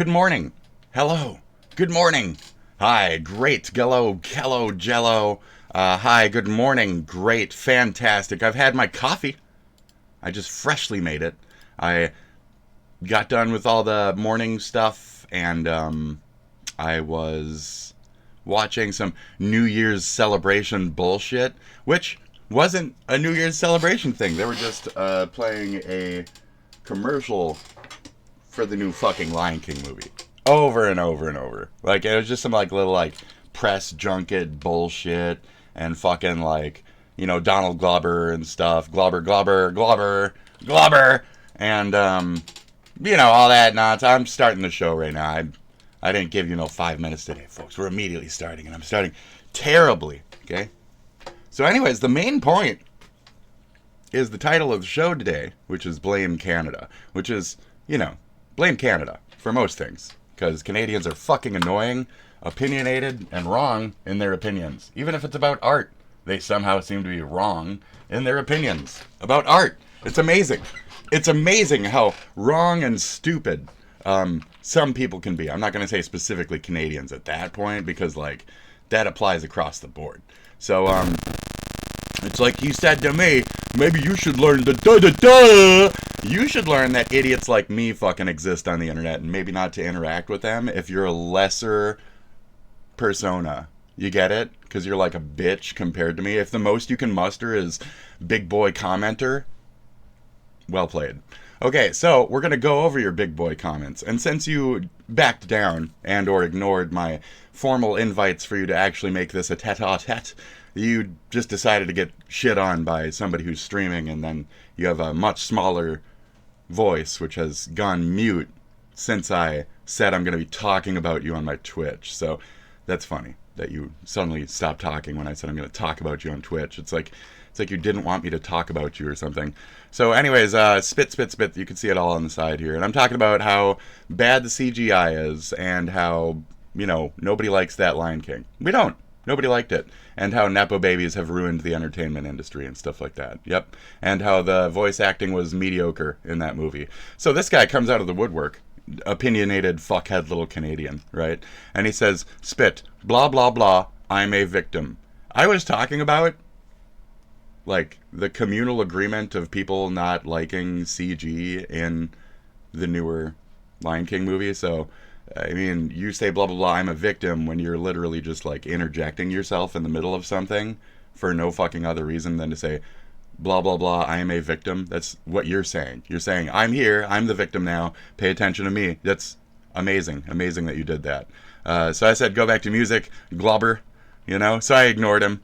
Good morning. Hello. Good morning. Hi. Great. Hello. Jello. Hi. Good morning. Great. Fantastic. I've had my coffee. I just freshly made it. I got done with all the morning stuff, and I was watching some New Year's celebration bullshit, which wasn't a New Year's celebration thing. They were just playing a commercial for the new fucking Lion King movie. Over and over and over. Like, it was just some, like, little, like, press junket bullshit and fucking, like, you know, Donald Glover and stuff. Glover. And, you know, all that nonsense. I'm starting the show right now. I didn't give you no 5 minutes today, folks. We're immediately starting, and I'm starting terribly, okay? So anyways, the main point is the title of the show today, which is Blame Canada, which is, you know, blame Canada for most things, because Canadians are fucking annoying, opinionated, and wrong in their opinions. Even if it's about art, they somehow seem to be wrong in their opinions about art. It's amazing. It's amazing how wrong and stupid some people can be. I'm not going to say specifically Canadians at that point, because, like, that applies across the board. So, it's like he said to me, maybe you should learn the da-da-da. You should learn that idiots like me fucking exist on the internet, and maybe not to interact with them if you're a lesser persona. You get it? Because you're like a bitch compared to me. If the most you can muster is big boy commenter, well played. Okay, so we're going to go over your big boy comments. And since you backed down and or ignored my formal invites for you to actually make this a tete-a-tete, you just decided to get shit on by somebody who's streaming, and then you have a much smaller voice, which has gone mute since I said I'm going to be talking about you on my Twitch. So that's funny that you suddenly stopped talking when I said I'm going to talk about you on Twitch. It's like you didn't want me to talk about you or something. So anyways, spit. You can see it all on the side here. And I'm talking about how bad the CGI is, and how, you know, nobody likes that Lion King. We don't. Nobody liked it. And how Nepo babies have ruined the entertainment industry and stuff like that. Yep. And how the voice acting was mediocre in that movie. So this guy comes out of the woodwork, opinionated fuckhead little Canadian, right? And he says, spit, blah, blah, blah, I'm a victim. I was talking about, like, the communal agreement of people not liking CG in the newer Lion King movie. So, I mean, you say blah, blah, blah, I'm a victim when you're literally just, like, interjecting yourself in the middle of something for no fucking other reason than to say, blah, blah, blah, I am a victim. That's what you're saying. You're saying, I'm here, I'm the victim now, pay attention to me. That's amazing. Amazing that you did that. So I said, go back to music, globber, you know? So I ignored him.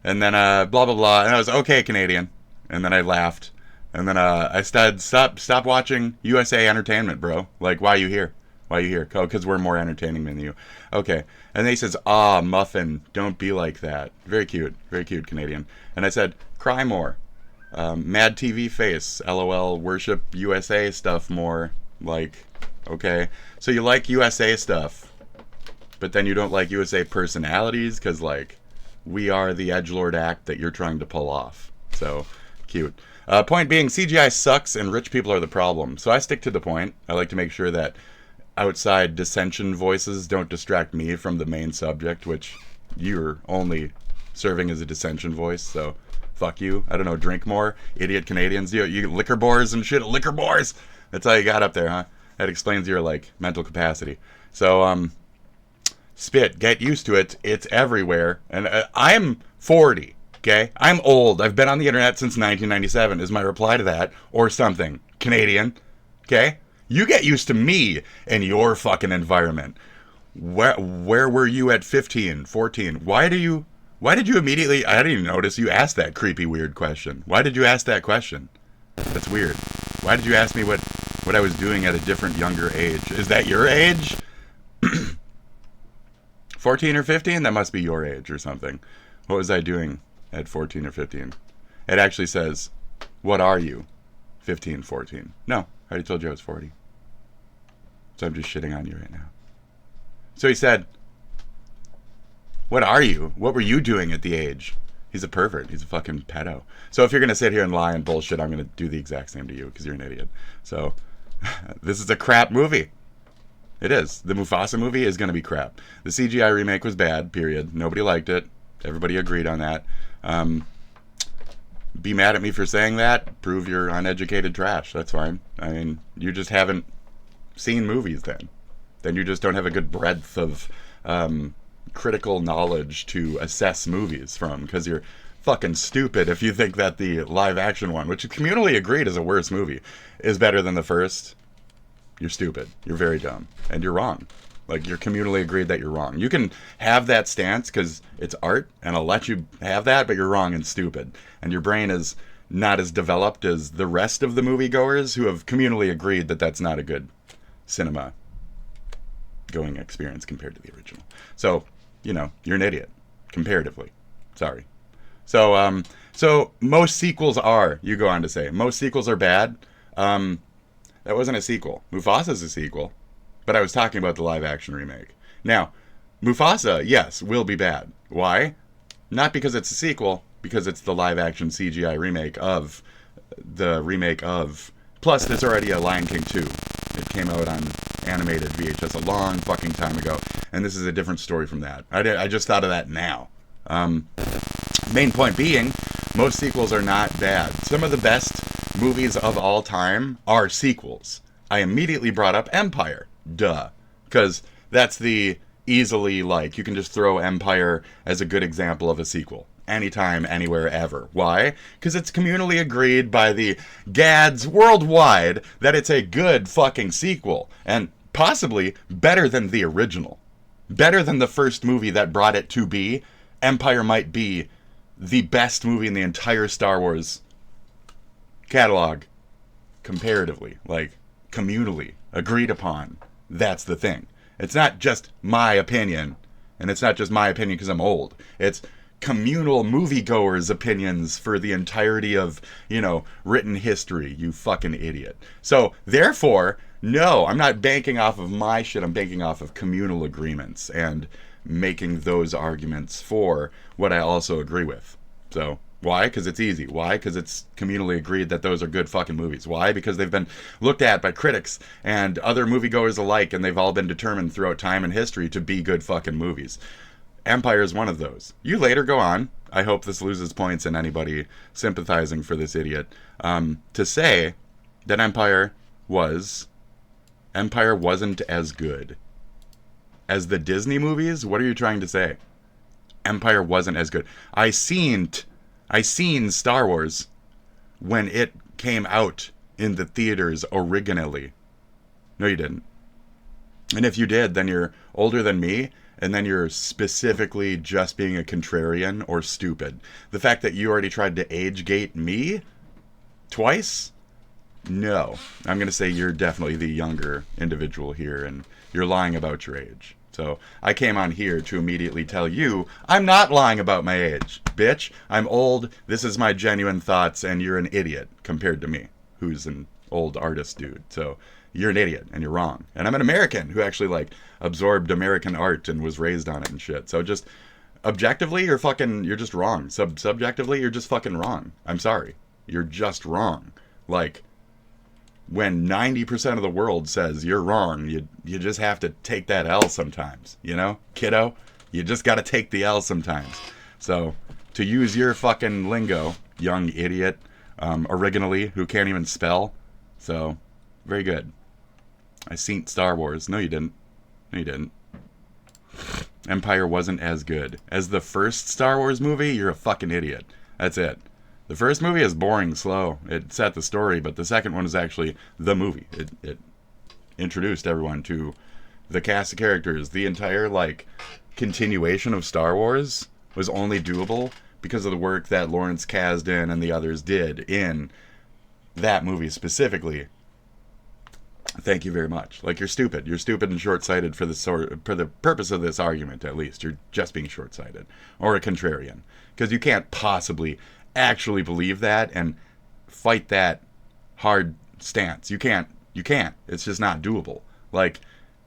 And then, blah, blah, blah, and I was, okay, Canadian. And then I laughed. And then I said, stop watching USA Entertainment, bro. Like, why are you here? Why are you here? Oh, because we're more entertaining than you. Okay. And then he says, muffin, don't be like that. Very cute, Canadian. And I said, cry more. Mad TV face, LOL, worship USA stuff more. Like, okay. So you like USA stuff, but then you don't like USA personalities, because, like, we are the edgelord act that you're trying to pull off. So, cute. Point being, CGI sucks and rich people are the problem. So I stick to the point. I like to make sure that outside dissension voices don't distract me from the main subject, which you're only serving as a dissension voice, so fuck you. I don't know, drink more, idiot Canadians. You liquor bores and shit, liquor bores. That's all you got up there, huh? That explains your, like, mental capacity. So, spit, get used to it. It's everywhere. And I'm 40, okay? I'm old. I've been on the internet since 1997 is my reply to that, or something. Canadian, okay? You get used to me and your fucking environment. Where were you at 15, 14? Why did you immediately, I didn't even notice you asked that creepy, weird question. Why did you ask that question? That's weird. Why did you ask me what I was doing at a different, younger age? Is that your age? 14 or 15? That must be your age or something. What was I doing at 14 or 15? It actually says, what are you? 15, 14. No, I already told you I was 40. So I'm just shitting on you right now. So he said, what are you? What were you doing at the age? He's a pervert. He's a fucking pedo. So if you're going to sit here and lie and bullshit, I'm going to do the exact same to you because you're an idiot. So this is a crap movie. It is. The Mufasa movie is going to be crap. The CGI remake was bad, period. Nobody liked it. Everybody agreed on that. Be mad at me for saying that. Prove you're uneducated trash. That's fine. I mean, you just haven't seen movies then. Then you just don't have a good breadth of critical knowledge to assess movies from, because you're fucking stupid if you think that the live action one, which is communally agreed is a worse movie, is better than the first. You're stupid. You're very dumb. And you're wrong. Like, you're communally agreed that you're wrong. You can have that stance because it's art, and I'll let you have that, but you're wrong and stupid. And your brain is not as developed as the rest of the moviegoers who have communally agreed that that's not a good cinema going experience compared to the original. So, you know, you're an idiot, comparatively. Sorry. So, so most sequels are, you go on to say, most sequels are bad. That wasn't a sequel. Mufasa's a sequel, but I was talking about the live action remake. Now, Mufasa, yes, will be bad. Why? Not because it's a sequel, because it's the live action CGI remake of the remake of, plus there's already a Lion King 2. It came out on animated VHS a long fucking time ago, and this is a different story from that. I just thought of that now. Main point being, most sequels are not bad. Some of the best movies of all time are sequels. I immediately brought up Empire. Duh. Because that's the easily, like, you can just throw Empire as a good example of a sequel. Anytime, anywhere, ever. Why? Because it's communally agreed by the gads worldwide that it's a good fucking sequel. And possibly better than the original. Better than the first movie that brought it to be. Empire might be the best movie in the entire Star Wars catalog. Comparatively. Like, communally. Agreed upon. That's the thing. It's not just my opinion. And it's not just my opinion because I'm old. It's communal moviegoers' opinions for the entirety of, you know, written history, you fucking idiot. So, therefore, no, I'm not banking off of my shit, I'm banking off of communal agreements and making those arguments for what I also agree with. So, why? Because it's easy. Why? Because it's communally agreed that those are good fucking movies. Why? Because they've been looked at by critics and other moviegoers alike, and they've all been determined throughout time and history to be good fucking movies. Empire is one of those. You later go on, I hope this loses points in anybody sympathizing for this idiot, to say that Empire wasn't as good as the Disney movies. What are you trying to say? Empire wasn't as good. I seen Star Wars when it came out in the theaters originally. No, you didn't. And if you did, then you're older than me, and then you're specifically just being a contrarian or stupid. The fact that you already tried to age gate me twice? No. I'm going to say you're definitely the younger individual here, and you're lying about your age. So I came on here to immediately tell you I'm not lying about my age, bitch. I'm old, this is my genuine thoughts, and you're an idiot compared to me, who's an old artist dude. So you're an idiot, and you're wrong. And I'm an American who actually, like, absorbed American art and was raised on it and shit. So just objectively, you're just wrong. Subjectively, you're just fucking wrong. I'm sorry. You're just wrong. Like, when 90% of the world says you're wrong, you just have to take that L sometimes, you know, kiddo? You just got to take the L sometimes. So, to use your fucking lingo, young idiot, originally, who can't even spell. So, very good. I seen Star Wars. No, you didn't. No, you didn't. Empire wasn't as good as the first Star Wars movie. You're a fucking idiot. That's it. The first movie is boring, slow. It set the story, but the second one is actually the movie. It introduced everyone to the cast of characters. The entire, like, continuation of Star Wars was only doable because of the work that Lawrence Kasdan and the others did in that movie specifically. Thank you very much. Like, you're stupid. You're stupid and short-sighted for the purpose of this argument, at least. You're just being short-sighted. Or a contrarian. Because you can't possibly actually believe that and fight that hard stance. You can't. It's just not doable. Like,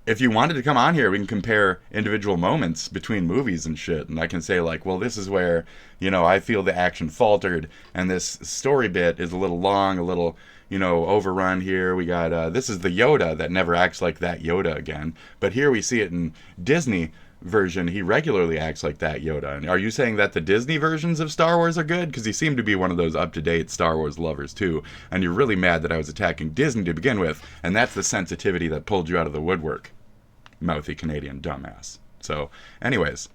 if you wanted to come on here, we can compare individual moments between movies and shit. And I can say, like, well, this is where, you know, I feel the action faltered. And this story bit is a little long, a little, you know, overrun here. We got, this is the Yoda that never acts like that Yoda again. But here we see it in Disney version. He regularly acts like that Yoda. And are you saying that the Disney versions of Star Wars are good? Because you seem to be one of those up-to-date Star Wars lovers too. And you're really mad that I was attacking Disney to begin with. And that's the sensitivity that pulled you out of the woodwork. Mouthy Canadian dumbass. So, anyways,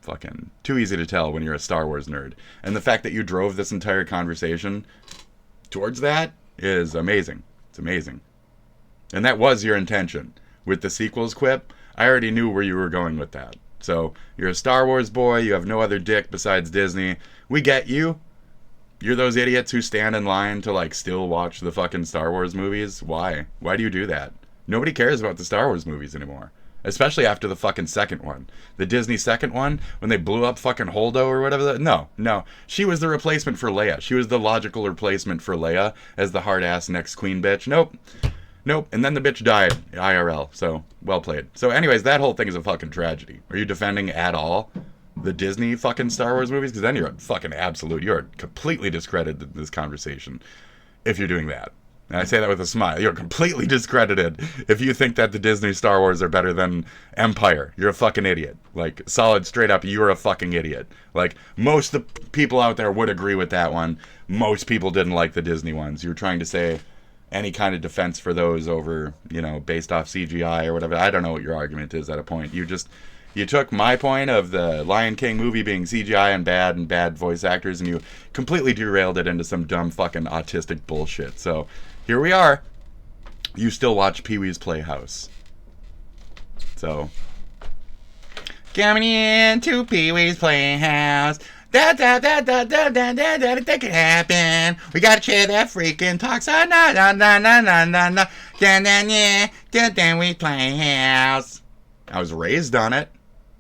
fucking too easy to tell when you're a Star Wars nerd. And the fact that you drove this entire conversation towards that is amazing. It's amazing. And that was your intention. With the sequels quip, I already knew where you were going with that. So, you're a Star Wars boy, you have no other dick besides Disney. We get you. You're those idiots who stand in line to, like, still watch the fucking Star Wars movies. Why? Why do you do that? Nobody cares about the Star Wars movies anymore. Especially after the fucking second one. The Disney second one, when they blew up fucking Holdo or whatever. No. She was the replacement for Leia. She was the logical replacement for Leia as the hard-ass next queen bitch. Nope. And then the bitch died IRL. So, well played. So anyways, that whole thing is a fucking tragedy. Are you defending at all the Disney fucking Star Wars movies? Because then you're a fucking absolute. You're completely discredited this conversation if you're doing that. And I say that with a smile. You're completely discredited if you think that the Disney Star Wars are better than Empire. You're a fucking idiot. Like, solid, straight up, you're a fucking idiot. Like, most of the people out there would agree with that one. Most people didn't like the Disney ones. You're trying to say any kind of defense for those over, you know, based off CGI or whatever. I don't know what your argument is at a point. You took my point of the Lion King movie being CGI and bad voice actors, and you completely derailed it into some dumb fucking autistic bullshit. So, here we are. You still watch Pee-wee's Playhouse. So, coming into Pee-wee's Playhouse. That could happen. We gotta share that freaking talk. So na. Then we Playhouse. I was raised on it.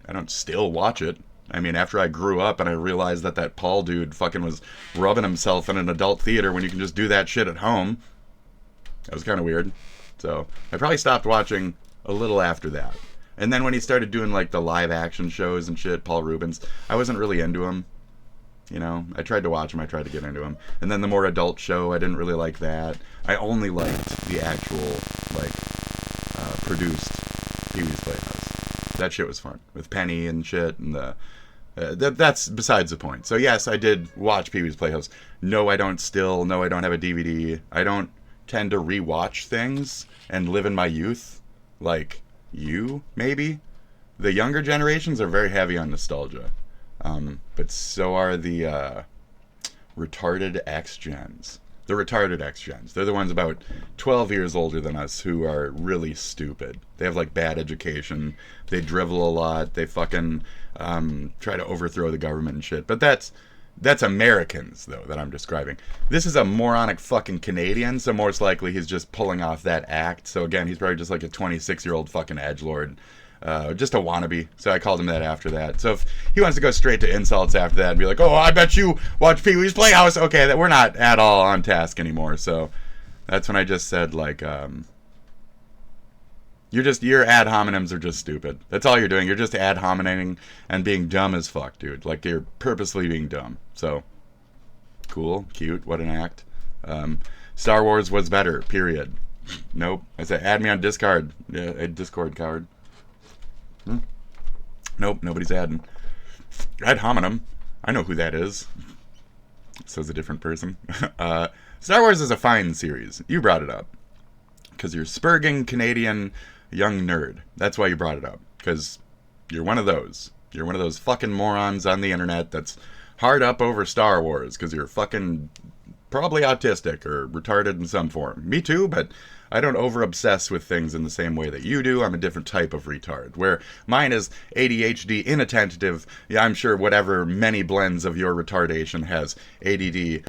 I don't still watch it. I mean, after I grew up and I realized that Paul dude fucking was rubbing himself in an adult theater when you can just do that shit at home. That was kind of weird. So, I probably stopped watching a little after that. And then when he started doing, like, the live action shows and shit, Paul Rubens, I wasn't really into him. You know, I tried to watch him, I tried to get into him. And then the more adult show, I didn't really like that. I only liked the actual, like, produced Pee-wee's Playhouse. That shit was fun. With Penny and shit, and that's besides the point. So yes, I did watch Pee-wee's Playhouse. No, I don't have a DVD. I don't tend to rewatch things and live in my youth, like you, maybe. The younger generations are very heavy on nostalgia, but so are the retarded X-Gens. The retarded X-Gens. They're the ones about 12 years older than us who are really stupid. They have, like, bad education. They drivel a lot. They fucking try to overthrow the government and shit. But that's Americans, though, that I'm describing. This is a moronic fucking Canadian, so most likely he's just pulling off that act. So again, he's probably just like a 26-year-old fucking edgelord. Just a wannabe. So I called him that after that. So if he wants to go straight to insults after that and be like, oh, I bet you watch Pee-wee's Playhouse. Okay, that we're not at all on task anymore. So that's when I just said, like, your ad hominems are just stupid. That's all you're doing. You're just ad homineming and being dumb as fuck, dude. Like, you're purposely being dumb. So, cool, cute, what an act. Star Wars was better, period. Nope. I said, add me on Discord. Yeah, a Discord coward. Nope, nobody's adding. Ad hominem. I know who that is. Says a different person. Star Wars is a fine series. You brought it up. Because you're spurging Canadian young nerd. That's why you brought it up. Because you're one of those. You're one of those fucking morons on the internet that's hard up over Star Wars. Because you're fucking probably autistic or retarded in some form. Me too, but I don't over-obsess with things in the same way that you do. I'm a different type of retard. Where mine is ADHD, inattentive. Yeah, I'm sure whatever many blends of your retardation has ADD,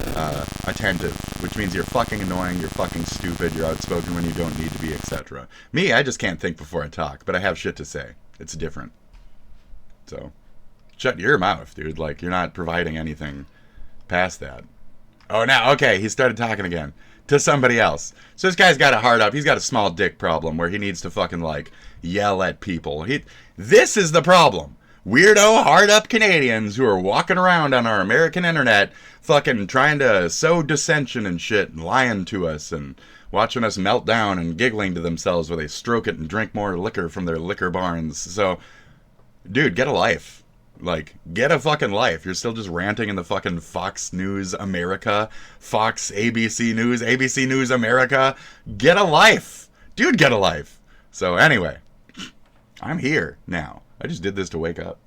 attentive. Which means you're fucking annoying, you're fucking stupid, you're outspoken when you don't need to be, etc. Me, I just can't think before I talk. But I have shit to say. It's different. So, shut your mouth, dude. Like, you're not providing anything past that. Oh, now, okay, he started talking again. To somebody else. So this guy's got a hard up. He's got a small dick problem where he needs to fucking, like, yell at people. This is the problem. weirdo, hard-up Canadians who are walking around on our American internet fucking trying to sow dissension and shit and lying to us and watching us melt down and giggling to themselves while they stroke it and drink more liquor from their liquor barns. So, dude, get a life. Like, get a fucking life. You're still just ranting in the fucking Fox News America, Fox ABC News America. Get a life. Dude, get a life. So, anyway, I'm here now. I just did this to wake up.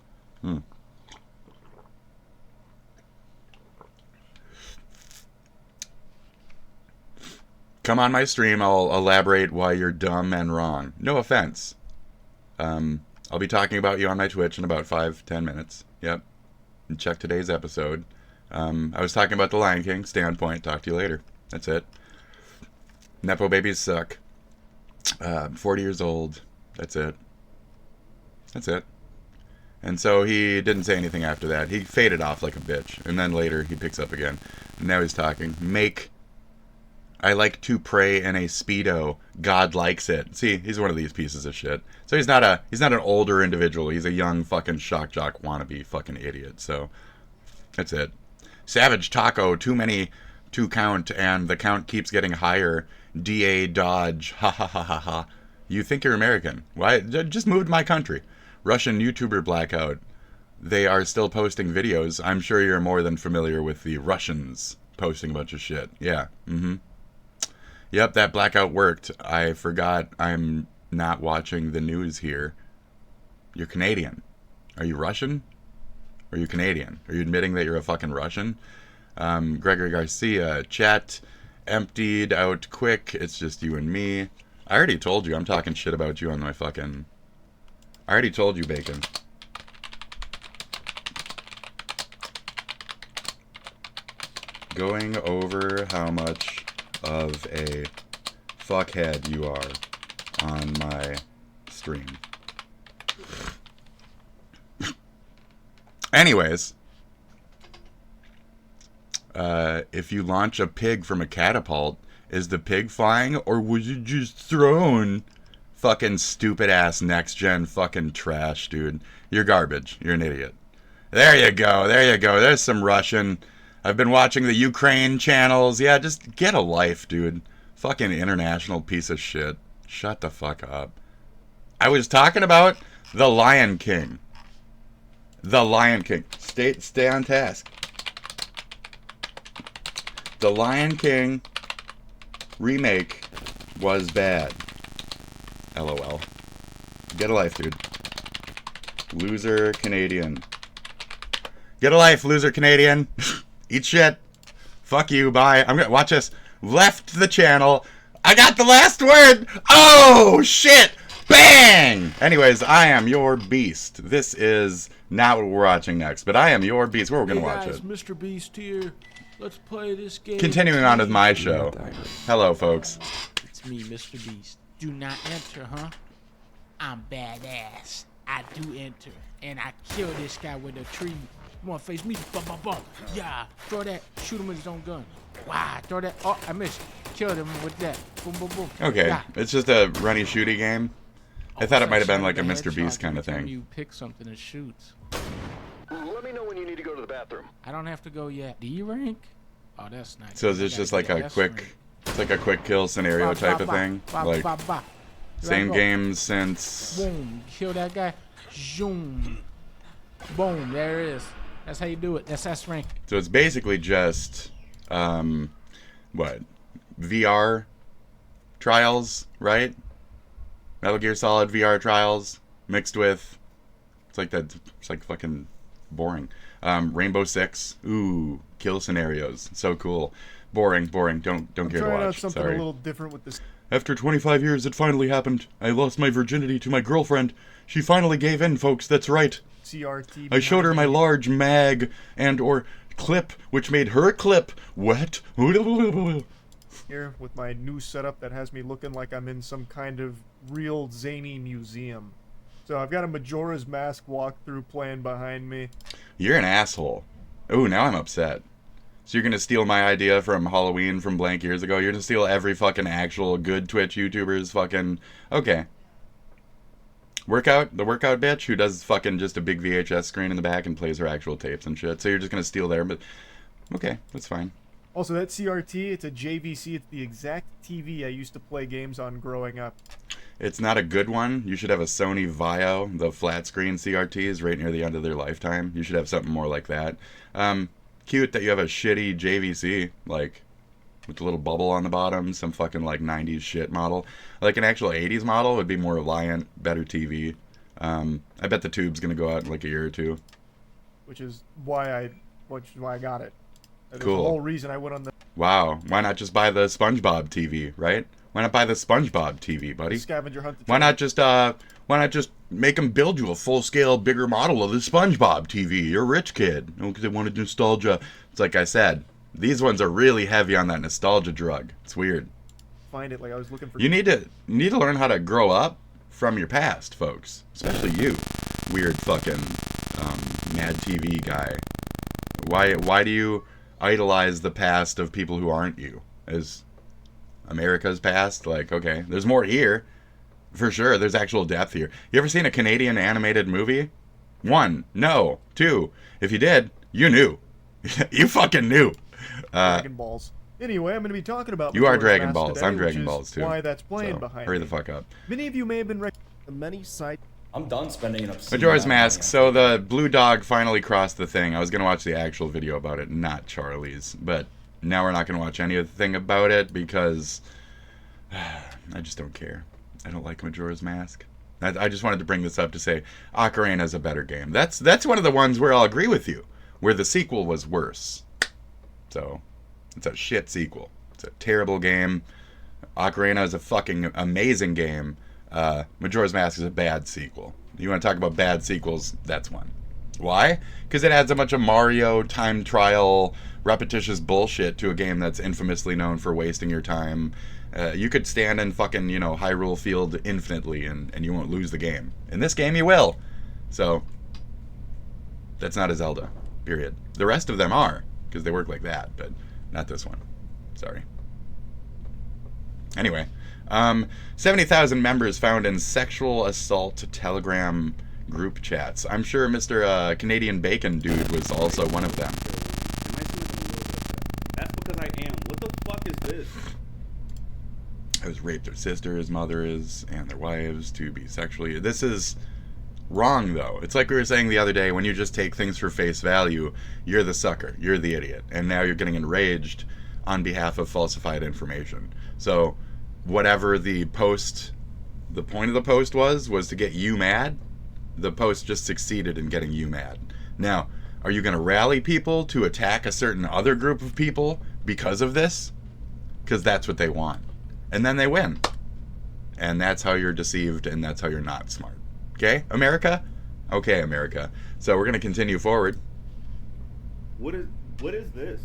Come on my stream, I'll elaborate why you're dumb and wrong. No offense. I'll be talking about you on my Twitch in about 5-10 minutes. Yep. And check today's episode. I was talking about the Lion King. Standpoint. Talk to you later. That's it. Nepo babies suck. 40 years old. That's it. That's it. And so he didn't say anything after that. He faded off like a bitch. And then later he picks up again. And now he's talking. I like to pray in a Speedo. God likes it. See, he's one of these pieces of shit. So he's not an older individual. He's a young fucking shock jock wannabe fucking idiot. So that's it. Savage Taco, too many to count, and the count keeps getting higher. DA Dodge, ha ha ha ha ha. You think you're American? Why? Just moved my country. Russian YouTuber blackout. They are still posting videos. I'm sure you're more than familiar with the Russians posting a bunch of shit. Yeah. Yep, that blackout worked. I forgot I'm not watching the news here. You're Canadian. Are you Russian? Or are you Canadian? Are you admitting that you're a fucking Russian? Gregory Garcia, chat emptied out quick. It's just you and me. I already told you. I'm talking shit about you on my fucking... I already told you, Bacon. Going over how much of a fuckhead you are on my stream. Anyways, if you launch a pig from a catapult, is the pig flying or was it just thrown? Fucking stupid ass next gen fucking trash, dude. You're garbage. You're an idiot. There you go. There you go. There's some Russian. I've been watching the Ukraine channels. Yeah, just get a life, dude. Fucking international piece of shit. Shut the fuck up. I was talking about the Lion King. The Lion King. Stay on task. The Lion King remake was bad. LOL. Get a life, dude. Loser Canadian. Get a life, loser Canadian. Eat shit. Fuck you, bye. I'm gonna watch this. Left the channel. I got the last word. Oh, shit. Bang! Anyways, I am your beast. This is not what we're watching next, but I am your beast. We're gonna watch it. Mr. Beast here. Let's play this game. Continuing on with my show. Hello, folks. It's me, Mr. Beast. Do not enter, huh? I'm badass. I do enter, and I kill this guy with a tree. Come on, face me. Bum, bum, bum. Yeah. Throw that. Shoot him with his own gun. Wow. Throw that. Oh, I missed. Killed him with that. Boom, boom, boom. Okay. Yeah. It's just a runny shooty game. I thought it might have been like a Mr. Beast kind of thing. You pick something and shoots. Let me know when you need to go to the bathroom. I don't have to go yet. D rank? Oh, that's nice. So is this just like a quick, it's like a quick kill scenario type of thing? Like same game since. Boom. Kill that guy. Zoom. Boom. There it is. That's how you do it. That's S-rank. So it's basically just, what? VR trials, right? Metal Gear Solid VR trials mixed with, it's like that, it's like fucking boring. Rainbow Six, ooh, kill scenarios, so cool. Boring. Don't care to watch. Trying out something Sorry. a little different with this. After 25 years, it finally happened. I lost my virginity to my girlfriend. She finally gave in, folks. That's right. CRT. I showed her my large mag and or clip, which made her clip wet. Here with my new setup that has me looking like I'm in some kind of real zany museum. So I've got a Majora's Mask walkthrough playing behind me. You're an asshole. Ooh, now I'm upset. So you're gonna steal my idea from Halloween from blank years ago? You're gonna steal every fucking actual good Twitch YouTuber's fucking... Okay. the workout bitch who does fucking just a big VHS screen in the back and plays her actual tapes and shit. So you're just gonna steal there, but okay, that's fine. Also, that CRT, it's a JVC. It's the exact TV I used to play games on growing up. It's not a good one. You should have a Sony Vaio, the flat screen CRTs, right near the end of their lifetime. You should have something more like that. Cute that you have a shitty JVC, like, with a little bubble on the bottom, some fucking, like, 90s shit model. Like, an actual 80s model would be more reliant, better TV. I bet the tube's gonna go out in, like, a year or two. Which is why I got it. That's Cool. the whole reason I went on the Wow. Why not just buy the SpongeBob TV, right? Why not buy the SpongeBob TV, buddy? scavenger hunt. Why not just make them build you a full-scale, bigger model of the SpongeBob TV? You're a rich kid. Because they wanted nostalgia. It's like I said, these ones are really heavy on that nostalgia drug. It's weird. Find it like I was looking for. You need to learn how to grow up from your past, folks. Especially you, weird fucking Mad TV guy. Why do you idolize the past of people who aren't you? As America's past? Like, okay, there's more here. For sure, there's actual depth here. You ever seen a Canadian animated movie? 1, no. 2, if you did, you knew. You fucking knew. Dragon Balls. Anyway, I'm going to be talking about. You are Majora's Dragon Mask Balls. today, I'm Dragon which is Balls too. Why that's playing So, behind hurry me. the fuck up. Many of you may have been the many sites. I'm done spending an obscene Majora's amount of Mask. money So on the blue dog finally crossed the thing. I was gonna watch the actual video about it, not Charlie's. But now we're not gonna watch anything about it because I just don't care. I don't like Majora's Mask. I just wanted to bring this up to say Ocarina is a better game. That's one of the ones where I'll agree with you, where the sequel was worse. So it's a shit sequel. It's a terrible game. Ocarina is a fucking amazing game. Majora's Mask is a bad sequel. You want to talk about bad sequels? That's one. Why? Because it adds a bunch of Mario time trial, repetitious bullshit to a game that's infamously known for wasting your time. You could stand in fucking, Hyrule Field infinitely and you won't lose the game. In this game, you will. So, that's not a Zelda. Period. The rest of them are, because they work like that, but not this one. Sorry. Anyway, 70,000 members found in sexual assault Telegram group chats. I'm sure Mr. Canadian Bacon dude was also one of them. It might seem like I'm a little bit upset. That's because I am. What the fuck is this? I was raped their sisters, mothers, and their wives to be sexually... This is wrong, though. It's like we were saying the other day, when you just take things for face value, you're the sucker, you're the idiot, and now you're getting enraged on behalf of falsified information. So, whatever the point of the post was to get you mad. The post just succeeded in getting you mad. Now, are you going to rally people to attack a certain other group of people because of this? Because that's what they want. And then they win. And that's how you're deceived, and that's how you're not smart. Okay, America? Okay, America. So we're going to continue forward. What is this?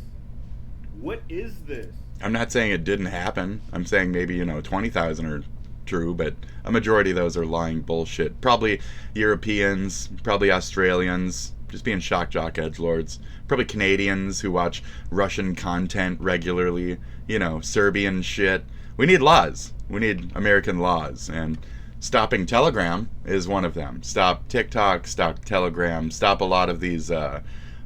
What is this? I'm not saying it didn't happen. I'm saying maybe, 20,000 are true, but a majority of those are lying bullshit. Probably Europeans, probably Australians, just being shock jock edgelords. Probably Canadians who watch Russian content regularly, Serbian shit. We need laws. We need American laws, and stopping Telegram is one of them. Stop TikTok, stop Telegram, stop a lot of these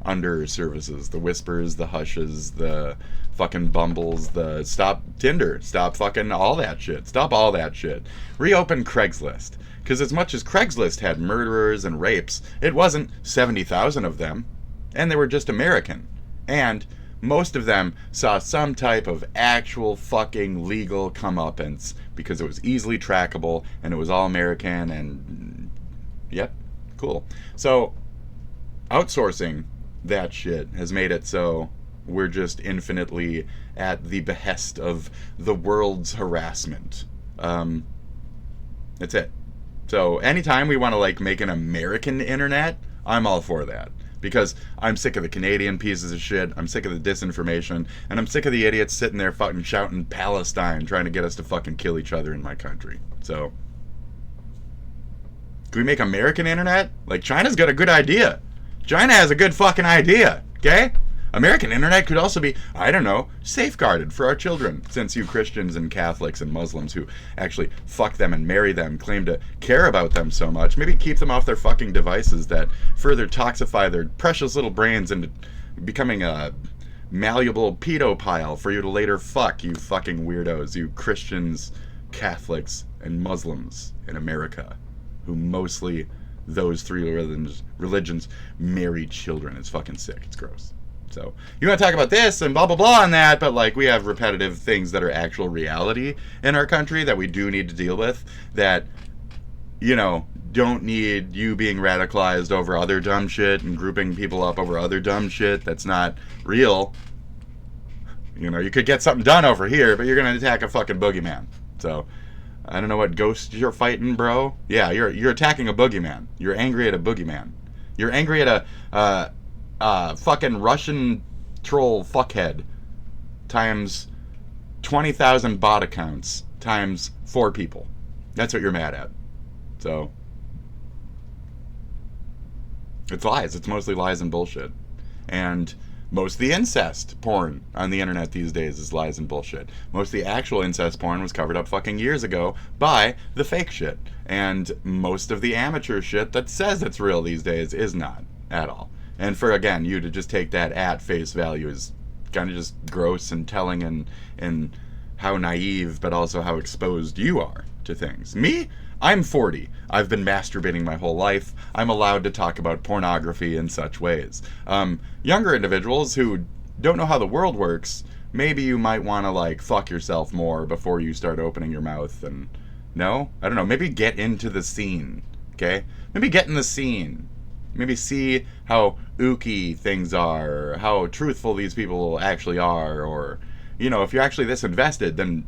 under services, the Whispers, the Hushes, the fucking Bumbles, stop Tinder, stop fucking all that shit. Stop all that shit. Reopen Craigslist. Because as much as Craigslist had murderers and rapes, it wasn't 70,000 of them. And they were just American. And most of them saw some type of actual fucking legal comeuppance because it was easily trackable and it was all American and yep, cool. So outsourcing that shit has made it so we're just infinitely at the behest of the world's harassment. That's it. So anytime we want to make an American internet, I'm all for that. Because I'm sick of the Canadian pieces of shit, I'm sick of the disinformation, and I'm sick of the idiots sitting there fucking shouting Palestine, trying to get us to fucking kill each other in my country. So, can we make American internet? China's got a good idea. China has a good fucking idea, okay? American internet could also be, I don't know, safeguarded for our children, since you Christians and Catholics and Muslims who actually fuck them and marry them claim to care about them so much. Maybe keep them off their fucking devices that further toxify their precious little brains into becoming a malleable pedo pile for you to later fuck, you fucking weirdos, you Christians, Catholics, and Muslims in America, who mostly those three religions marry children. It's fucking sick. It's gross. So you want to talk about this and blah blah blah on that, but like we have repetitive things that are actual reality in our country that we do need to deal with, that, you know, don't need you being radicalized over other dumb shit and grouping people up over other dumb shit that's not real. You know, you could get something done over here, but you're gonna attack a fucking boogeyman. So I don't know what ghost you're fighting, bro. Yeah, you're attacking a boogeyman. You're angry at a boogeyman. You're angry at a fucking Russian troll fuckhead times 20,000 bot accounts times 4 people. That's what you're mad at. So it's lies. It's mostly lies and bullshit. And most of the incest porn on the internet these days is lies and bullshit. Most of the actual incest porn was covered up fucking years ago by the fake shit. And most of the amateur shit that says it's real these days is not at all. And for, again, you to just take that at face value is kind of just gross and telling and how naive, but also how exposed you are to things. Me? I'm 40. I've been masturbating my whole life. I'm allowed to talk about pornography in such ways. Younger individuals who don't know how the world works, maybe you might want to, like, fuck yourself more before you start opening your mouth and... No? I don't know. Maybe get into the scene, okay? Maybe get in the scene. Maybe see how ooky things are, or how truthful these people actually are, or, you know, if you're actually this invested, then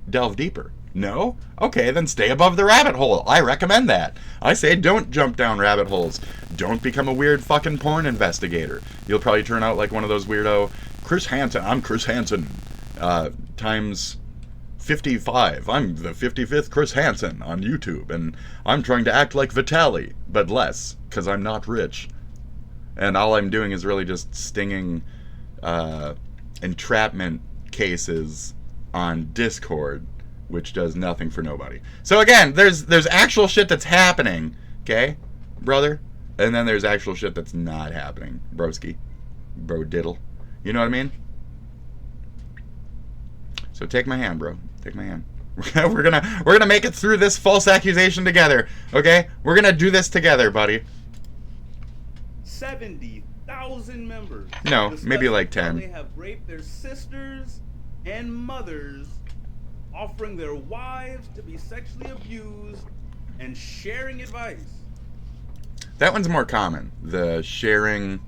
delve deeper. No? Okay, then stay above the rabbit hole. I recommend that. I say don't jump down rabbit holes. Don't become a weird fucking porn investigator. You'll probably turn out like one of those weirdo Chris Hansen. I'm Chris Hansen times 55. I'm the 55th Chris Hansen on YouTube, and I'm trying to act like Vitaly, but less, because I'm not rich. And all I'm doing is really just stinging entrapment cases on Discord, which does nothing for nobody. So again, there's actual shit that's happening, okay, brother? And then there's actual shit that's not happening, broski. Bro diddle. You know what I mean? So take my hand, bro. Take my hand. We're gonna make it through this false accusation together, okay? We're gonna do this together, buddy. 70,000 members. No, maybe like 10. They have raped their sisters and mothers, offering their wives to be sexually abused, and sharing advice. That one's more common. The sharing,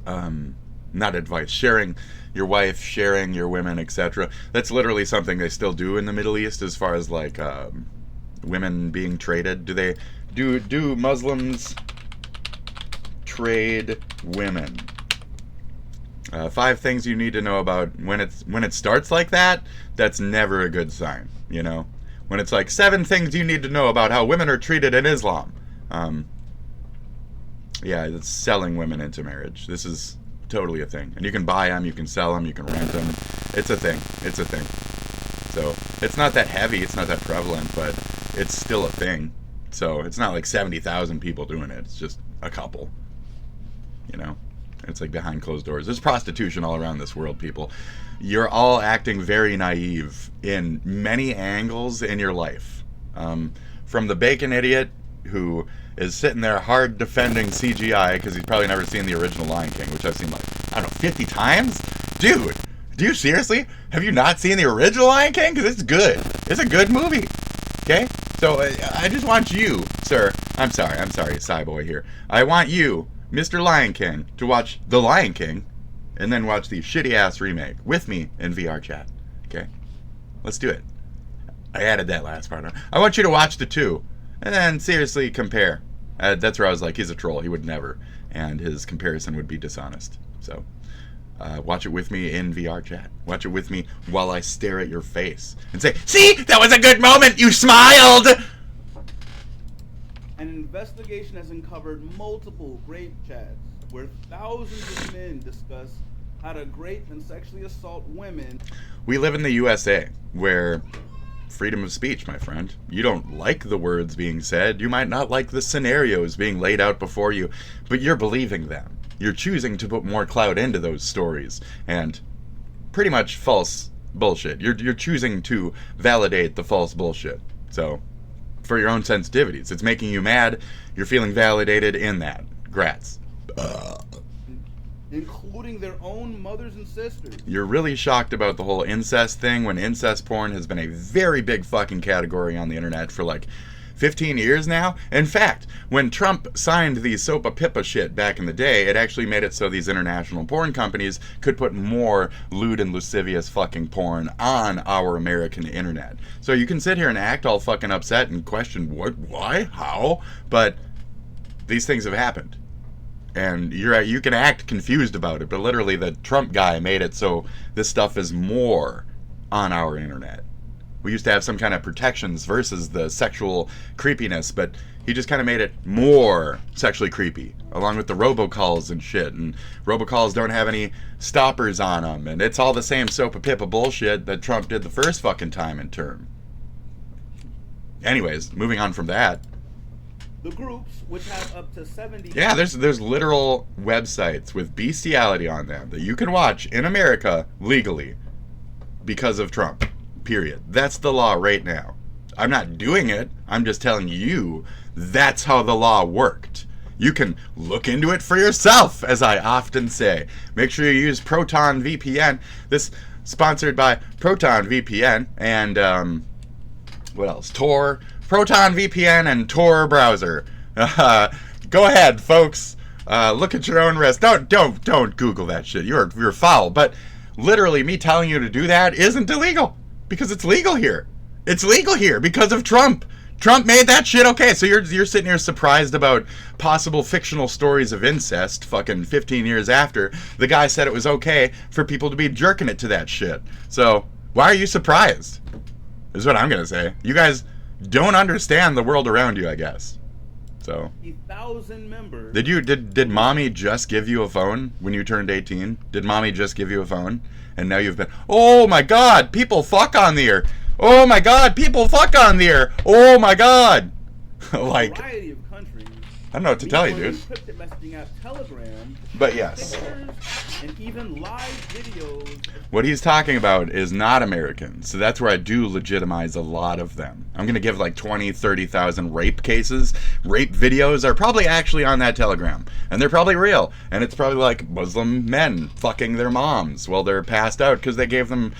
not advice, sharing your wife, sharing your women, etc. That's literally something they still do in the Middle East as far as like women being traded. Do Muslims trade women? 5 things you need to know about when it starts like that. That's never a good sign, you know. When it's like 7 things you need to know about how women are treated in Islam. Yeah, it's selling women into marriage. This is totally a thing, and you can buy them, you can sell them, you can rent them. It's a thing. It's a thing. So it's not that heavy, it's not that prevalent, but it's still a thing. So it's not like 70,000 people doing it. It's just a couple. You know, it's like behind closed doors. There's prostitution all around this world, people. You're all acting very naive in many angles in your life. From the bacon idiot who is sitting there hard defending CGI because he's probably never seen the original Lion King, which I've seen like, I don't know, 50 times? Dude, do you seriously? Have you not seen the original Lion King? Because it's good. It's a good movie. Okay? So I just want you, sir, I'm sorry, Cyboy here. I want you, Mr. Lion King, to watch The Lion King and then watch the shitty-ass remake with me in VR chat. Okay? Let's do it. I added that last part on. I want you to watch the 2. And then seriously compare. That's where I was like, he's a troll. He would never. And his comparison would be dishonest. So watch it with me in VR chat. Watch it with me while I stare at your face and say, see, that was a good moment. You smiled. An investigation has uncovered multiple rape chats where thousands of men discuss how to grape and sexually assault women. We live in the USA, where freedom of speech, my friend. You don't like the words being said. You might not like the scenarios being laid out before you, but you're believing them. You're choosing to put more clout into those stories, and pretty much false bullshit. You're choosing to validate the false bullshit. So, for your own sensitivities. It's making you mad. You're feeling validated in that. Grats. Including their own mothers and sisters. You're really shocked about the whole incest thing when incest porn has been a very big fucking category on the internet for like 15 years now. In fact, when Trump signed the SOPA PIPA shit back in the day, it actually made it so these international porn companies could put more lewd and lascivious fucking porn on our American internet. So you can sit here and act all fucking upset and question what, why, how, but these things have happened. And you can act confused about it, but literally the Trump guy made it so this stuff is more on our internet. We used to have some kind of protections versus the sexual creepiness, but he just kind of made it more sexually creepy, along with the robocalls and shit. And robocalls don't have any stoppers on them, and it's all the same SOPA PIPA bullshit that Trump did the first fucking time in term. Anyways, moving on from that. The groups, which have up to 70... Yeah, there's literal websites with bestiality on them that you can watch in America legally because of Trump. Period. That's the law right now. I'm not doing it. I'm just telling you that's how the law worked. You can look into it for yourself, as I often say. Make sure you use Proton VPN. This sponsored by Proton VPN and what else? Tor. Proton VPN and Tor browser. Go ahead, folks. Look at your own risk. Don't Google that shit. You're foul. But literally, me telling you to do that isn't illegal because it's legal here. It's legal here because of Trump. Trump made that shit okay. So you're sitting here surprised about possible fictional stories of incest fucking 15 years after the guy said it was okay for people to be jerking it to that shit. So why are you surprised? Is what I'm gonna say. You guys don't understand the world around you, I guess. So 1,000 members. Did mommy just give you a phone when you turned 18? Did mommy just give you a phone? And now you've been, oh my god, people fuck on the air. Oh my god, people fuck on the air. Oh my god. Like, variety of countries. I don't know what to tell you, dude. Encrypted messaging app Telegram. But yes. Pictures and even live videos. What he's talking about is not American. So that's where I do legitimize a lot of them. I'm going to give like 20, 30,000 rape cases. Rape videos are probably actually on that Telegram. And they're probably real. And it's probably like Muslim men fucking their moms while they're passed out because they gave them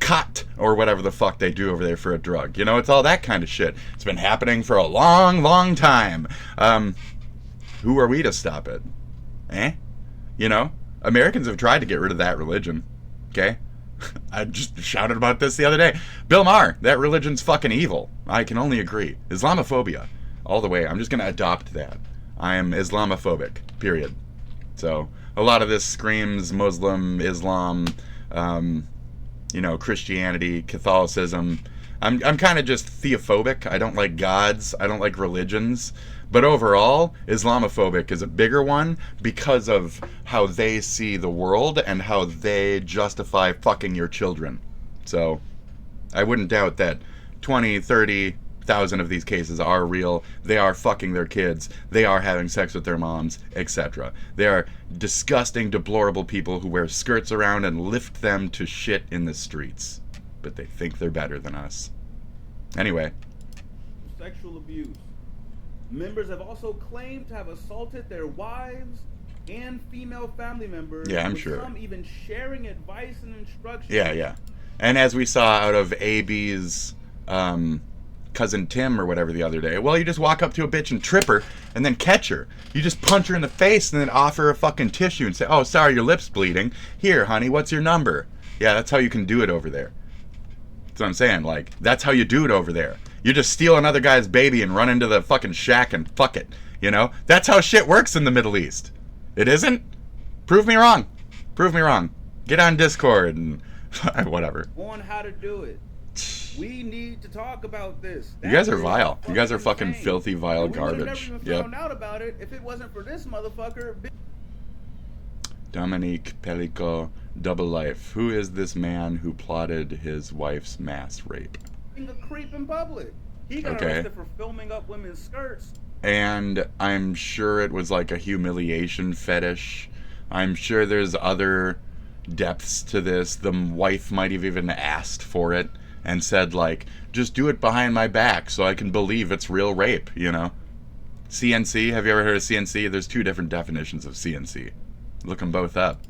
cut or whatever the fuck they do over there for a drug. You know, it's all that kind of shit. It's been happening for a long, long time. Who are we to stop it? You know? Americans have tried to get rid of that religion. Okay? I just shouted about this the other day. Bill Maher, that religion's fucking evil. I can only agree. Islamophobia. All the way. I'm just going to adopt that. I am Islamophobic. Period. So, a lot of this screams Muslim, Islam, you know, Christianity, Catholicism. I'm kind of just theophobic. I don't like gods. I don't like religions. But overall, Islamophobic is a bigger one because of how they see the world and how they justify fucking your children. So, I wouldn't doubt that 20, 30,000 of these cases are real. They are fucking their kids. They are having sex with their moms, etc. They are disgusting, deplorable people who wear skirts around and lift them to shit in the streets. But they think they're better than us. Anyway. Sexual abuse. Members have also claimed to have assaulted their wives and female family members. Yeah, I'm with sure. Some even sharing advice and instructions. Yeah. And as we saw out of AB's cousin Tim or whatever the other day, well, you just walk up to a bitch and trip her and then catch her. You just punch her in the face and then offer her a fucking tissue and say, oh, sorry, your lip's bleeding. Here, honey, what's your number? Yeah, that's how you can do it over there. That's what I'm saying. Like, that's how you do it over there. You just steal another guy's baby and run into the fucking shack and fuck it. You know? That's how shit works in the Middle East. It isn't? Prove me wrong. Prove me wrong. Get on Discord and whatever. On how to do it. We need to talk about this. You guys are vile. You guys are fucking insane. filthy, vile And we would've garbage. never even found out about it if it wasn't for this motherfucker. Dominique Pellico, double life. Who is this man who plotted his wife's mass rape? Being a creep in public. He got Okay. arrested for filming up women's skirts. And I'm sure it was like a humiliation fetish. I'm sure there's other depths to this. The wife might have even asked for it and said, like, just do it behind my back so I can believe it's real rape, you know? CNC, have you ever heard of CNC? There's 2 different definitions of CNC. Look them both up.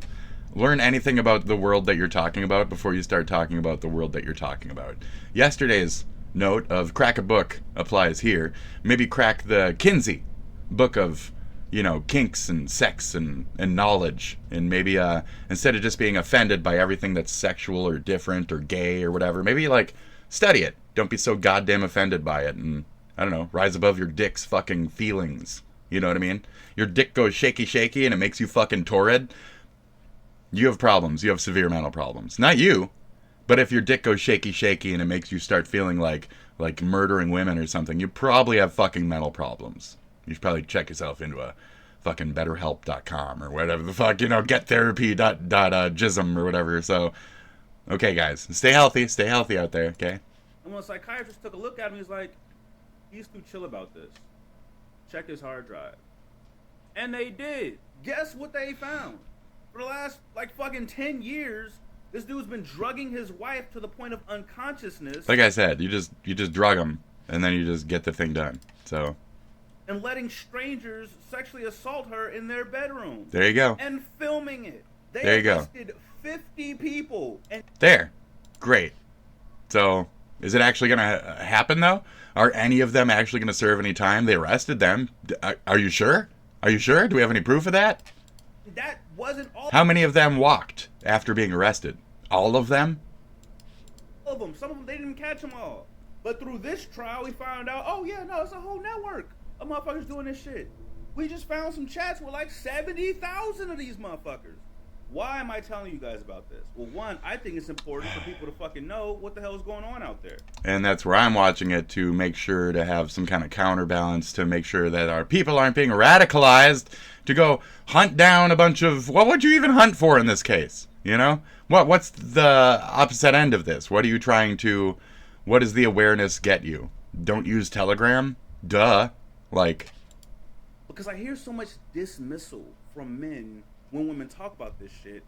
Learn anything about the world that you're talking about before you start talking about the world that you're talking about. Yesterday's note of crack a book applies here. Maybe crack the Kinsey book of, you know, kinks and sex and knowledge. And maybe instead of just being offended by everything that's sexual or different or gay or whatever, maybe like study it. Don't be so goddamn offended by it. And I don't know, rise above your dick's fucking feelings. You know what I mean? Your dick goes shaky shaky and it makes you fucking torrid. You have problems. You have severe mental problems. Not you. But if your dick goes shaky shaky and it makes you start feeling like murdering women or something, you probably have fucking mental problems. You should probably check yourself into a fucking betterhelp.com or whatever the fuck, you know, gettherapy.jism or whatever. So, okay, guys, stay healthy out there, okay? And when a psychiatrist took a look at him, he was like, he's too chill about this. Check his hard drive. And they did. Guess what they found? For the last, like, fucking 10 years, this dude's been drugging his wife to the point of unconsciousness. Like I said, you just drug them, and then you just get the thing done. So, and letting strangers sexually assault her in their bedroom. there you go. And filming it. They There you go. arrested 50 people. And There. Great. So, is it actually going to happen, though? Are any of them actually going to serve any time? They arrested them. Are you sure? Are you sure? Do we have any proof of that? that wasn't all How many of them walked after being arrested? All of them? of them. Some of them, they didn't catch them all. But through this trial, we found out, oh yeah, no, it's a whole network of motherfuckers doing this shit. We just found some chats with like 70,000 of these motherfuckers. Why am I telling you guys about this? Well, one, I think it's important for people to fucking know what the hell is going on out there. And that's where I'm watching it, to make sure to have some kind of counterbalance, to make sure that our people aren't being radicalized to go hunt down a bunch of... What would you even hunt for in this case? You know? What's the opposite end of this? What are you trying to... What does the awareness get you? Don't use Telegram? Duh. Like... Because I hear so much dismissal from men when women talk about this shit,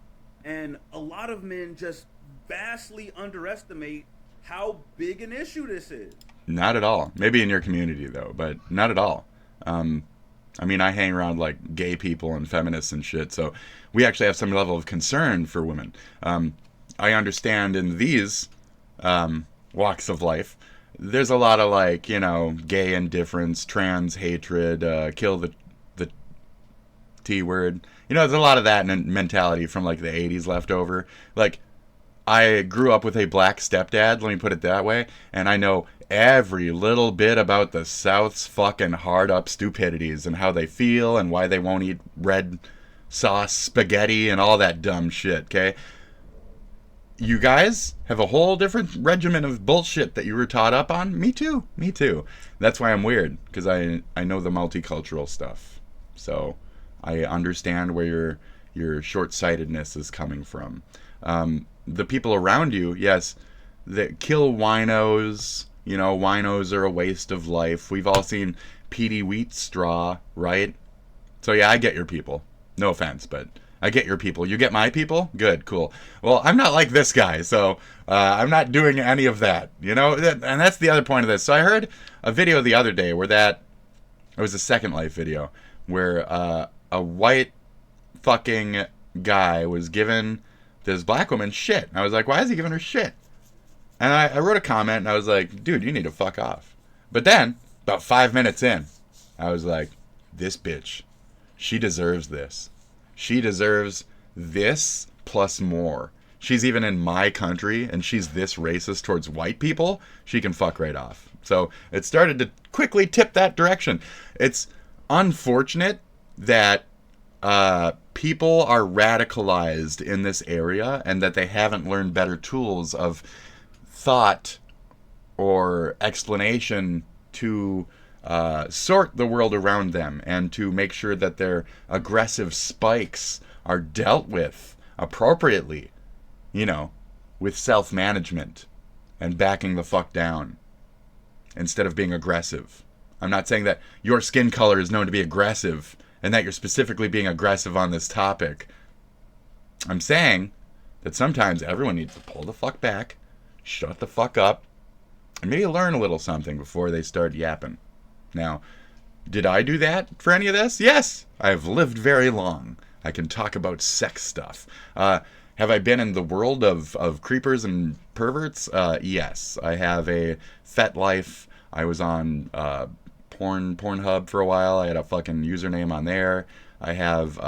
and a lot of men just vastly underestimate how big an issue this is. Not at all. Maybe in your community, though, but not at all. I mean, I hang around, like, gay people and feminists and shit, so we actually have some level of concern for women. I understand in these walks of life, there's a lot of, like, you know, gay indifference, trans hatred, kill the T-word. You know, there's a lot of that mentality from, like, the 80s left over. Like, I grew up with a black stepdad, let me put it that way, and I know every little bit about the South's fucking hard-up stupidities and how they feel and why they won't eat red sauce spaghetti and all that dumb shit, okay? You guys have a whole different regimen of bullshit that you were taught up on. Me too. Me too. That's why I'm weird, because I know the multicultural stuff. So I understand where your short-sightedness is coming from. The people around you, yes, that kill winos. You know, winos are a waste of life. We've all seen Petey Wheatstraw, right? So yeah, I get your people. No offense, but I get your people. You get my people? Good, cool. Well, I'm not like this guy, so I'm not doing any of that, you know? And that's the other point of this. So I heard a video the other day where it was a Second Life video, where a white fucking guy was giving this black woman shit. And I was like, why is he giving her shit? And I wrote a comment, and I was like, dude, you need to fuck off. But then, about 5 minutes in, I was like, this bitch, she deserves this. She deserves this plus more. She's even in my country, and she's this racist towards white people. She can fuck right off. So it started to quickly tip that direction. It's unfortunate that people are radicalized in this area and that they haven't learned better tools of thought or explanation to sort the world around them and to make sure that their aggressive spikes are dealt with appropriately, you know, with self-management and backing the fuck down instead of being aggressive. I'm not saying that your skin color is known to be aggressive and that you're specifically being aggressive on this topic. I'm saying that sometimes everyone needs to pull the fuck back, shut the fuck up, and maybe learn a little something before they start yapping. Now, did I do that for any of this? Yes! I've lived very long. I can talk about sex stuff. Have I been in the world of creepers and perverts? Yes. I have a fet life. I was on Pornhub for a while. I had a fucking username on there. I have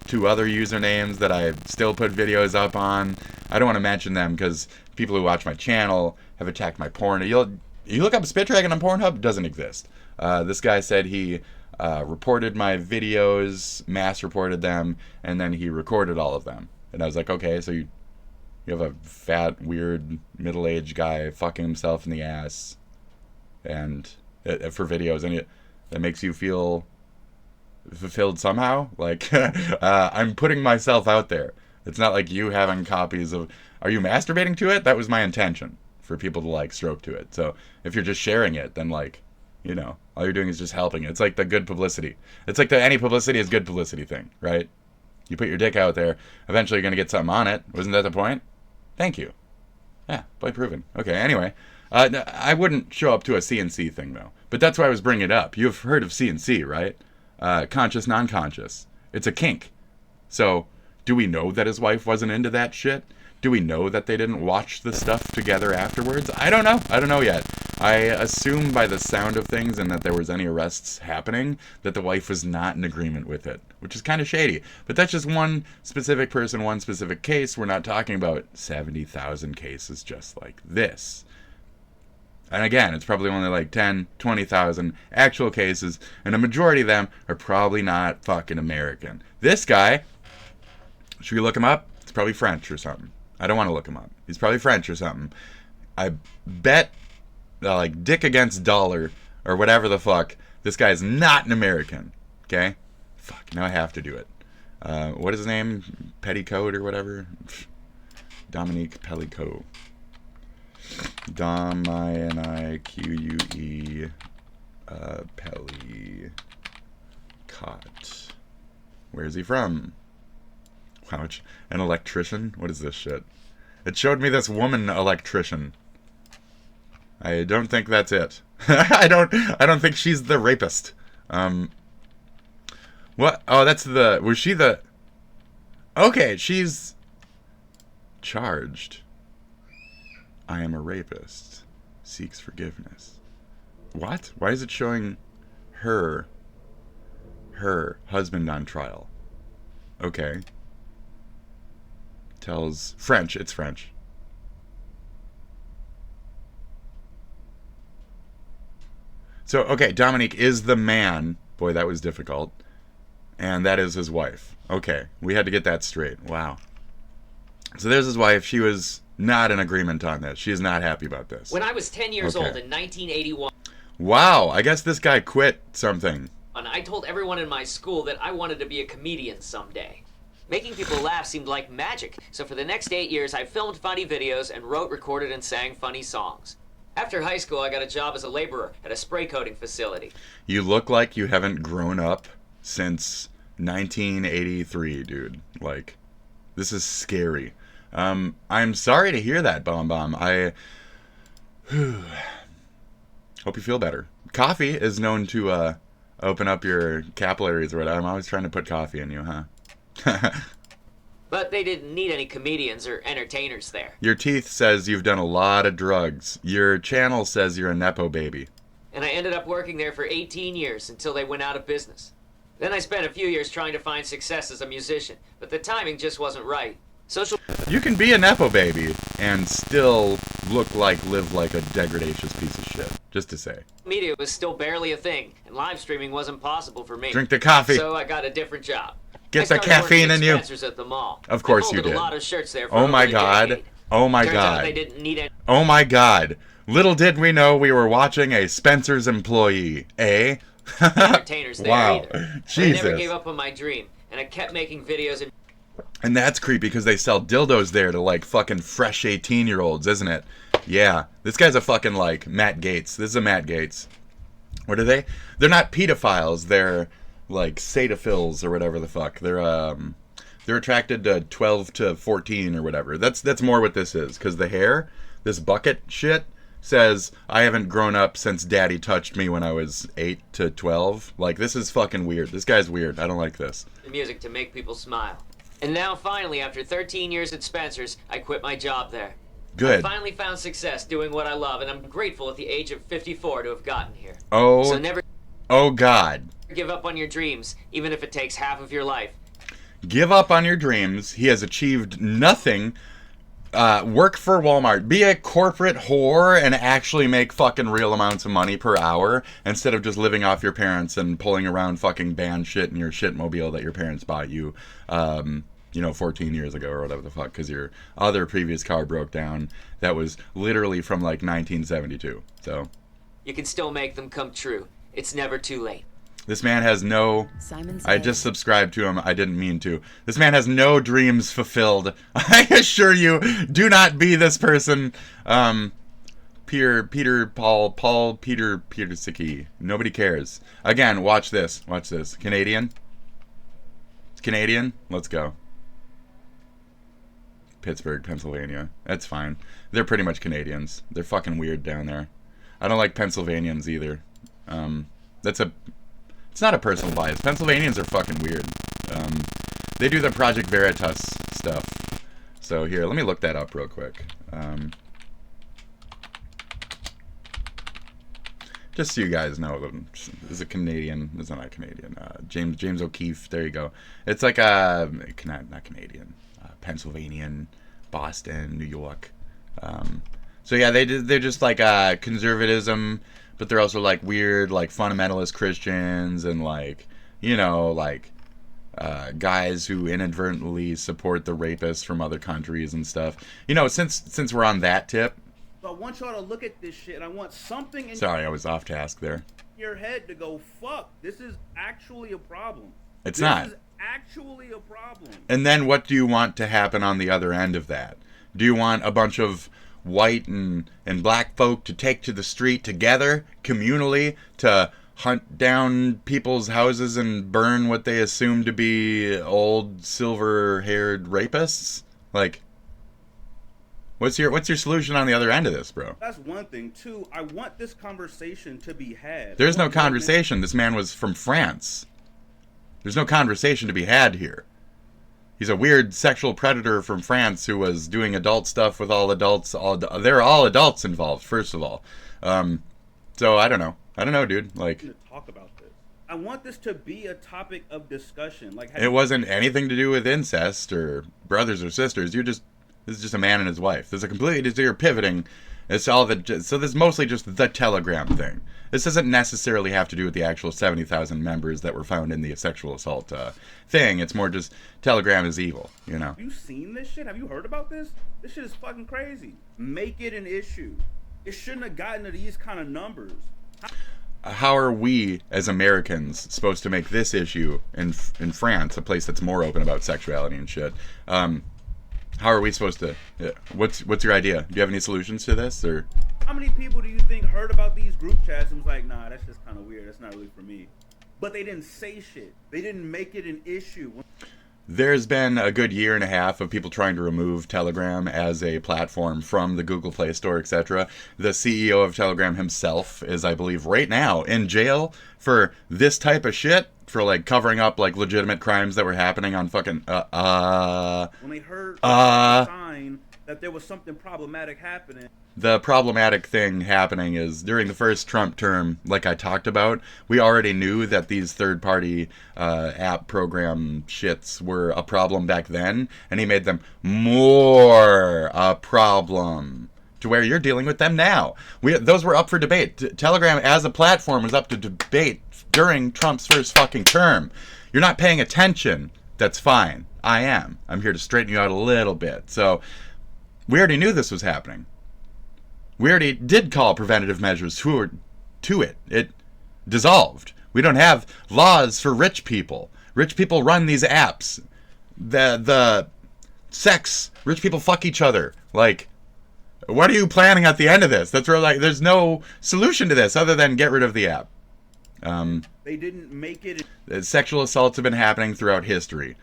2 other usernames that I still put videos up on. I don't want to mention them because people who watch my channel have attacked my porn. You look up spitdragon on Pornhub, it doesn't exist. This guy said he reported my videos, mass reported them, and then he recorded all of them. And I was like, okay, so you have a fat, weird, middle-aged guy fucking himself in the ass and for videos, and that makes you feel fulfilled somehow? Like, I'm putting myself out there. It's not like you having copies of... Are you masturbating to it? That was my intention, for people to, like, stroke to it. So if you're just sharing it, then, like, you know, all you're doing is just helping it. It's like the good publicity. It's like the any publicity is good publicity thing, right? You put your dick out there, eventually you're going to get something on it. Wasn't that the point? Thank you. Yeah, point proven. Okay, anyway. I wouldn't show up to a CNC thing, though. But that's why I was bringing it up. You've heard of CNC, right? Conscious, non-conscious. It's a kink. So, do we know that his wife wasn't into that shit? Do we know that they didn't watch the stuff together afterwards? I don't know. I don't know yet. I assume by the sound of things and that there was any arrests happening that the wife was not in agreement with it, which is kind of shady. But that's just one specific person, one specific case. We're not talking about 70,000 cases just like this. And again, it's probably only like 10, 20,000 actual cases, and a majority of them are probably not fucking American. This guy, should we look him up? It's probably French or something. I don't want to look him up. He's probably French or something. I bet, like, dick against dollar, or whatever the fuck, this guy is not an American. Okay? Fuck, now I have to do it. What is his name? Petticoat or whatever? Dominique Pellicot. Dominique Pellicot. Where is he from? Wow, an electrician? What is this shit? It showed me this woman electrician. I don't think that's it. I don't think she's the rapist. What? Oh, that's the... Was she the... Okay, she's... charged. I am a rapist. Seeks forgiveness. What? Why is it showing her husband on trial? Okay. Tells... French. It's French. So, okay, Dominique is the man. Boy, that was difficult. And that is his wife. Okay, we had to get that straight. Wow. So there's his wife. She was not in agreement on this. She is not happy about this. When I was 10 years old in 1981... Wow, I guess this guy quit something. I told everyone in my school that I wanted to be a comedian someday. Making people laugh seemed like magic, so for the next 8 years I filmed funny videos and wrote, recorded, and sang funny songs. After high school, I got a job as a laborer at a spray coating facility. You look like you haven't grown up since 1983, dude. Like, this is scary. I'm sorry to hear that, Bomb Bomb. I hope you feel better. Coffee is known to open up your capillaries or whatever. I'm always trying to put coffee in you, huh? But they didn't need any comedians or entertainers there. Your teeth says you've done a lot of drugs. Your channel says you're a Nepo baby. And I ended up working there for 18 years until they went out of business. Then I spent a few years trying to find success as a musician, but the timing just wasn't right. You can be a Nepo baby and still live like a degradatious piece of shit. Just to say. Media was still barely a thing, and live streaming wasn't possible for me. Drink the coffee. So I got a different job. Get the caffeine in you. At the mall. Of course you did. A lot of shirts there for oh my over a god. decade. Oh my Turns god. out they didn't need it. Oh my god. Little did we know we were watching a Spencer's employee, eh? entertainers there Wow. either. But I Jesus. never gave up on my dream, and I kept making videos and And that's creepy because they sell dildos there to like fucking fresh 18-year-olds, isn't it? Yeah. This guy's a fucking like Matt Gates. This is a Matt Gates. What are they? They're not pedophiles. They're like sadophils or whatever the fuck. They're attracted to 12 to 14 or whatever. That's more what this is. Because the hair, this bucket shit, says, I haven't grown up since daddy touched me when I was 8 to 12. Like, this is fucking weird. This guy's weird. I don't like this. music to make people smile. And now finally, after 13 years at Spencer's, I quit my job there. Good. I finally found success doing what I love, and I'm grateful at the age of 54 to have gotten here. Oh, So never oh God. give up on your dreams, even if it takes half of your life. Give up on your dreams. He has achieved nothing. Work for Walmart. Be a corporate whore and actually make fucking real amounts of money per hour instead of just living off your parents and pulling around fucking band shit in your shitmobile that your parents bought you, 14 years ago or whatever the fuck, because your other previous car broke down. That was literally from like 1972. So You can still make them come true. It's never too late. this man has no... Simon I says, just subscribed to him. I didn't mean to. This man has no dreams fulfilled. I assure you, do not be this person. Peter Petersicki. Nobody cares. Again, watch this. Watch this. Canadian? It's Canadian? Let's go. Pittsburgh, Pennsylvania. That's fine. They're pretty much Canadians. They're fucking weird down there. I don't like Pennsylvanians either. It's not a personal bias. Pennsylvanians are fucking weird. They do the Project Veritas stuff. So here, let me look that up real quick. Just so you guys know, is a Canadian. It's not Canadian. James O'Keefe. There you go. It's like not Canadian. Pennsylvanian, Boston, New York. So yeah, they're just like conservatism. But they're also like weird, like fundamentalist Christians and like, guys who inadvertently support the rapists from other countries and stuff. Since we're on that tip. So I want y'all to look at this shit. I want something in Sorry, I was off task there. your head to go, fuck, this is actually a problem. It's not. This is actually a problem. And then what do you want to happen on the other end of that? Do you want a bunch of white and black folk to take to the street together, communally, to hunt down people's houses and burn what they assume to be old silver-haired rapists? Like, what's your solution on the other end of this, bro? That's one thing. Two, I want this conversation to be had. There's no conversation. This man was from France. There's no conversation to be had here. He's a weird sexual predator from France who was doing adult stuff with all adults. They're all adults involved, first of all. So I don't know. I don't know, dude. Like, To talk about this. I want this to be a topic of discussion. Like, it wasn't anything to do with incest or brothers or sisters. This is just a man and his wife. There's a completely, you're pivoting. It's all the, so this is mostly just the Telegram thing. This doesn't necessarily have to do with the actual 70,000 members that were found in the sexual assault thing. It's more just Telegram is evil, Have you seen this shit? Have you heard about this? This shit is fucking crazy. Make it an issue. It shouldn't have gotten to these kind of numbers. How are we, as Americans, supposed to make this issue in France, a place that's more open about sexuality and shit? How are we supposed to? What's your idea? Do you have any solutions to this, or? How many people do you think heard about these group chats and was like, nah, that's just kind of weird. That's not really for me. But they didn't say shit. They didn't make it an issue. There's been a good year and a half of people trying to remove Telegram as a platform from the Google Play Store, etc. The CEO of Telegram himself is, I believe, right now in jail for this type of shit, for like covering up like legitimate crimes that were happening on fucking When they heard the sign that there was something problematic happening. The problematic thing happening is during the first Trump term, like I talked about, we already knew that these third-party app program shits were a problem back then, and he made them more a problem to where you're dealing with them now. Those were up for debate. Telegram as a platform was up to debate during Trump's first fucking term. You're not paying attention. That's fine. I am. I'm here to straighten you out a little bit. So we already knew this was happening. We already did call preventative measures to it. It dissolved. We don't have laws for rich people. Rich people run these apps. The sex. Rich people fuck each other. Like, what are you planning at the end of this? That's where, like, there's no solution to this other than get rid of the app. They didn't make it. Sexual assaults have been happening throughout history.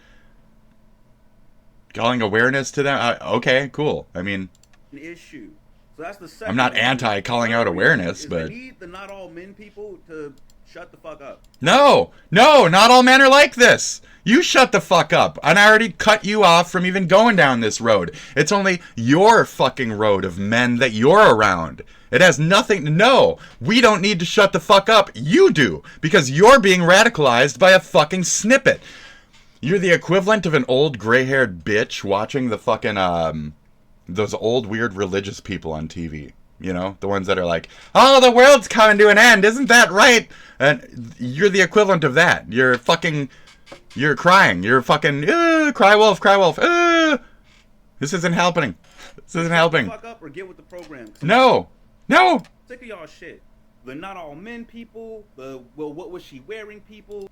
Calling awareness to them? Okay, cool. I mean, An issue. So that's the second. I'm not one. anti calling out awareness, Is but they need the not all men people to shut the fuck up. no, not all men are like this. You shut the fuck up. And I already cut you off from even going down this road. It's only your fucking road of men that you're around. It has nothing. No, we don't need to shut the fuck up. You do, because you're being radicalized by a fucking snippet. You're the equivalent of an old gray-haired bitch watching the fucking those old weird religious people on TV. You know, the ones that are like, oh, the world's coming to an end, isn't that right? And you're the equivalent of that. You're crying. You're fucking, cry wolf, cry wolf. This isn't helping. This isn't helping. Fuck up or get with the program. No. Sick of y'all shit. The not all men people. The well, what was she wearing people.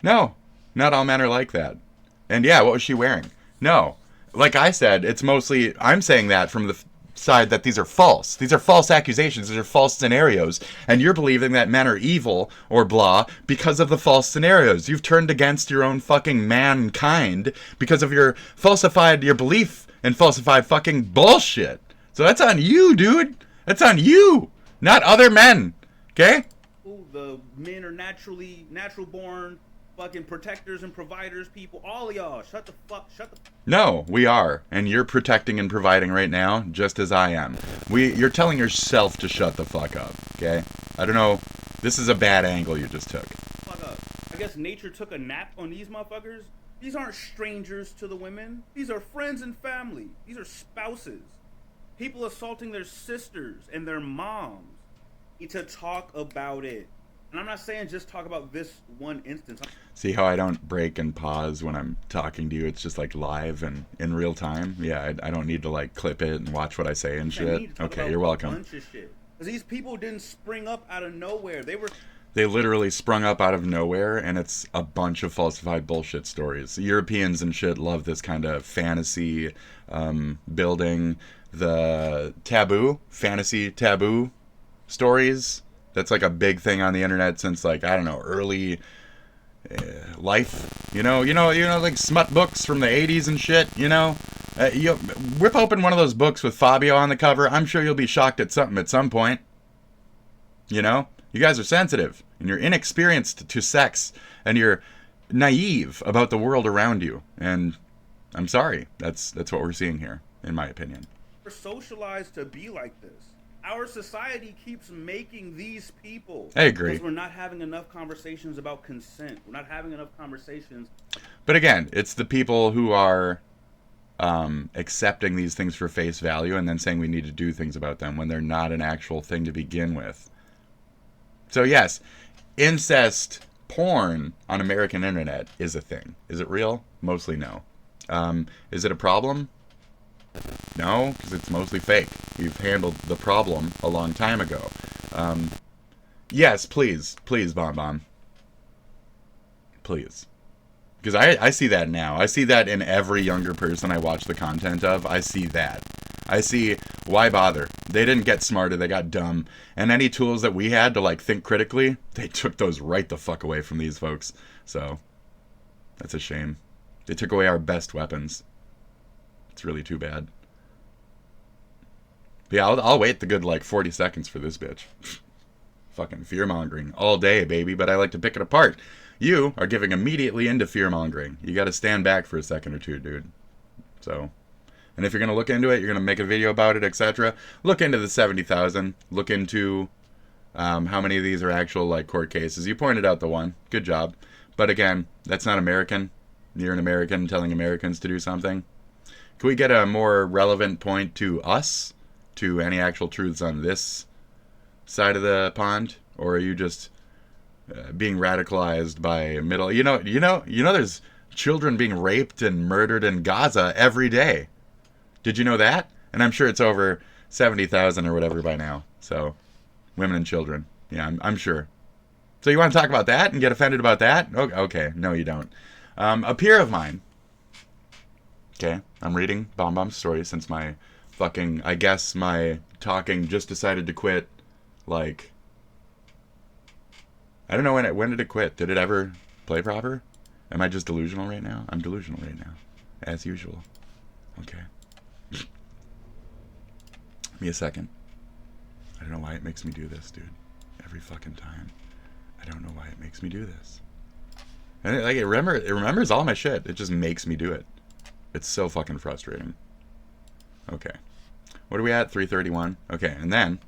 No. Not all men are like that. And yeah, what was she wearing? No. Like I said, it's mostly, I'm saying that from the side that these are false. These are false accusations. These are false scenarios. And you're believing that men are evil or blah because of the false scenarios. You've turned against your own fucking mankind because of your belief in falsified fucking bullshit. So that's on you, dude. That's on you, not other men. Okay? The men are natural born fucking protectors and providers people. All of y'all, shut the fuck. No, we are. And you're protecting and providing right now, just as I am. You're telling yourself to shut the fuck up, okay? I don't know. This is a bad angle you just took. Fuck up. I guess nature took a nap on these motherfuckers. These aren't strangers to the women. These are friends and family. These are spouses. People assaulting their sisters and their moms. Need to talk about it. And I'm not saying just talk about this one instance. See how I don't break and pause when I'm talking to you? It's just like live and in real time. Yeah, I don't need to like clip it and watch what I say and shit. Okay, you're welcome. Bunch of shit. 'Cause these people didn't spring up out of nowhere. They literally sprung up out of nowhere, and it's a bunch of falsified bullshit stories. Europeans and shit love this kind of fantasy building. The fantasy taboo stories. That's like a big thing on the internet since like, I don't know, early life. You know, like smut books from the 80s and shit, you know? You whip open one of those books with Fabio on the cover. I'm sure you'll be shocked at something at some point. You know? You guys are sensitive, and you're inexperienced to sex, and you're naive about the world around you. And I'm sorry. That's what we're seeing here, in my opinion. We're socialized to be like this. Our society keeps making these people. I agree. Because we're not having enough conversations about consent. We're not having enough conversations. But again, it's the people who are accepting these things for face value and then saying we need to do things about them when they're not an actual thing to begin with. So yes, incest porn on American internet is a thing. Is it real? Mostly no. Is it a problem? No, because it's mostly fake. We've handled the problem a long time ago. Yes, please, Bon Bon. Please. Because I see that now. I see that in every younger person I watch the content of. I see that. I see, why bother? They didn't get smarter, they got dumb. And any tools that we had to, like, think critically, they took those right the fuck away from these folks. So, that's a shame. They took away our best weapons. It's really too bad. But yeah, I'll wait the good, like, 40 seconds for this bitch. Fucking fear-mongering all day, baby, but I like to pick it apart. You are giving immediately into fear-mongering. You gotta stand back for a second or two, dude. So... And if you're going to look into it, you're going to make a video about it, etc. Look into the 70,000. Look into how many of these are actual like court cases. You pointed out the one. Good job. But again, that's not American. You're an American telling Americans to do something. Can we get a more relevant point to us? To any actual truths on this side of the pond? Or are you just being radicalized by middle... You know, there's children being raped and murdered in Gaza every day. Did you know that? And I'm sure it's over 70,000 or whatever by now. So, women and children. Yeah, I'm sure. So you want to talk about that and get offended about that? Okay, no you don't. A peer of mine. Okay, I'm reading BombBomb's story since my fucking, I guess my talking just decided to quit, like, I don't know when did it quit? Did it ever play proper? Am I just delusional right now? I'm delusional right now, as usual. Okay. Give me a second. I don't know why it makes me do this, dude. Every fucking time. I don't know why it makes me do this. And it remembers all my shit. It just makes me do it. It's so fucking frustrating. Okay. What are we at? 331. Okay, and then...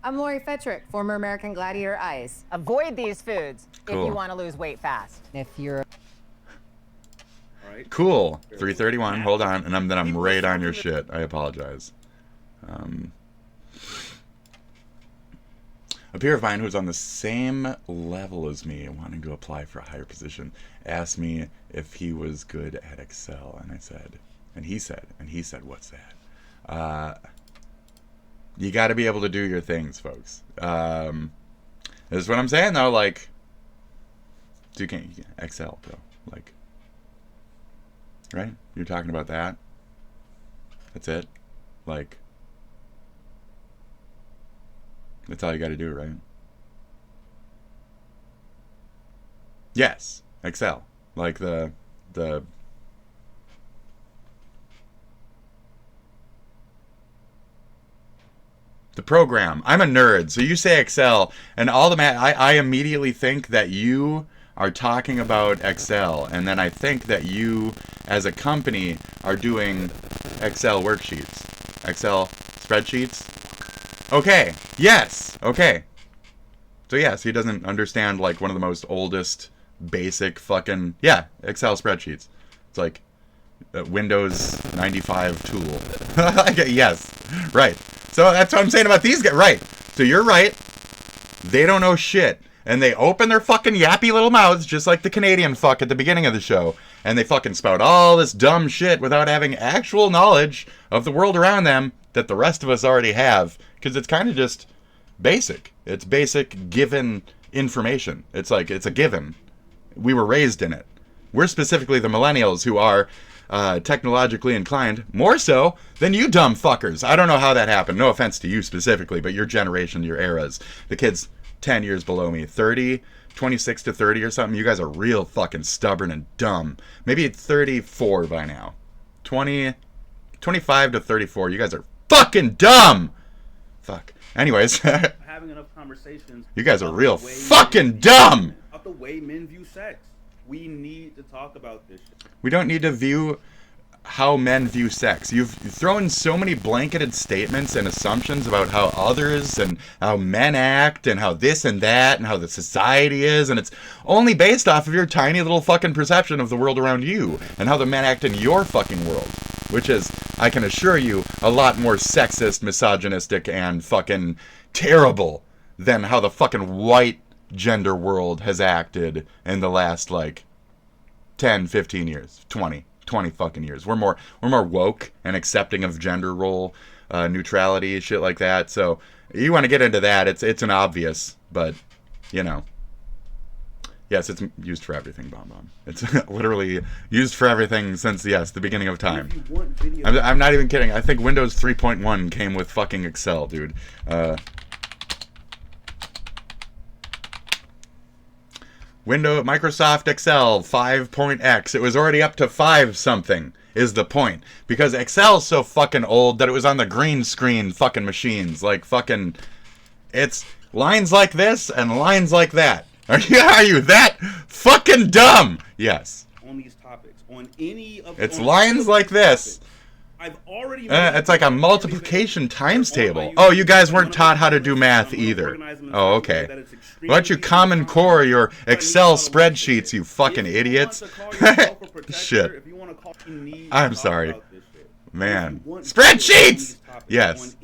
I'm Lori Fetrick, former American Gladiator Ice. Avoid these foods if you want to lose weight fast. If you're... Alright. Cool. 331. Hold on. And then I'm right on your shit. I apologize. A peer of mine who's on the same level as me, wanting to apply for a higher position, asked me if he was good at Excel, and I said, and he said, what's that? You got to be able to do your things, folks. This is what I'm saying, though. Like, you can't Excel, bro. Like, right? You're talking about that. That's it. Like. That's all you got to do, right? Yes, Excel. Like the program. I'm a nerd, so you say Excel, and all the I immediately think that you are talking about Excel, and then I think that you, as a company, are doing Excel worksheets, Excel spreadsheets. Okay. Yes. Okay. So yes, he doesn't understand like one of the most oldest basic fucking Excel spreadsheets. It's like a Windows 95 tool. Yes. Right. So that's what I'm saying about these guys. Right. So you're right. They don't know shit. And they open their fucking yappy little mouths just like the Canadian fuck at the beginning of the show. And they fucking spout all this dumb shit without having actual knowledge of the world around them that the rest of us already have. Because it's kind of just basic. It's basic given information. It's like, it's a given. We were raised in it. We're specifically the millennials who are technologically inclined, more so than you dumb fuckers. I don't know how that happened. No offense to you specifically, but your generation, your eras. The kids 10 years below me, 30, 26 to 30 or something, you guys are real fucking stubborn and dumb. Maybe 34 by now. 25 to 34, you guys are fucking dumb! Fuck. Anyways. Having enough conversations. You guys are real fucking dumb! About the way men view sex. We need to talk about this shit. We don't need to view how men view sex. You've thrown so many blanketed statements and assumptions about how others and how men act and how this and that and how the society is, and it's only based off of your tiny little fucking perception of the world around you and how the men act in your fucking world, which is, I can assure you, a lot more sexist, misogynistic, and fucking terrible than how the fucking white gender world has acted in the last, like, 10, 15 years, 20 fucking years. We're more woke and accepting of gender role neutrality, shit like that. So you want to get into that, it's an obvious, but you know, yes, it's used for everything, BombBomb. It's literally used for everything since the beginning of time. I'm not even kidding. I think Windows 3.1 came with fucking Excel, dude. Microsoft Excel 5.x. It was already up to 5 something is the point. Because Excel's so fucking old that it was on the green screen fucking machines. Like fucking, it's lines like this and lines like that. Are you that fucking dumb? Yes. On these topics, on any of it's lines like this. Topics, I've already it's like a multiplication times table. Oh, you guys weren't taught how to do math either. Oh, okay. Why don't you Common Core your Excel spreadsheets, you fucking idiots? Shit. I'm sorry. Man. Spreadsheets! Yes.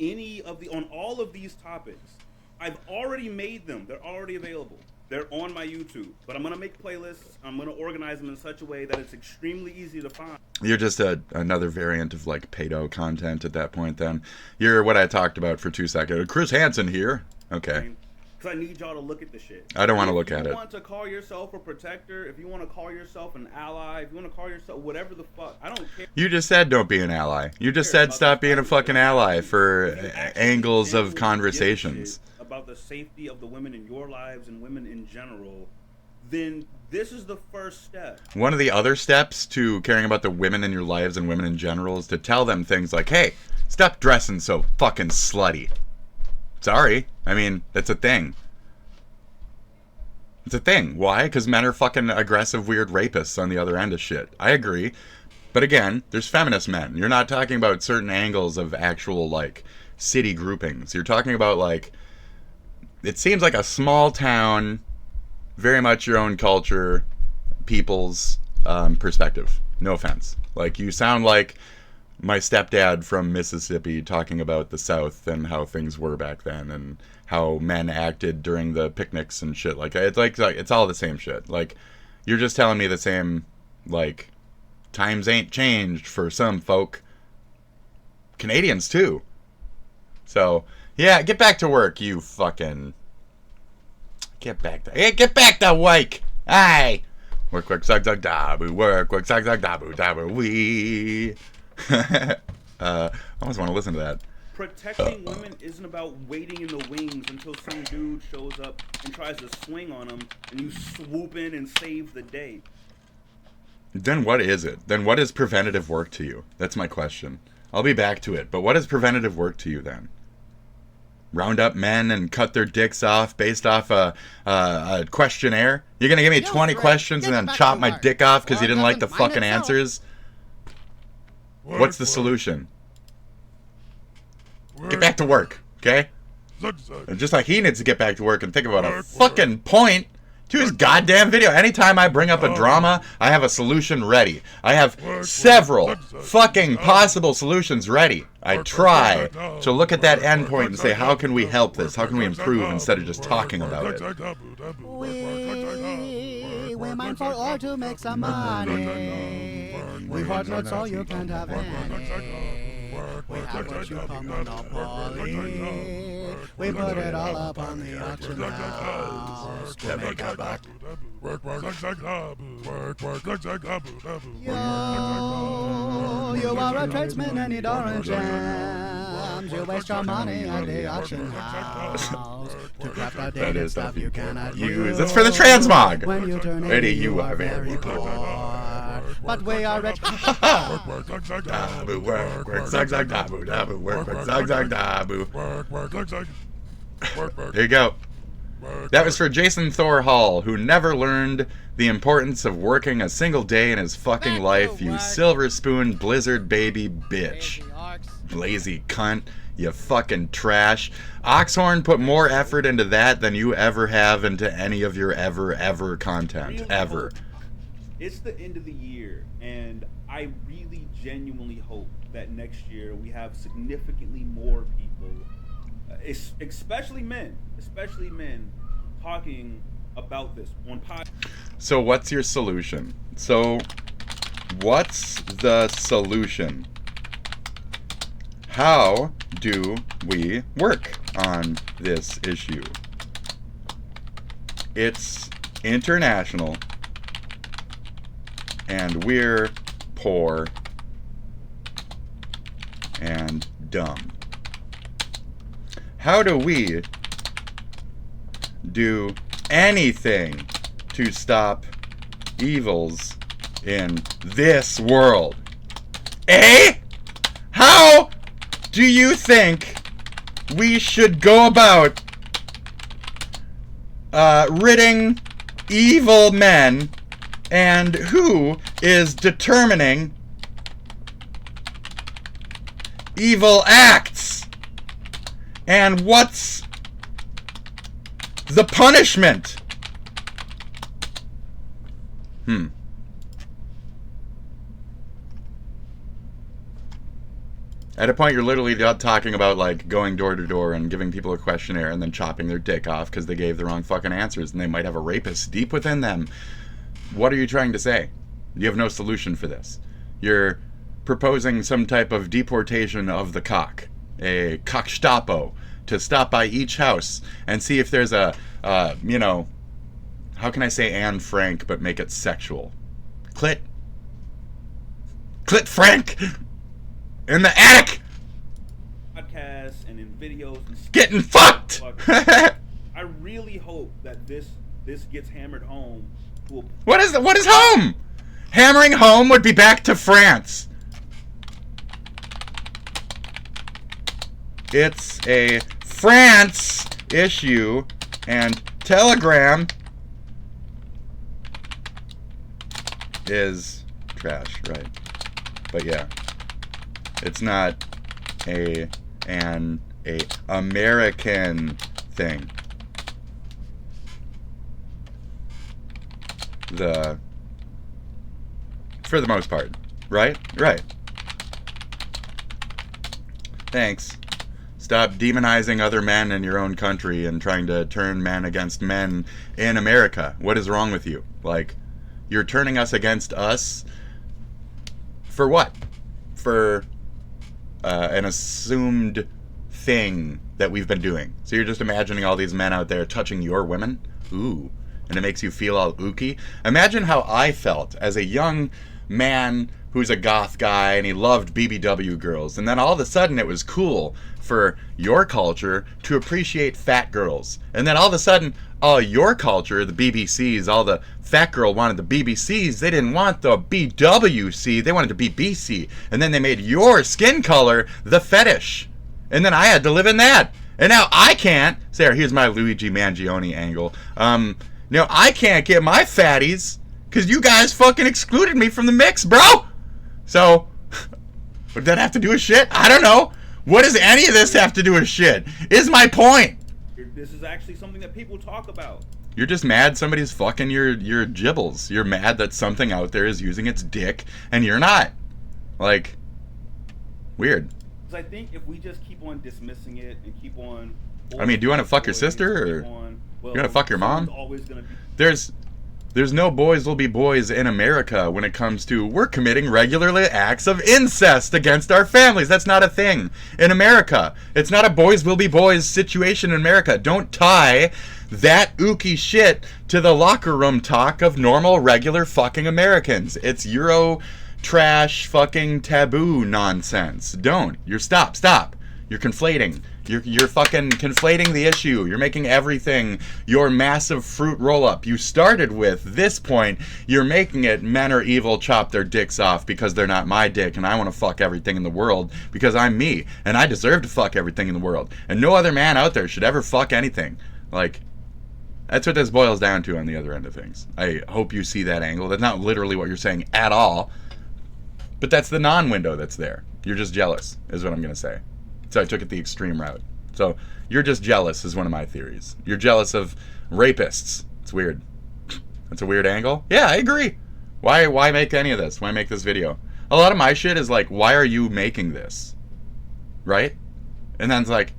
On all of these topics, I've already made them. They're already available. They're on my YouTube, but I'm gonna make playlists. I'm gonna organize them in such a way that it's extremely easy to find. You're just another variant of like pedo content at that point. Then you're what I talked about for 2 seconds. Chris Hansen here. Okay. Because I need y'all to look at the shit. I don't want to look at it. If you want to call yourself a protector, if you want to call yourself an ally, if you want to call yourself whatever the fuck, I don't care. You just said don't be an ally. You just said stop being a fucking ally for angles of conversations. About the safety of the women in your lives and women in general, then this is the first step. One of the other steps to caring about the women in your lives and women in general is to tell them things like, hey, stop dressing so fucking slutty. Sorry. I mean, that's a thing. It's a thing. Why? Because men are fucking aggressive, weird rapists on the other end of shit. I agree. But again, there's feminist men. You're not talking about certain angles of actual, like, city groupings. You're talking about, like, it seems like a small town, very much your own culture, people's perspective. No offense. Like, you sound like my stepdad from Mississippi talking about the South and how things were back then and how men acted during the picnics and shit. Like it's all the same shit. Like, you're just telling me the same, like, times ain't changed for some folk. Canadians too. So, yeah, get back to work, you fucking... Get back to work! Aye! Work, zag, zag, dabu, work, zag, zag, dabu, dabu, wee! I almost want to listen to that. Protecting women isn't about waiting in the wings until some dude shows up and tries to swing on them, and you swoop in and save the day. Then what is it? Then what is preventative work to you? That's my question. I'll be back to it, but what is preventative work to you then? Round up men and cut their dicks off based off a questionnaire? You're gonna give me 20 questions and then chop my dick off because you didn't like the fucking answers? What's the solution? Get back to work, okay? And just like he needs to get back to work and think about a fucking point to his goddamn video. Anytime I bring up a drama, I have a solution ready. I have several fucking possible solutions ready. I try to look at that endpoint and say, how can we help this? How can we improve instead of just talking about it? We're mine for all to make some money. We hard not so you can't have any. We have what you call monopoly. We put it all up on the auction house to make a buck. Yo, you are a tradesman and need orange jams. You waste your money at the auction house to craft outdated stuff you cannot use. It's for the transmog. When you turn 80, you are very poor. But we are rich. Dabu, work, zag, zag, dabu, dabu, work, zag, zag, dabu. There you go. That was for Jason Thor Hall, who never learned the importance of working a single day in his fucking life, you silver spoon blizzard baby bitch. Lazy cunt, you fucking trash. Oxhorn put more effort into that than you ever have into any of your ever content. Ever. It's the end of the year, and I really genuinely hope that next year we have significantly more people, especially men, talking about this on podcast. So what's your solution? So what's the solution? How do we work on this issue? It's international, and we're poor and dumb. How do we do anything to stop evils in this world? How do you think we should go about ridding evil men, and who is determining evil acts? And what's the punishment? At a point, you're literally talking about, like, going door to door and giving people a questionnaire and then chopping their dick off because they gave the wrong fucking answers and they might have a rapist deep within them. What are you trying to say? You have no solution for this. You're proposing some type of deportation of the cock. A cockstapo to stop by each house and see if there's a, you know, how can I say Anne Frank but make it sexual? Clit Frank! In the attic! Podcasts and in videos and getting fucked! I really hope that this gets hammered home to a... What is home? Hammering home would be back to France. It's a France issue, and Telegram is trash, right? But yeah, it's not an American thing. For the most part, right? Right. Thanks. Stop demonizing other men in your own country and trying to turn men against men in America. What is wrong with you? Like, you're turning us against us for what? For an assumed thing that we've been doing. So you're just imagining all these men out there touching your women? Ooh. And it makes you feel all ooky. Imagine how I felt as a young man who's a goth guy and he loved BBW girls. And then all of a sudden it was cool for your culture to appreciate fat girls. And then all of a sudden, your culture, the BBCs, all the fat girl wanted the BBCs. They didn't want the BWC. They wanted to be BC. And then they made your skin color the fetish. And then I had to live in that. And now I can't. Sarah, here's my Luigi Mangione angle. No, I can't get my fatties because you guys fucking excluded me from the mix, bro. So, what did that have to do with shit? I don't know. What does any of this have to do with shit? Is my point. This is actually something that people talk about. You're just mad somebody's fucking your gibbles. You're mad that something out there is using its dick and you're not. Like, weird. Because I think if we just keep on dismissing it and keep on... I mean, do you want to fuck your sister or... You want to fuck your mom? Always gonna be... There's no boys will be boys in America when it comes to we're committing regularly acts of incest against our families. That's not a thing in America. It's not a boys will be boys situation in America. Don't tie that ooky shit to the locker room talk of normal, regular fucking Americans. It's Euro trash fucking taboo nonsense. Don't. Stop. You're conflating. You're fucking conflating the issue. You're making everything your massive fruit roll-up. You started with this point. You're making it men are evil, chop their dicks off because they're not my dick, and I want to fuck everything in the world because I'm me, and I deserve to fuck everything in the world. And no other man out there should ever fuck anything. Like, that's what this boils down to on the other end of things. I hope you see that angle. That's not literally what you're saying at all, but that's the non-window that's there. You're just jealous, is what I'm going to say. So I took it the extreme route. So you're just jealous is one of my theories. You're jealous of rapists. It's weird. That's a weird angle. Yeah, I agree. Why make any of this? Why make this video? A lot of my shit is like, why are you making this? Right? And then it's like,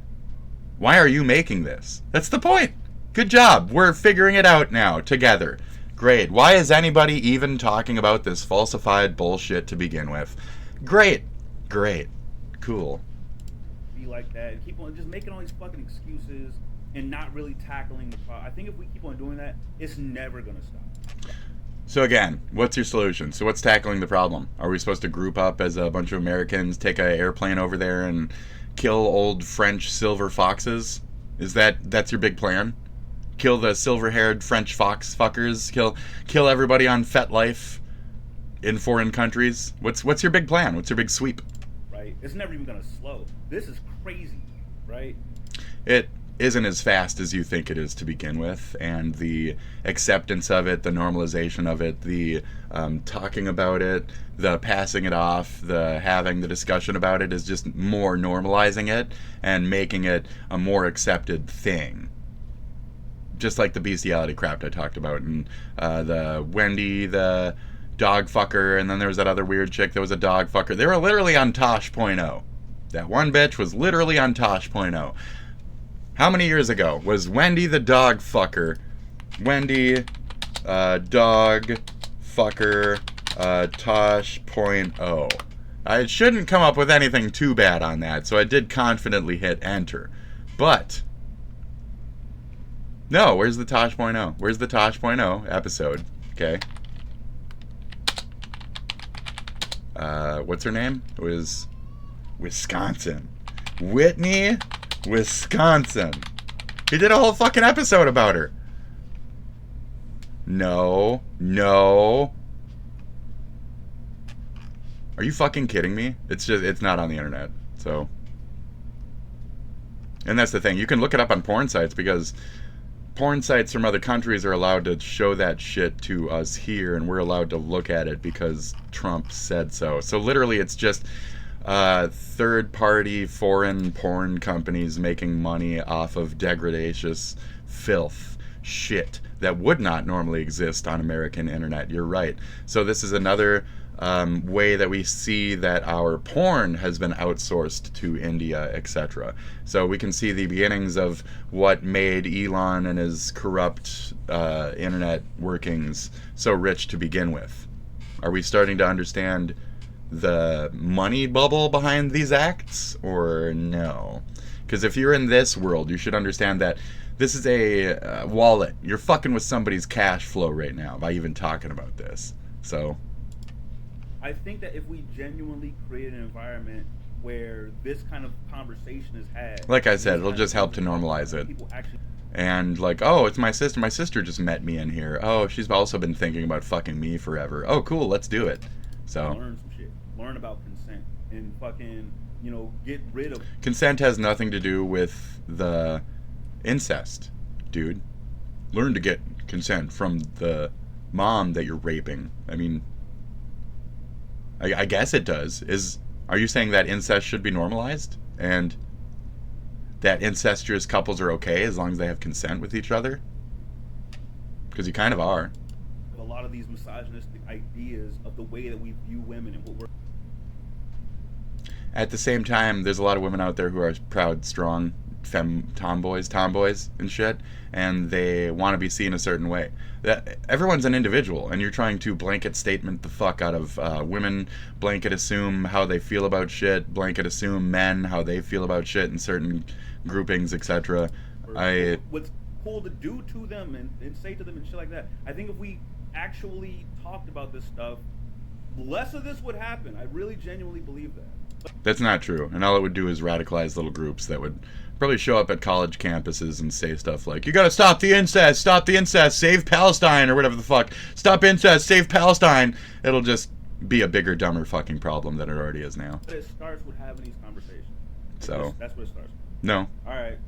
why are you making this? That's the point. Good job. We're figuring it out now together. Great. Why is anybody even talking about this falsified bullshit to begin with? Great. Cool. Like that and keep on just making all these fucking excuses and not really tackling the problem. I think if we keep on doing that, it's never gonna stop. So again, what's your solution? So what's tackling the problem? Are we supposed to group up as a bunch of Americans, take an airplane over there and kill old French silver foxes? That's your big plan? Kill the silver-haired French fox fuckers? Kill everybody on FetLife in foreign countries? What's your big plan? What's your big sweep? Right? It's never even gonna slow. This is crazy, right? It isn't as fast as you think it is to begin with, and the acceptance of it, the normalization of it, the talking about it, the passing it off, the having the discussion about it is just more normalizing it and making it a more accepted thing. Just like the bestiality crap I talked about, and the Wendy, the dog fucker, and then there was that other weird chick that was a dog fucker. They were literally on Tosh.0. That one bitch was literally on Tosh.0. How many years ago was Wendy the dog fucker? Wendy, dog fucker, Tosh.0. I shouldn't come up with anything too bad on that, so I did confidently hit enter. But, no, where's the Tosh.0? Where's the Tosh.0 episode? Okay. What's her name? It was Wisconsin. Whitney, Wisconsin. He did a whole fucking episode about her. No. No. Are you fucking kidding me? It's not on the internet, so. And that's the thing. You can look it up on porn sites because porn sites from other countries are allowed to show that shit to us here, and we're allowed to look at it because Trump said so. So literally it's just third-party foreign porn companies making money off of degradatious filth shit that would not normally exist on American internet. You're right. So this is another way that we see that our porn has been outsourced to India, etc. So we can see the beginnings of what made Elon and his corrupt internet workings so rich to begin with. Are we starting to understand the money bubble behind these acts, or no? Because if you're in this world, you should understand that this is a wallet. You're fucking with somebody's cash flow right now by even talking about this. So I think that if we genuinely create an environment where this kind of conversation is had, like I said, it'll just help to normalize it. And like, oh, it's my sister. My sister just met me in here. Oh, she's also been thinking about fucking me forever. Oh, cool, let's do it. So learn some shit. Learn about consent and fucking, you know, get rid of. Consent has nothing to do with the incest, dude. Learn to get consent from the mom that you're raping. I mean, I guess it does. Are you saying that incest should be normalized? And that incestuous couples are okay as long as they have consent with each other? Because you kind of are. A lot of these misogynistic ideas of the way that we view women and what we're... At the same time, there's a lot of women out there who are proud, strong, tomboys and shit, and they want to be seen a certain way. That everyone's an individual, and you're trying to blanket statement the fuck out of women, blanket assume how they feel about shit, blanket assume men how they feel about shit in certain groupings, etc. What's cool to do to them and say to them and shit like that. I think if we actually talked about this stuff, less of this would happen. I really genuinely believe that. That's not true, and all it would do is radicalize little groups that would probably show up at college campuses and say stuff like, you gotta stop the incest, save Palestine, or whatever the fuck. Stop incest, save Palestine. It'll just be a bigger, dumber fucking problem than it already is now. But it starts with having these conversations. So that's where it starts. No. Alright.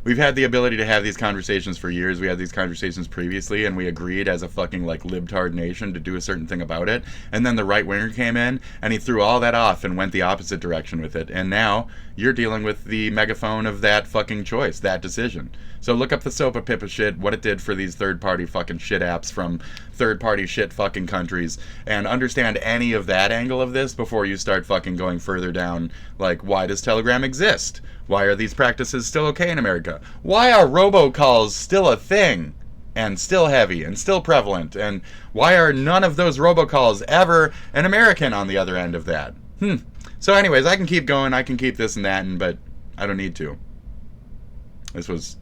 We've had the ability to have these conversations for years. We had these conversations previously, and we agreed as a fucking, like, libtard nation to do a certain thing about it. And then the right-winger came in, and he threw all that off and went the opposite direction with it. And now you're dealing with the megaphone of that fucking choice, that decision. So look up the Sopa Pippa shit, what it did for these third-party fucking shit apps from third-party shit fucking countries, and understand any of that angle of this before you start fucking going further down, like, why does Telegram exist? Why are these practices still okay in America? Why are robocalls still a thing? And still heavy, and still prevalent? And why are none of those robocalls ever an American on the other end of that? So anyways, I can keep going, I can keep this and that, but I don't need to. This was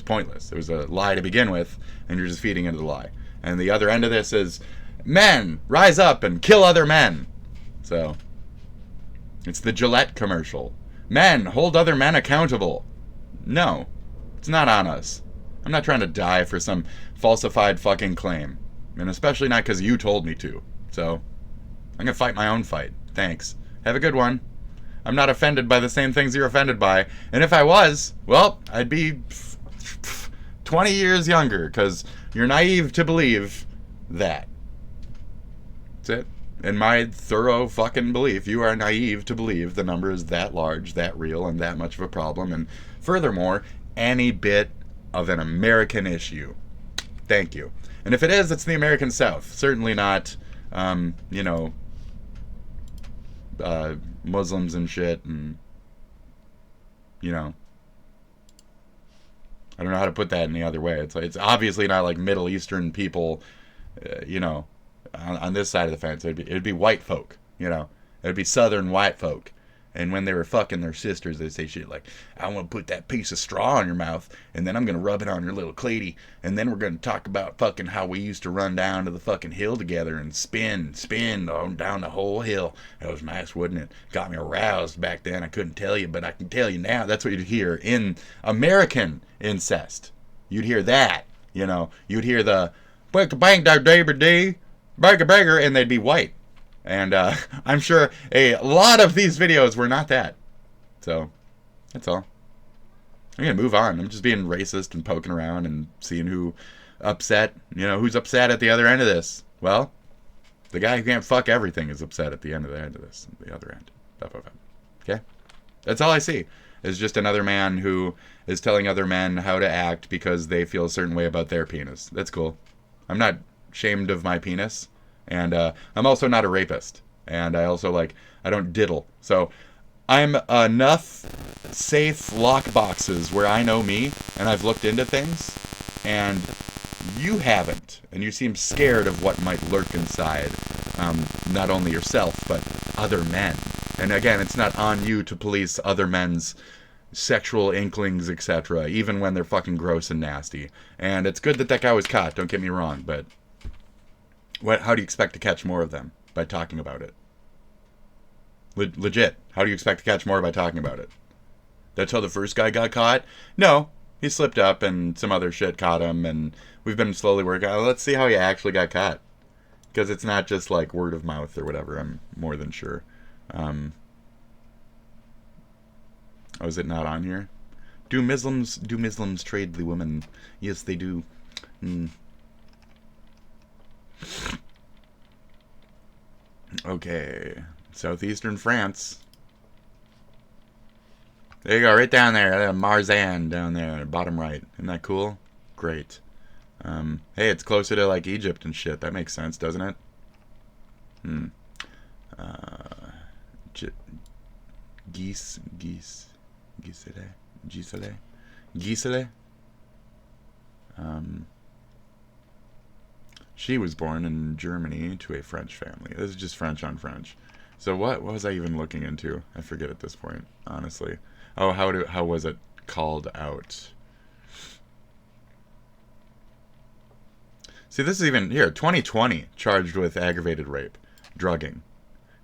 pointless. It was a lie to begin with, and you're just feeding into the lie. And the other end of this is, men, rise up and kill other men. So, it's the Gillette commercial. Men, hold other men accountable. No, it's not on us. I'm not trying to die for some falsified fucking claim. And especially not because you told me to. So, I'm gonna fight my own fight. Thanks. Have a good one. I'm not offended by the same things you're offended by. And if I was, well, I'd be 20 years younger, because you're naive to believe that. That's it. In my thorough fucking belief, you are naive to believe the number is that large, that real, and that much of a problem, and furthermore, any bit of an American issue. Thank you. And if it is, it's the American South. Certainly not, Muslims and shit, and you know, I don't know how to put that any other way. It's like, it's obviously not like Middle Eastern people, you know, on this side of the fence. It'd be white folk, you know. It'd be Southern white folk. And when they were fucking their sisters, they'd say shit like, I want to put that piece of straw in your mouth, and then I'm going to rub it on your little cleaty, and then we're going to talk about fucking how we used to run down to the fucking hill together and spin on down the whole hill. That was nice, wouldn't it? Got me aroused back then. I couldn't tell you, but I can tell you now. That's what you'd hear in American incest. You'd hear that, you know. You'd hear the, bang, bagger, and they'd be white. And I'm sure a lot of these videos were not that. So, that's all. I'm going to move on. I'm just being racist and poking around and seeing who's upset at the other end of this. Well, the guy who can't fuck everything is upset at the end of this. The other end. Okay? That's all I see. Is just another man who is telling other men how to act because they feel a certain way about their penis. That's cool. I'm not ashamed of my penis. And I'm also not a rapist. And I also, I don't diddle. So I'm enough safe lock boxes where I know me and I've looked into things. And you haven't. And you seem scared of what might lurk inside. Not only yourself, but other men. And again, it's not on you to police other men's sexual inklings, etc. Even when they're fucking gross and nasty. And it's good that that guy was caught, don't get me wrong, but how do you expect to catch more of them? By talking about it. Legit. How do you expect to catch more by talking about it? That's how the first guy got caught? No. He slipped up and some other shit caught him, and we've been slowly working on it. Let's see how he actually got caught. Because it's not just like word of mouth or whatever, I'm more than sure. Oh, is it not on here? Do Muslims trade the women? Yes, they do. Okay, southeastern France. There you go, right down there. Marzan down there, bottom right. Isn't that cool? Great. Hey, it's closer to like Egypt and shit. That makes sense, doesn't it? Gisele. She was born in Germany to a French family. This is just French on French. So what was I even looking into? I forget at this point, honestly. Oh, how was it called out? See, this is even here, 2020, charged with aggravated rape, drugging.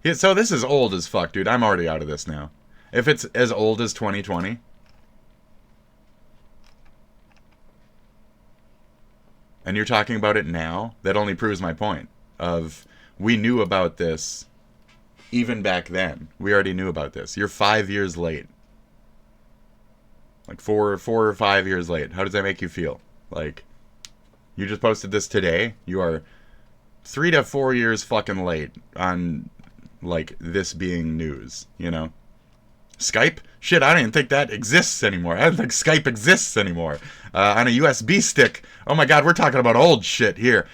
Yeah, so this is old as fuck, dude. I'm already out of this now. If it's as old as 2020. And you're talking about it now, that only proves my point of we knew about this even back then. We already knew about this. You're 5 years late. Like four or 5 years late. How does that make you feel? Like, you just posted this today. You are 3 to 4 years fucking late on, like, this being news, you know? Skype? Shit, I don't even think that exists anymore. I don't think Skype exists anymore. On a USB stick. Oh my god, we're talking about old shit here.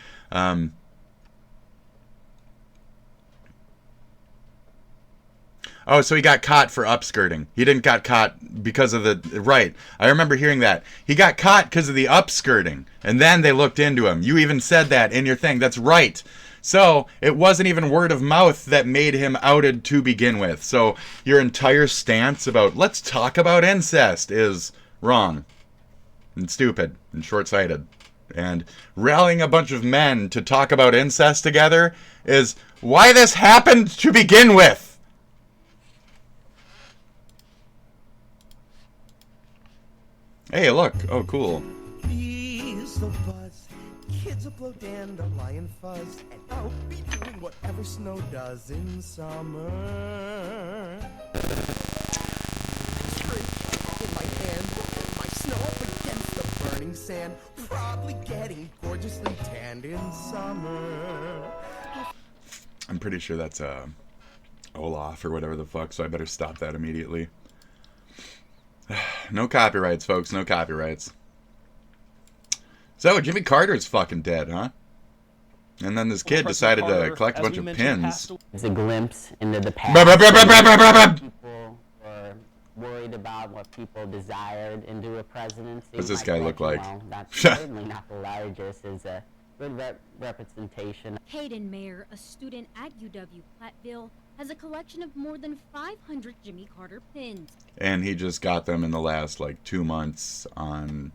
Oh, so he got caught for upskirting. He didn't got caught because of the... Right. I remember hearing that. He got caught because of the upskirting. And then they looked into him. You even said that in your thing. That's right. So, it wasn't even word of mouth that made him outed to begin with. So, your entire stance about, let's talk about incest is wrong. And stupid. And short-sighted. And rallying a bunch of men to talk about incest together is why this happened to begin with. Hey, look. Oh, cool. Bees will buzz, kids will blow dandelion fuzz, and I'll be doing whatever snow does in summer. Straight in my hand, my snow up against the burning sand, probably getting gorgeously tanned in summer. I'm pretty sure that's Olaf or whatever the fuck, so I better stop that immediately. No copyrights, folks. No copyrights. So, Jimmy Carter's fucking dead, huh? And then this kid decided to collect a bunch of pins. It's a glimpse into the past. People were worried about what people desired into a presidency. What does this guy look like? Well, that's certainly not the largest. Is a good representation. Hayden Mayer, a student at UW-Platteville, has a collection of more than 500 Jimmy Carter pins. And he just got them in the last, like, 2 months on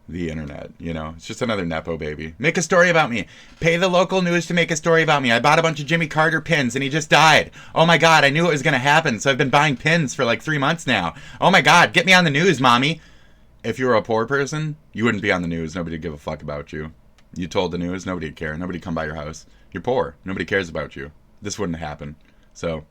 the internet, you know? It's just another Nepo baby. Make a story about me. Pay the local news to make a story about me. I bought a bunch of Jimmy Carter pins, and he just died. Oh, my God, I knew it was going to happen, so I've been buying pins for, like, 3 months now. Oh, my God, get me on the news, Mommy. If you were a poor person, you wouldn't be on the news. Nobody would give a fuck about you. You told the news, nobody would care. Nobody would come by your house. You're poor. Nobody cares about you. This wouldn't happen. So,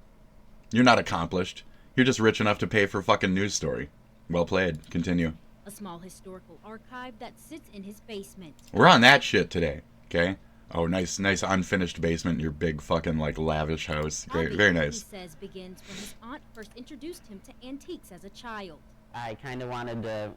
you're not accomplished. You're just rich enough to pay for a fucking news story. Well played. Continue. A small historical archive that sits in his basement. We're on that shit today, okay? Oh, nice unfinished basement in your big fucking, like, lavish house. Great, very nice. He says begins when his aunt first introduced him to antiques as a child. I kind of wanted to...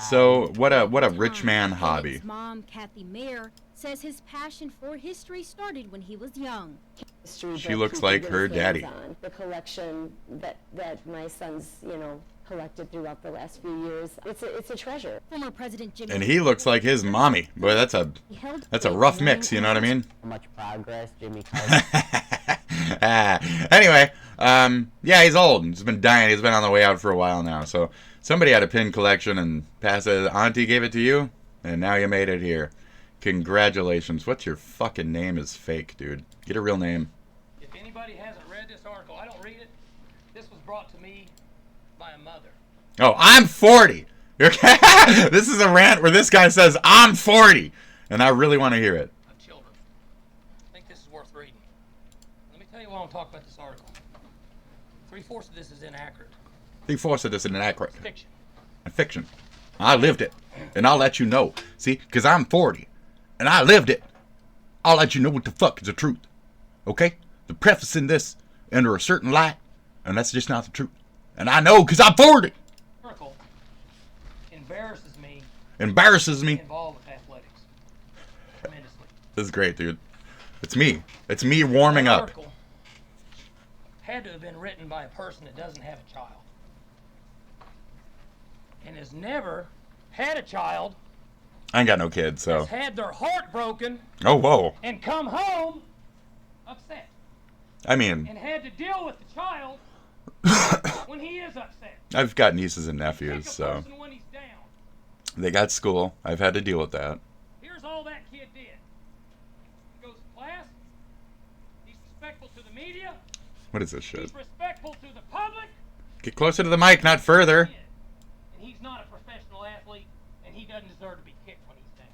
So, what a rich man hobby. His mom, Kathy Mayer, says his passion for history started when he was young. She looks like her daddy. The collection that my sons, you know, collected throughout the last few years. It's a treasure. Former President Jimmy And he looks like his mommy. Boy, that's a rough mix, you know what I mean? Much progress, Jimmy Carter. Anyway, yeah, he's old. He's been dying. He's been on the way out for a while now. So somebody had a pin collection and passed it. Auntie gave it to you, and now you made it here. Congratulations. What's your fucking name is fake, dude. Get a real name. If anybody hasn't read this article, I don't read it. This was brought to me by a mother. Oh, I'm 40. This is a rant where this guy says, I'm 40. And I really want to hear it. Of children. I think this is worth reading. Let me tell you why I want to talk about this article. 3/4 of this is inaccurate. 3/4 of this is inaccurate. It's fiction. Fiction. I lived it. And I'll let you know. See? Because I'm 40. And I lived it. I'll let you know what the fuck is the truth. Okay? The prefacing this under a certain light. And that's just not the truth. And I know because I'm 40. Article embarrasses me. Embarrasses me. Involved with athletics. Tremendously. This is great, dude. It's me. It's me warming up. Article had to have been written by a person that doesn't have a child. And has never had a child. I ain't got no kids, so. Has had their heart broken. Oh, whoa. And come home upset. I mean. And had to deal with the child when he is upset. I've got nieces and nephews, so. When he's down. They got school. I've had to deal with that. Here's all that kid did. He goes to class. He's respectful to the media. What is this shit? He's respectful to the public. Get closer to the mic, not further. And he's not a professional athlete, and he doesn't deserve to be kicked when he's down.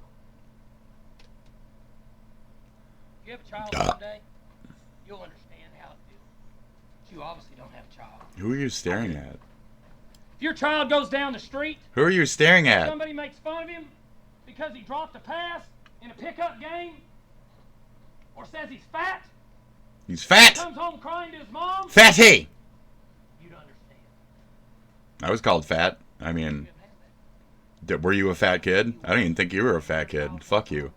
If you have a child someday, you'll understand how it feels. But you obviously don't have a child. Who are you staring at? If your child goes down the street, Who are you staring at? somebody makes fun of him because he dropped a pass in a pickup game, or says he's fat. He's fat. Comes home crying to his mom. Fatty. You'd understand. I was called fat. I mean, were you a fat kid? I don't even think you were a fat kid. Fuck you.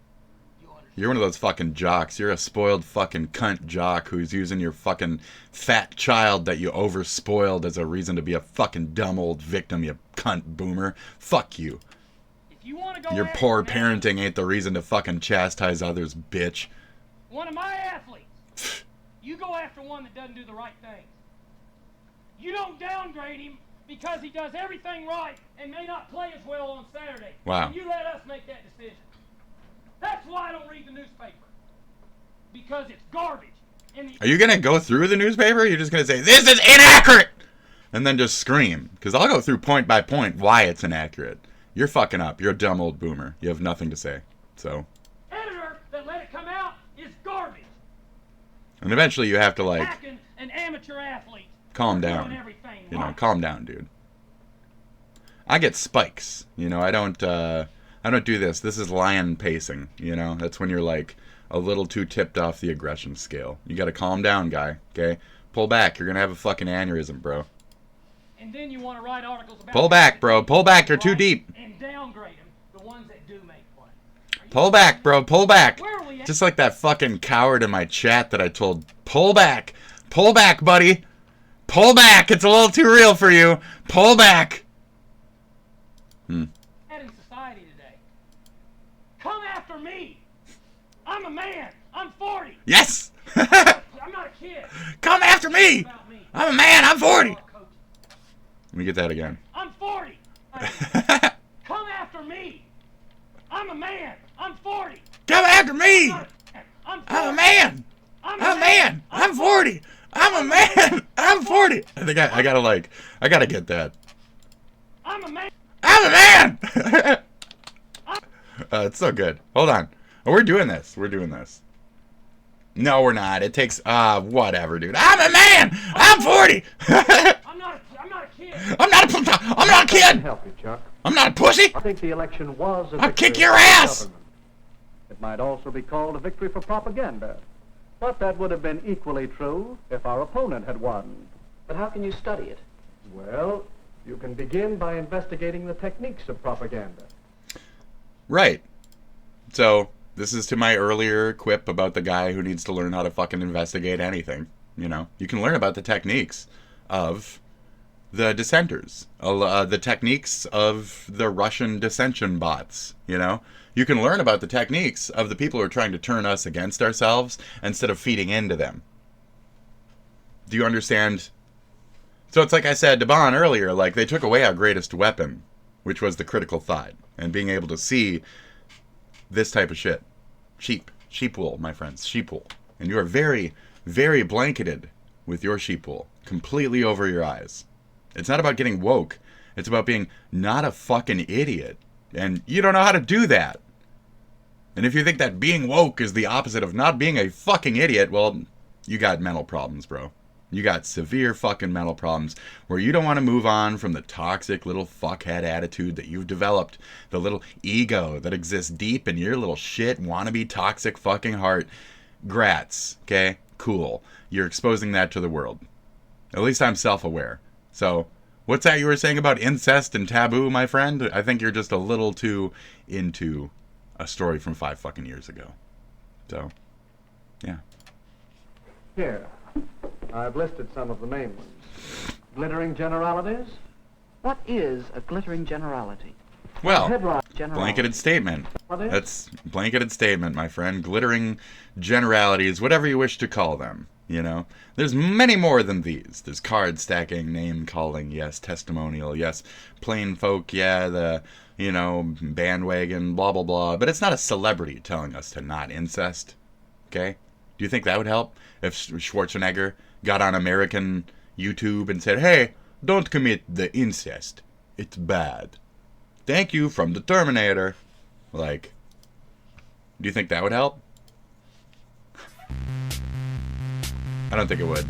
You're one of those fucking jocks. You're a spoiled fucking cunt jock who's using your fucking fat child that you overspoiled as a reason to be a fucking dumb old victim, you cunt boomer. Fuck you. If you want to go Your poor parenting ain't the reason to fucking chastise others, bitch. One of my athletes, you go after one that doesn't do the right thing. You don't downgrade him because he does everything right and may not play as well on Saturday. Wow. And you let us make that decision. That's why I don't read the newspaper. Because it's garbage. Are you gonna go through the newspaper? Or you're just gonna say, this is inaccurate! And then just scream. Because I'll go through point by point why it's inaccurate. You're fucking up. You're a dumb old boomer. You have nothing to say. So. Editor that let it come out is garbage. And eventually you have to, like, Attacking an amateur athlete. calm Doing down. everything You know, right. calm down, dude. I get spikes. You know, I don't do this. This is lion pacing, you know? That's when you're, like, a little too tipped off the aggression scale. You gotta calm down, guy, okay? Pull back. You're gonna have a fucking aneurysm, bro. And then you want to write articles about Pull back, bro. Pull back. You're too deep. and downgrade them, the ones that do make play. Pull back, bro. Pull back. Where are we Just like that fucking coward in my chat that I told, pull back, buddy. Pull back. It's a little too real for you. Pull back. In society today. Come after me. I'm a man. I'm 40. Yes. I'm not a kid. Come after me. I'm a man. I'm 40. Let me get that again. I'm 40. Come after me. I'm a man. I'm 40. Come after me. I'm a man. I'm a man. I'm 40. I'm a man. I'm 40. I think I gotta get that. I'm a man. I'm a man. It's so good. Hold on. Oh, we're doing this. We're doing this. No, we're not. It takes whatever, dude. I'm a man. I'm 40. I'm not a kid. I'm not a kid. Help you, Chuck. I'm not a pussy. I think the election was a I'll victory kick your for ass. government. It might also be called a victory for propaganda. But that would have been equally true if our opponent had won. But how can you study it? Well, you can begin by investigating the techniques of propaganda. Right. So, this is to my earlier quip about the guy who needs to learn how to fucking investigate anything. You know, you can learn about the techniques of the dissenters, the techniques of the Russian dissension bots, you know? You can learn about the techniques of the people who are trying to turn us against ourselves instead of feeding into them. Do you understand? So it's like I said to Bon earlier, like they took away our greatest weapon, which was the critical thought, and being able to see this type of shit. Sheep wool, my friends, sheep wool. And you are very, very blanketed with your sheep wool, completely over your eyes. It's not about getting woke. It's about being not a fucking idiot. And you don't know how to do that. And if you think that being woke is the opposite of not being a fucking idiot, well, you got mental problems, bro. You got severe fucking mental problems where you don't want to move on from the toxic little fuckhead attitude that you've developed, the little ego that exists deep in your little shit wannabe toxic fucking heart. Grats, okay? Cool. You're exposing that to the world. At least I'm self-aware. So, what's that you were saying about incest and taboo, my friend? I think you're just a little too into a story from 5 fucking years ago. So, yeah. Here, I've listed some of the main ones. Glittering generalities? What is a glittering generality? Well, Generality. blanketed statement. That's blanketed statement, my friend. Glittering generalities, whatever you wish to call them. You know, there's many more than these. There's card stacking, name calling, yes, testimonial, yes, plain folk, yeah, the, you know, bandwagon, blah, blah, blah. But it's not a celebrity telling us to not incest, okay? Do you think that would help if Schwarzenegger got on American YouTube and said, hey, don't commit the incest. It's bad. Thank you from the Terminator. Like, do you think that would help? I don't think it would.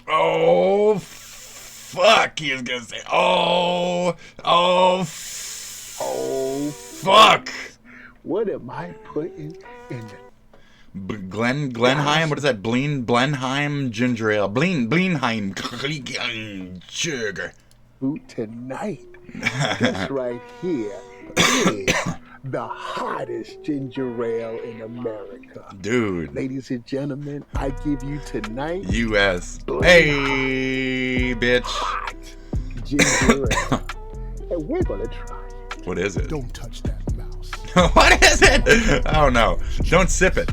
Oh, fuck, he was gonna say, oh, Oh, fuck! What am I putting in the Glenheim? What is that? Blenheim ginger ale. Blenheim sugar. boot tonight? This right here is the hottest ginger ale in America. Dude. Ladies and gentlemen, I give you tonight U.S. Hey, bitch. hot ginger ale. And we're gonna try it. What is it? Don't touch that mouse. What is it? Oh no. Don't sip it.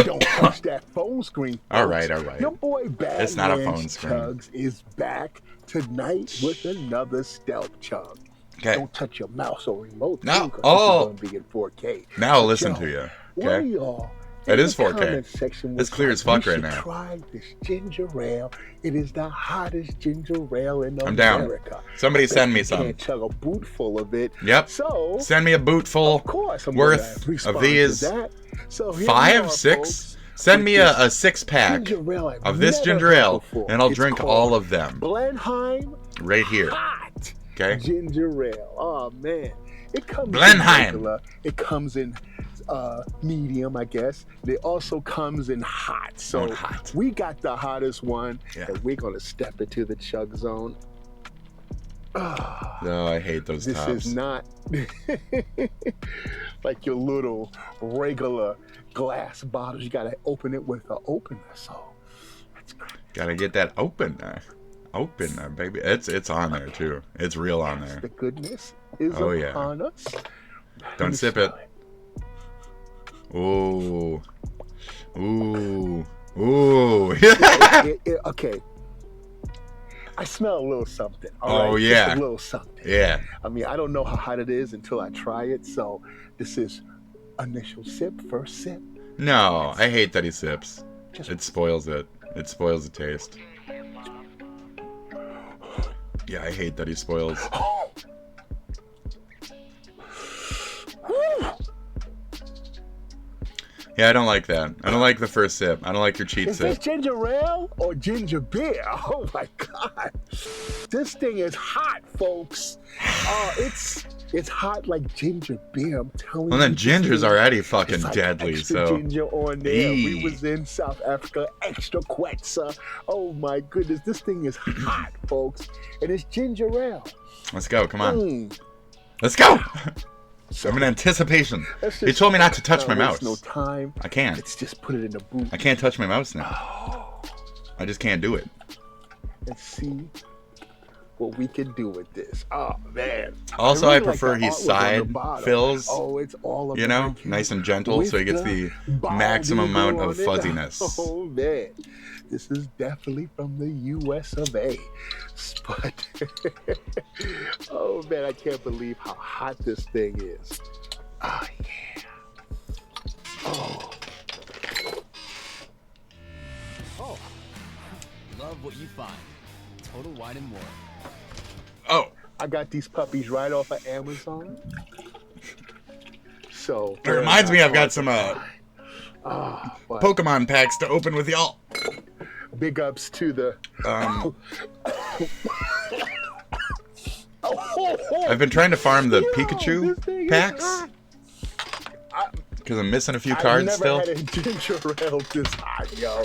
Don't touch that phone screen. All right, all right. Your boy Bad It's not a Ranch phone screen. Chugs is back tonight with another stealth chug. Okay. Don't touch your mouse or remote. No. Too, 'cause Oh. this is gonna be in 4K. Now I'll But listen yo, to you. one of Okay. y'all It in is the 4K. comment section It's was clear like, as fuck "You right should now." Try this ginger ale. It is the hottest ginger ale in I'm down. America. Somebody I bet send me you some. Can't chug a boot full of it. Yep. So Send me a boot full of course I'm worth gonna respond of to these. that. So here we 5, are, 6. folks. Send me with a 6-pack ginger ale I've of this never ginger had ale, before. and I'll It's drink called all of them Blenheim right here. hot Okay. ginger ale. Oh man, it comes Blenheim. in regular. It comes in medium, I guess. It also comes in hot. So hot. we got the hottest one, Yeah. and we're gonna step into the chug zone. Oh, I hate those This tops. is not like your little regular glass bottles. You gotta open it with an opener. So Gotta get that opener, baby. It's on there too. It's real on there. the goodness is Oh, yeah. upon us. Don't sip it. Ooh, ooh, ooh. Okay. I smell a little something. Oh, right? yeah. Just a little something. Yeah. I mean, I don't know how hot it is until I try it. So this is initial sip, first sip. No, I hate that he sips. It spoils it. It spoils the taste. Yeah, I hate that he spoils. Yeah, I don't like that. I don't like the first sip. I don't like your cheat Is this sip. ginger ale or ginger beer? Oh my God. This thing is hot, folks. It's hot like ginger beer. I'm telling you. Well, then this ginger's thing- already it's fucking like deadly, extra so. ginger on there. We Eee. was in South Africa, extra quetza. Oh my goodness, this thing is hot, folks. And it's ginger ale. Let's go. Come on. Mm. Let's go. I'm in anticipation. Let's He just told me not to touch my waste mouse. No time. I can't. Let's just put it in the boot I can't touch my mouse now. I just can't do it. and see what we can do with this. Oh man. Also, really I like prefer the he artwork on the side bottom. fills. Oh, it's all You know, nice and gentle, so he gets the maximum amount of fuzziness. Oh man, this is definitely from the U.S. of A. But oh man, I can't believe how hot this thing is. Oh yeah. Oh. Oh, love what you find. Total Wine and More. Oh. I got these puppies right off of Amazon. So It reminds me, I've got some but Pokemon packs to open with y'all. big ups to the. I've been trying to farm the this thing Pikachu is packs hot. because I'm missing a few I've cards never still. had a ginger ale this hot, yo.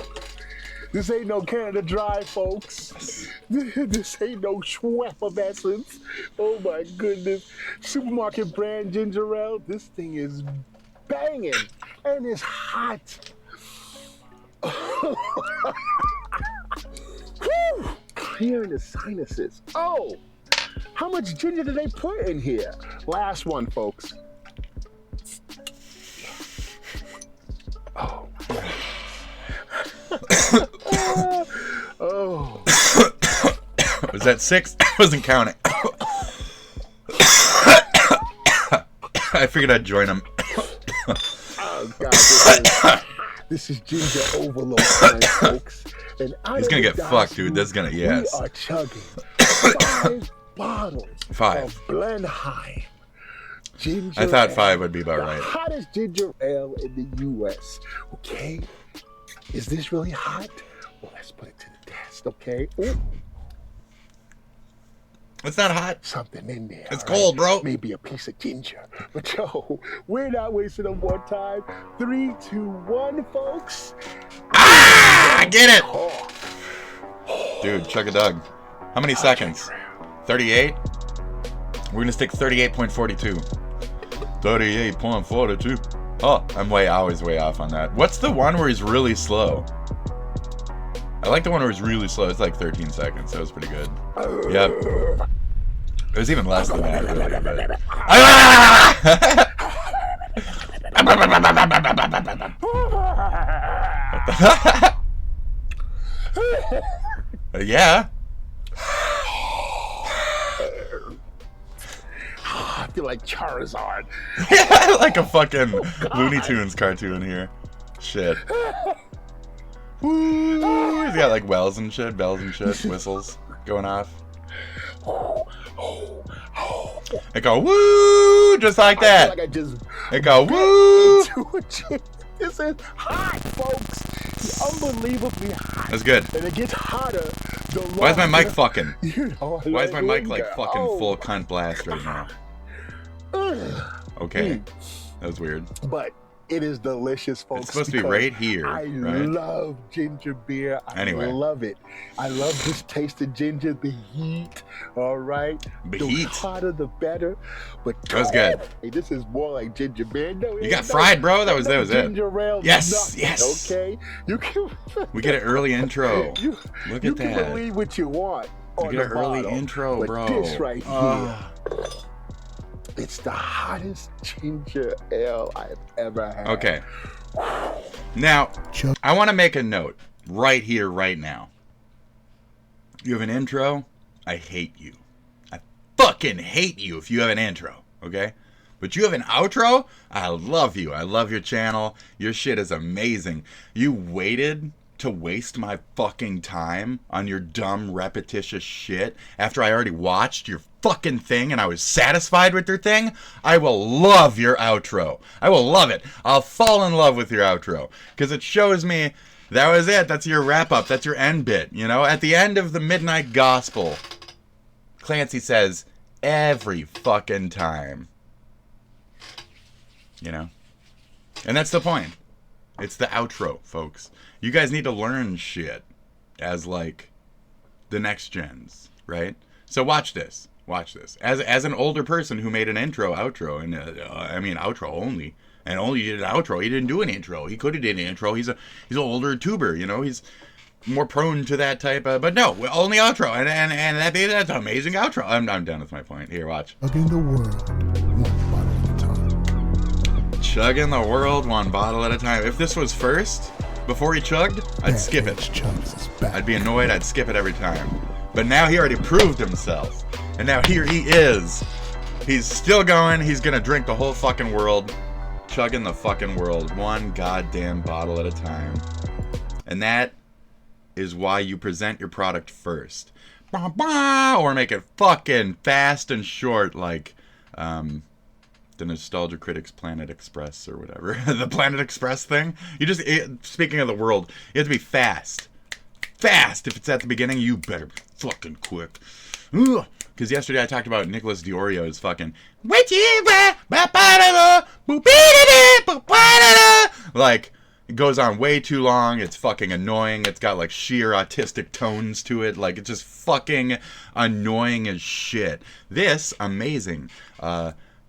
This ain't no Canada Dry, folks. This ain't no Schweffervescence. Oh my goodness. Supermarket brand ginger ale. This thing is banging and it's hot. Whew. Clearing the sinuses. Oh, how much ginger did they put in here? Last one, folks. Oh. Oh. Was that 6? I wasn't counting. I figured I'd join him. Oh God, this is ginger overload time, folks. And out He's of gonna the get fucked, dude. This is gonna, We yes. are chugging 5 bottles 5. of Blenheim ginger. I thought ale, 5 would be about the right. hottest ginger ale in the U.S. Okay, is this really hot? Well, let's put it to the test. Okay. Ooh. It's not hot. Something in there. It's cold, bro. Maybe a piece of ginger. But yo, we're not wasting no more time. 3, 2, 1, folks. Ah! I get it. Dude, chug a dug. How many seconds? 38? We're gonna stick 38.42. 38.42. Oh, I was way off on that. What's the one where he's really slow? I like the one where he's really slow. It's like 13 seconds. That was pretty good. Yep. It was even less than that, really. But yeah. I feel like Charizard. Like a fucking Looney Tunes cartoon here. Shit. Woo! He's got like bells and shit, whistles going off. It go woo, just like that. I feel like I just it go woo. This is hot, folks. It's unbelievably hot. That's good. And it gets hotter. Why is my mic fucking? You know, why is my mic like fucking oh. full cunt blast right now? Okay, that was weird. But it is delicious, folks. It's supposed to be right here. I right? love ginger beer. I love it. I love this taste of ginger, the heat. All right. The heat. heat. Hotter, the better. But that was good. Hey, this is more like ginger beer. No, you got fried, bro. That was it. Ginger ale, yes, nothing, yes. Okay. You can. We get an early intro. Look you at can that. believe what you want. We get an early bottle, intro, but bro. This right here. It's the hottest ginger ale I've ever had. Okay. Now, I want to make a note right here, right now. You have an intro, I hate you. I fucking hate you if you have an intro, okay? But you have an outro, I love you. I love your channel. Your shit is amazing. You waited to waste my fucking time on your dumb, repetitious shit after I already watched your fucking thing and I was satisfied with your thing. I will love your outro. I will love it. I'll fall in love with your outro because it shows me that was it. That's your wrap up. That's your end bit. You know, at the end of the Midnight Gospel, Clancy says every fucking time. You know? And that's the point. It's the outro, folks. You guys need to learn shit as like the next gens, right? So watch this. Watch this. As an older person who made an intro, outro, and I mean outro only, and only did an outro. He didn't do an intro. He could have did an intro. He's an older tuber, you know. He's more prone to that type of, but no, only outro, and that's an amazing outro. I'm done with my point. Here, watch. Chugging the world, one bottle at a time. Chugging the world, one bottle at a time. If this was first, before he chugged, I'd skip it. I'd be annoyed. I'd skip it every time. But now he already proved himself. And now here he is. He's still going. He's going to drink the whole fucking world. Chugging the fucking world. One goddamn bottle at a time. And that is why you present your product first. Or make it fucking fast and short like the Nostalgia Critics Planet Express or whatever. The Planet Express thing. Speaking of the world, you have to be fast. Fast! If it's at the beginning, you better be fucking quick. Because yesterday I talked about Nicholas Diorio's fucking like, it goes on way too long. It's fucking annoying. It's got like sheer autistic tones to it. Like, it's just fucking annoying as shit. This, amazing.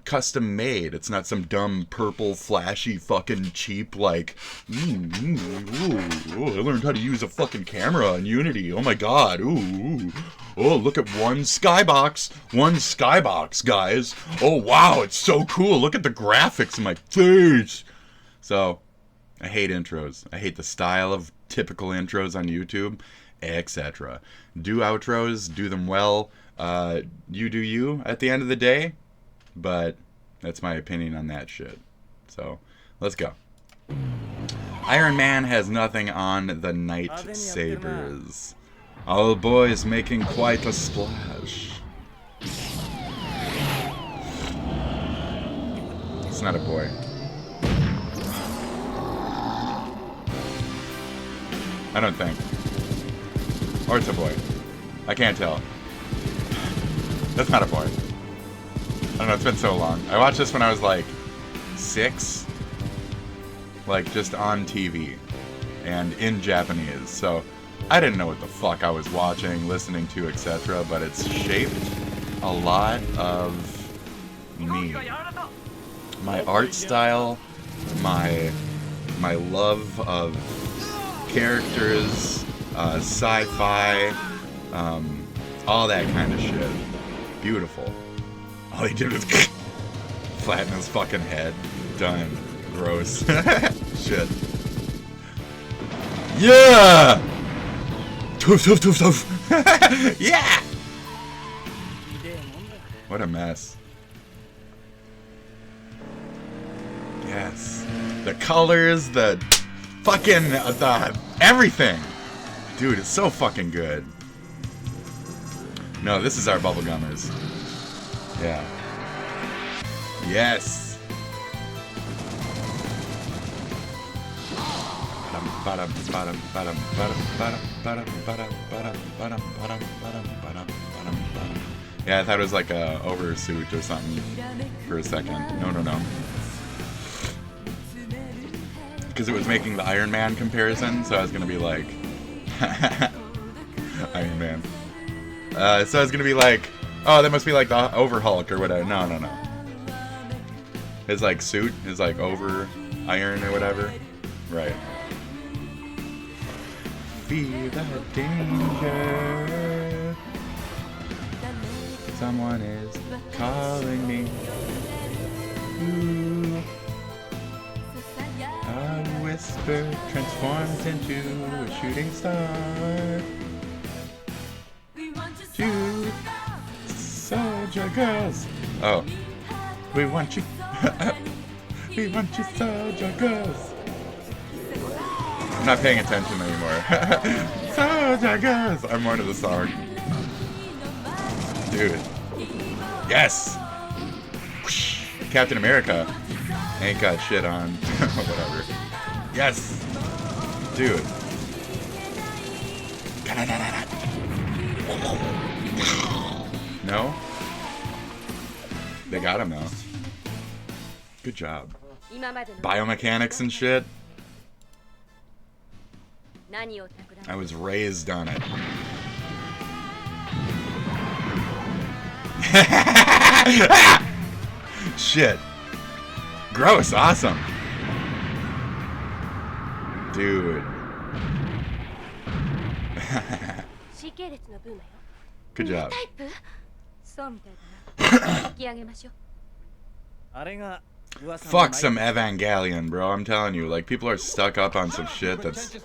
Custom made. It's not some dumb purple flashy fucking cheap like I learned how to use a fucking camera in Unity. Oh my god. Oh, look at one skybox, guys. Oh wow, it's so cool. Look at the graphics in my face. So I hate intros. I hate the style of typical intros on YouTube, etc. Do outros, do them well. You do you at the end of the day. But that's my opinion on that shit. So, let's go. Iron Man has nothing on the Night Sabers. All boys making quite a splash. It's not a boy. I don't think. Or it's a boy. I can't tell. That's not a boy. I don't know, it's been so long. I watched this when I was like 6. Like just on TV. And in Japanese. So I didn't know what the fuck I was watching, listening to, etc. But it's shaped a lot of me. My art style, my love of characters, sci-fi, all that kind of shit. Beautiful. All he did was flatten his fucking head. Done. Gross. Shit. Yeah! Toof, toof, toof, toof. Yeah! What a mess. Yes. The colors, the fucking, everything. Dude, it's so fucking good. No, this is our bubblegummers. Yeah. Yes. Yeah, I thought it was like a oversuit or something for a second. No. Because it was making the Iron Man comparison, so I was gonna be like Iron Man. So I was gonna be like, oh, that must be like the Overhulk or whatever. No. His like suit is like over iron or whatever. Right. Feel the danger. Someone is calling me. Ooh. A whisper transforms into a shooting star. Two soldier girls. Oh. We want you. We want you, soldier girls. I'm not paying attention anymore. Soldier girls. I'm more into the song. Dude. Yes! Captain America ain't got shit on. Whatever. Yes! Dude. No? They got him though. Good job. Biomechanics and shit. I was raised on it. Shit. Gross. Awesome. Dude. Good job. Fuck some Evangelion, bro. I'm telling you, like, people are stuck up on some shit that's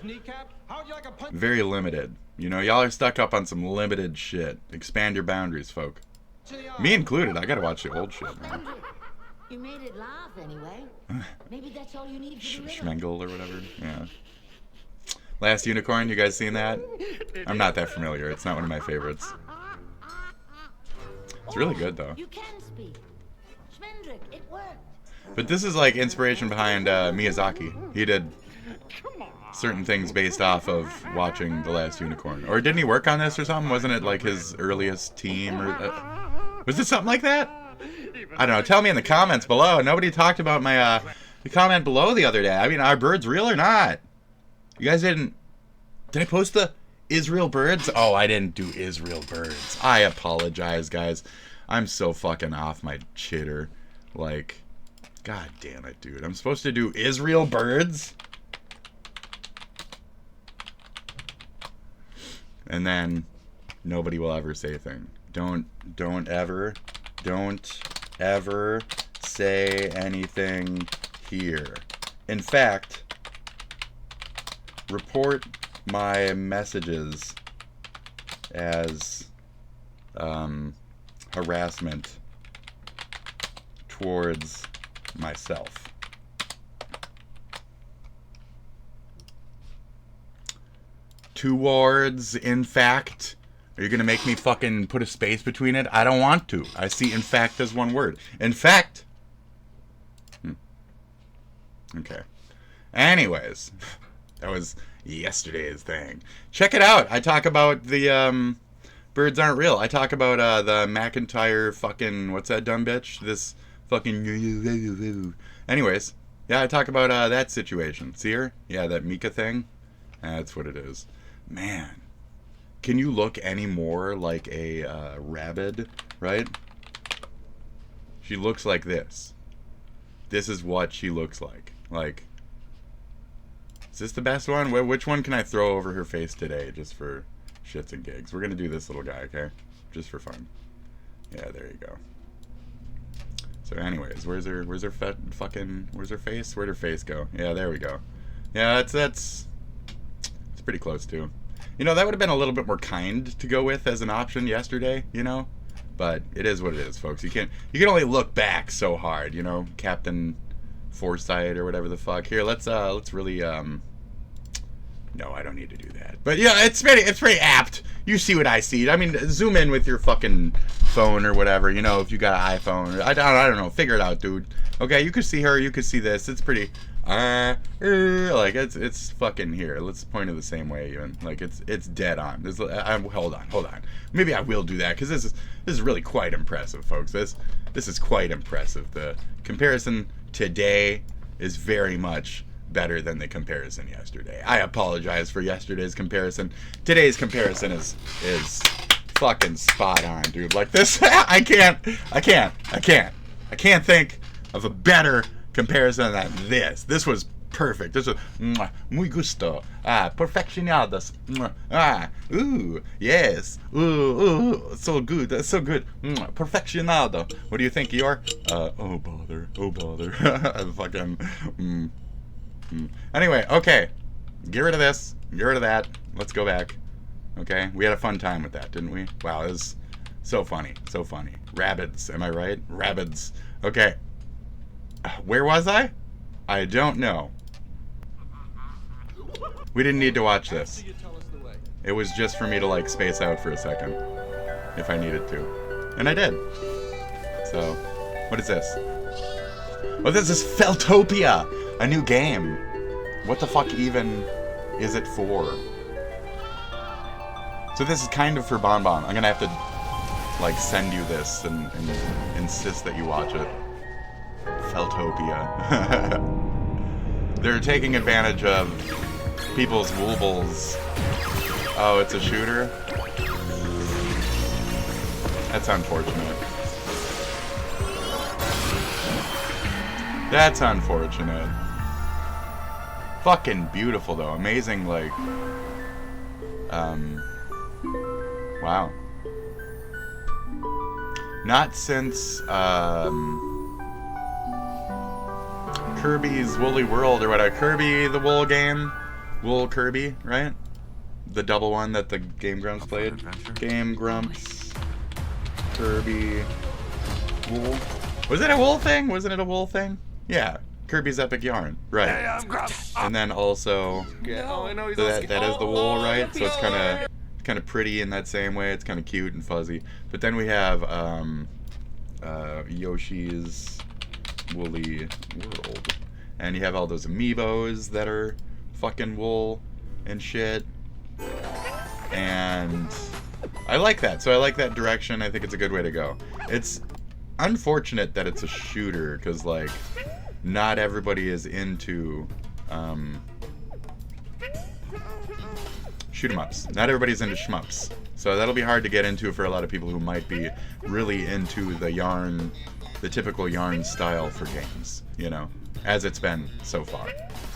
very limited. You know, y'all are stuck up on some limited shit. Expand your boundaries, folk. Me included. I gotta watch the old shit, man. You made it laugh anyway. Maybe that's all you need to do. Schmengel or whatever. Yeah. Last Unicorn, you guys seen that? I'm not that familiar. It's not one of my favorites. It's really good though. You can speak. Schmendrick, it worked. But this is like inspiration behind Miyazaki. He did certain things based off of watching The Last Unicorn. Or didn't he work on this or something? Wasn't it like his earliest team? Or was it something like that? I don't know. Tell me in the comments below. Nobody talked about my the comment below the other day. I mean, are birds real or not? You guys didn't... Did I post the Israel birds? Oh, I didn't do Israel birds. I apologize, guys. I'm so fucking off my chitter. Like... God damn it, dude. I'm supposed to do Israel birds? And then nobody will ever say a thing. Don't ever say anything here. In fact, report my messages as harassment towards myself. Towards, in fact. Are you gonna make me fucking put a space between it? I don't want to. I see in fact as one word. In fact. Okay. Anyways. That was yesterday's thing. Check it out. I talk about the birds aren't real. I talk about the McIntyre fucking, what's that dumb bitch? This fucking... Anyways, yeah, I talk about that situation. See her? Yeah, that Mika thing. That's what it is. Man, can you look any more like a rabbit, right? She looks like this. This is what she looks like. Like, is this the best one? Which one can I throw over her face today, just for shits and gigs? We're gonna do this little guy, okay? Just for fun. Yeah, there you go. So, anyways, where's her face? Where'd her face go? Yeah, there we go. Yeah, it's pretty close too. You know, that would have been a little bit more kind to go with as an option yesterday, you know? But it is what it is, folks. You can only look back so hard, you know? Captain Foresight or whatever the fuck. Here, let's really no, I don't need to do that. But yeah, it's pretty apt. You see what I see. I mean, zoom in with your fucking phone or whatever, you know, if you got an iPhone. I don't know. Figure it out, dude. Okay, you could see her, you could see this. It's pretty like it's fucking here. Let's point it the same way even. Like it's dead on. Hold on. Maybe I will do that, because this is really quite impressive, folks. This is quite impressive. The comparison today is very much better than the comparison yesterday. I apologize for yesterday's comparison. Today's comparison is fucking spot on, dude. Like this, I can't think of a better comparison than this. This was perfect. This was muy gusto. Perfeccionados. Ooh, yes. Ooh, so good. That's so good. Perfeccionado. What do you think, Eeyore? Oh bother. Fucking. Anyway, okay. Get rid of this. Get rid of that. Let's go back. Okay? We had a fun time with that, didn't we? Wow, it was so funny. So funny. Rabbids, am I right? Rabbids. Okay. Where was I? I don't know. We didn't need to watch this. It was just for me to, like, space out for a second. If I needed to. And I did. So, what is this? Oh, this is Feltopia! A new game. What the fuck even is it for? So this is kind of for Bonbon. I'm gonna have to, like, send you this and insist that you watch it. Feltopia. They're taking advantage of people's woobles. Oh, it's a shooter? That's unfortunate. That's unfortunate. Fucking beautiful though. Amazing, like, wow. Not since Kirby's Woolly World or whatever. Kirby the Wool game. Wool Kirby, right? The double one that the Game Grumps played. Game Grumps, Kirby, Wool. Was it a wool thing? Wasn't it a wool thing? Yeah. Kirby's Epic Yarn, right? And then also that is the wool, right? So it's kind of pretty in that same way. It's kind of cute and fuzzy. But then we have Yoshi's Woolly World, and you have all those amiibos that are fucking wool and shit. And I like that. So I like that direction. I think it's a good way to go. It's unfortunate that it's a shooter, because, like, not everybody is into shoot 'em ups. Not everybody's into shmups. So that'll be hard to get into for a lot of people who might be really into the yarn, the typical yarn style for games, you know, as it's been so far.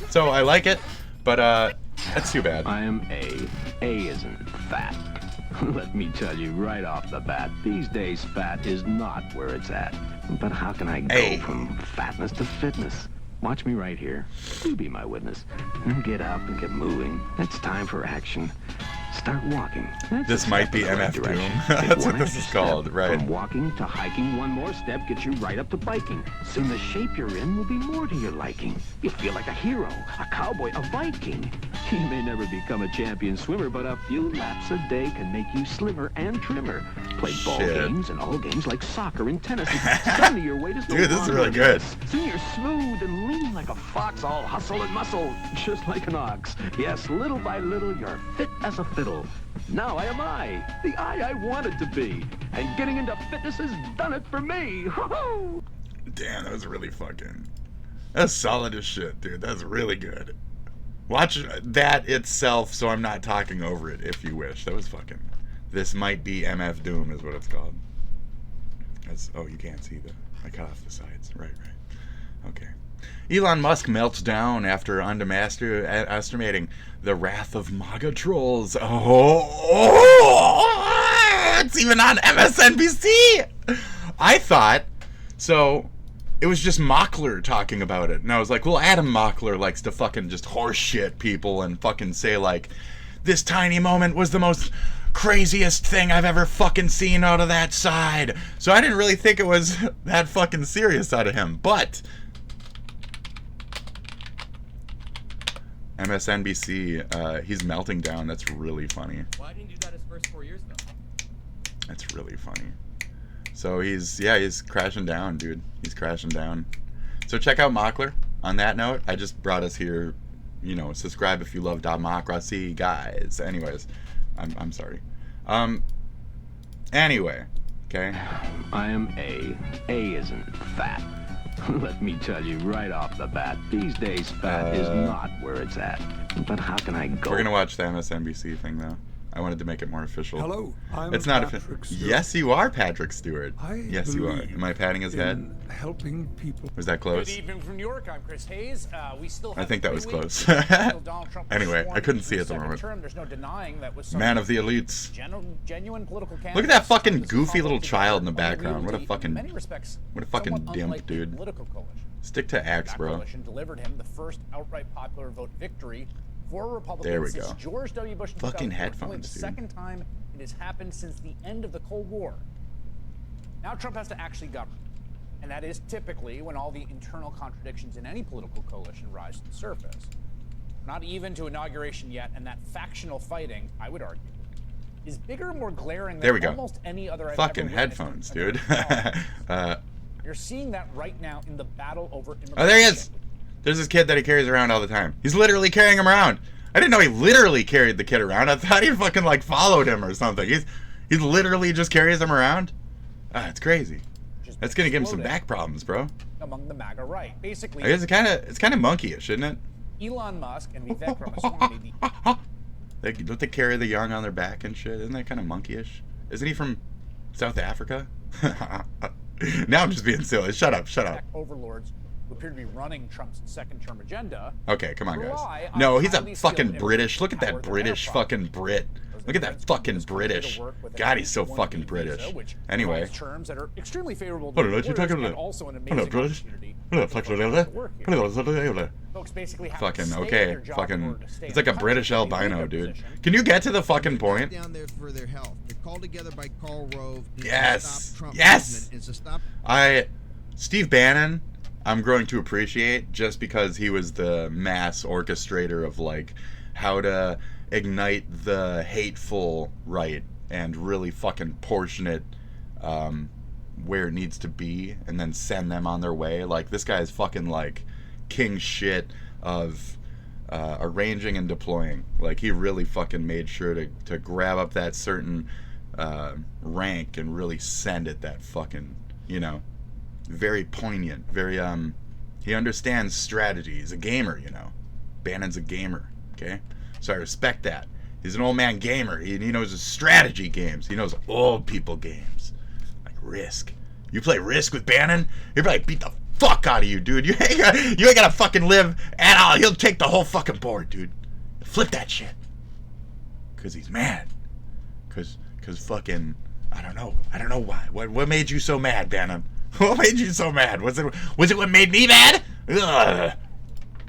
So I like it, but that's too bad. I am A. A isn't fat. Let me tell you right off the bat, these days fat is not where it's at. But how can I go from fatness to fitness? Watch me right here. You be my witness. And get up and get moving. It's time for action. Start walking. This might be MF Doom. That's what this is called, right? From walking to hiking, one more step gets you right up to biking. Soon the shape you're in will be more to your liking. You feel like a hero, a cowboy, a Viking. You may never become a champion swimmer, but a few laps a day can make you slimmer and trimmer. Play ball games and all games like soccer and tennis. Suddenly your weight is Dude, this is really good. Soon you're smooth and lean like a fox, all hustle and muscle, just like an ox. Yes, little by little, you're fit as a fiddle. little. Now I am the I wanted to be. And getting into fitness has done it for me. Ho-ho! Damn, that was really fucking... That's solid as shit, dude. That's really good. Watch that itself so I'm not talking over it, if you wish. That was fucking... This might be MF Doom is what it's called. That's, oh, you can't see I cut off the sides. Right. Okay. Elon Musk melts down after underestimating the wrath of MAGA trolls. Oh, it's even on MSNBC. I thought, so it was just Mockler talking about it. And I was like, well, Adam Mockler likes to fucking just horse shit people and fucking say like, this tiny moment was the most craziest thing I've ever fucking seen out of that side. So I didn't really think it was that fucking serious out of him. But MSNBC, he's melting down. That's really funny. Why didn't you do that his first 4 years though? That's really funny. So he's crashing down, dude. He's crashing down. So check out Mockler. On that note, I just brought us here, you know, subscribe if you love democracy, guys. Anyways, I'm sorry. Anyway, okay. I am A. A isn't fat. Let me tell you right off the bat, these days fat is not where it's at. But how can I go? We're gonna watch the MSNBC thing though. I wanted to make it more official. Hello, I'm it's not Patrick Stewart. Yes, you are Patrick Stewart. Yes, you are. believe Am I patting his head? Helping people. Was that close? Good evening from New York. I'm Chris Hayes. We still have I think that was 3 close. weeks until Donald Trump was Anyway, sworn I couldn't into see it his at the second moment. term. There's no denying that was Man of the elites. genuine political Look at that candidates. fucking Trump has goofy little cobbled child in the together background. What a in fucking many respects, dimp, somewhat unlike the dude. political coalition. Stick to X, That bro. coalition delivered him the first outright popular vote victory for a Republican There we since go. George W. Bush in Fucking 2004, only headphones, the dude. second time it has happened since the end of the Cold War. Now Trump has to actually govern. And that is typically when all the internal contradictions in any political coalition rise to the surface. Not even to inauguration yet, and that factional fighting, I would argue, is bigger and more glaring There we than go. almost any other I've Fucking ever witnessed headphones, in dude. You're seeing that right now in the battle over immigration. Oh, there he is. There's this kid that he carries around all the time. He's literally carrying him around. I didn't know he literally carried the kid around. I thought he fucking like followed him or something. He's literally just carries him around. Ah, it's crazy. That's gonna give him some back problems, bro. Among the MAGA right, basically. I guess it's kind of monkeyish, isn't it? Elon Musk and Vivek Ramaswamy. Don't they carry the young on their back and shit? Isn't that kind of monkeyish? Isn't he from South Africa? Now I'm just being silly. Shut up. Overlords who appear to be running Trump's second-term agenda. Okay, come on, rely guys. on No, he's a highly fucking skilled British. Look at that empowered British enterprise. fucking Brit. Look at that fucking British. God, he's so fucking British. Anyway. Provides terms that are extremely favorable to What are you talking employers and about? also an Hello, amazing British. opportunity Hello, for fucking folks to work here. Folks basically have to fucking stay at okay. their job in Fucking. order to stay It's in like a the British country. They leave albino, their dude. position. Can you get to the fucking point? Down there for their health. They're called together by Karl Rove. Yes. Stop Trump Yes. movement. It's to stop. Steve Bannon, I'm growing to appreciate just because he was the mass orchestrator of like how to ignite the hateful right and really fucking portion it where it needs to be and then send them on their way. Like this guy is fucking like king shit of arranging and deploying. Like he really fucking made sure to grab up that certain rank and really send it that fucking, you know, very poignant, very he understands strategy. He's a gamer, you know. Bannon's a gamer, okay? So I respect that. He's an old man gamer. He knows his strategy games. He knows old people games. Like Risk. You play Risk with Bannon, he'll probably beat the fuck out of you, dude. You ain't gotta fucking live at all. He'll take the whole fucking board, dude. Flip that shit. Cause he's mad. Cause fucking I don't know why. What made you so mad, Bannon? What made you so mad? Was it what made me mad? Ugh.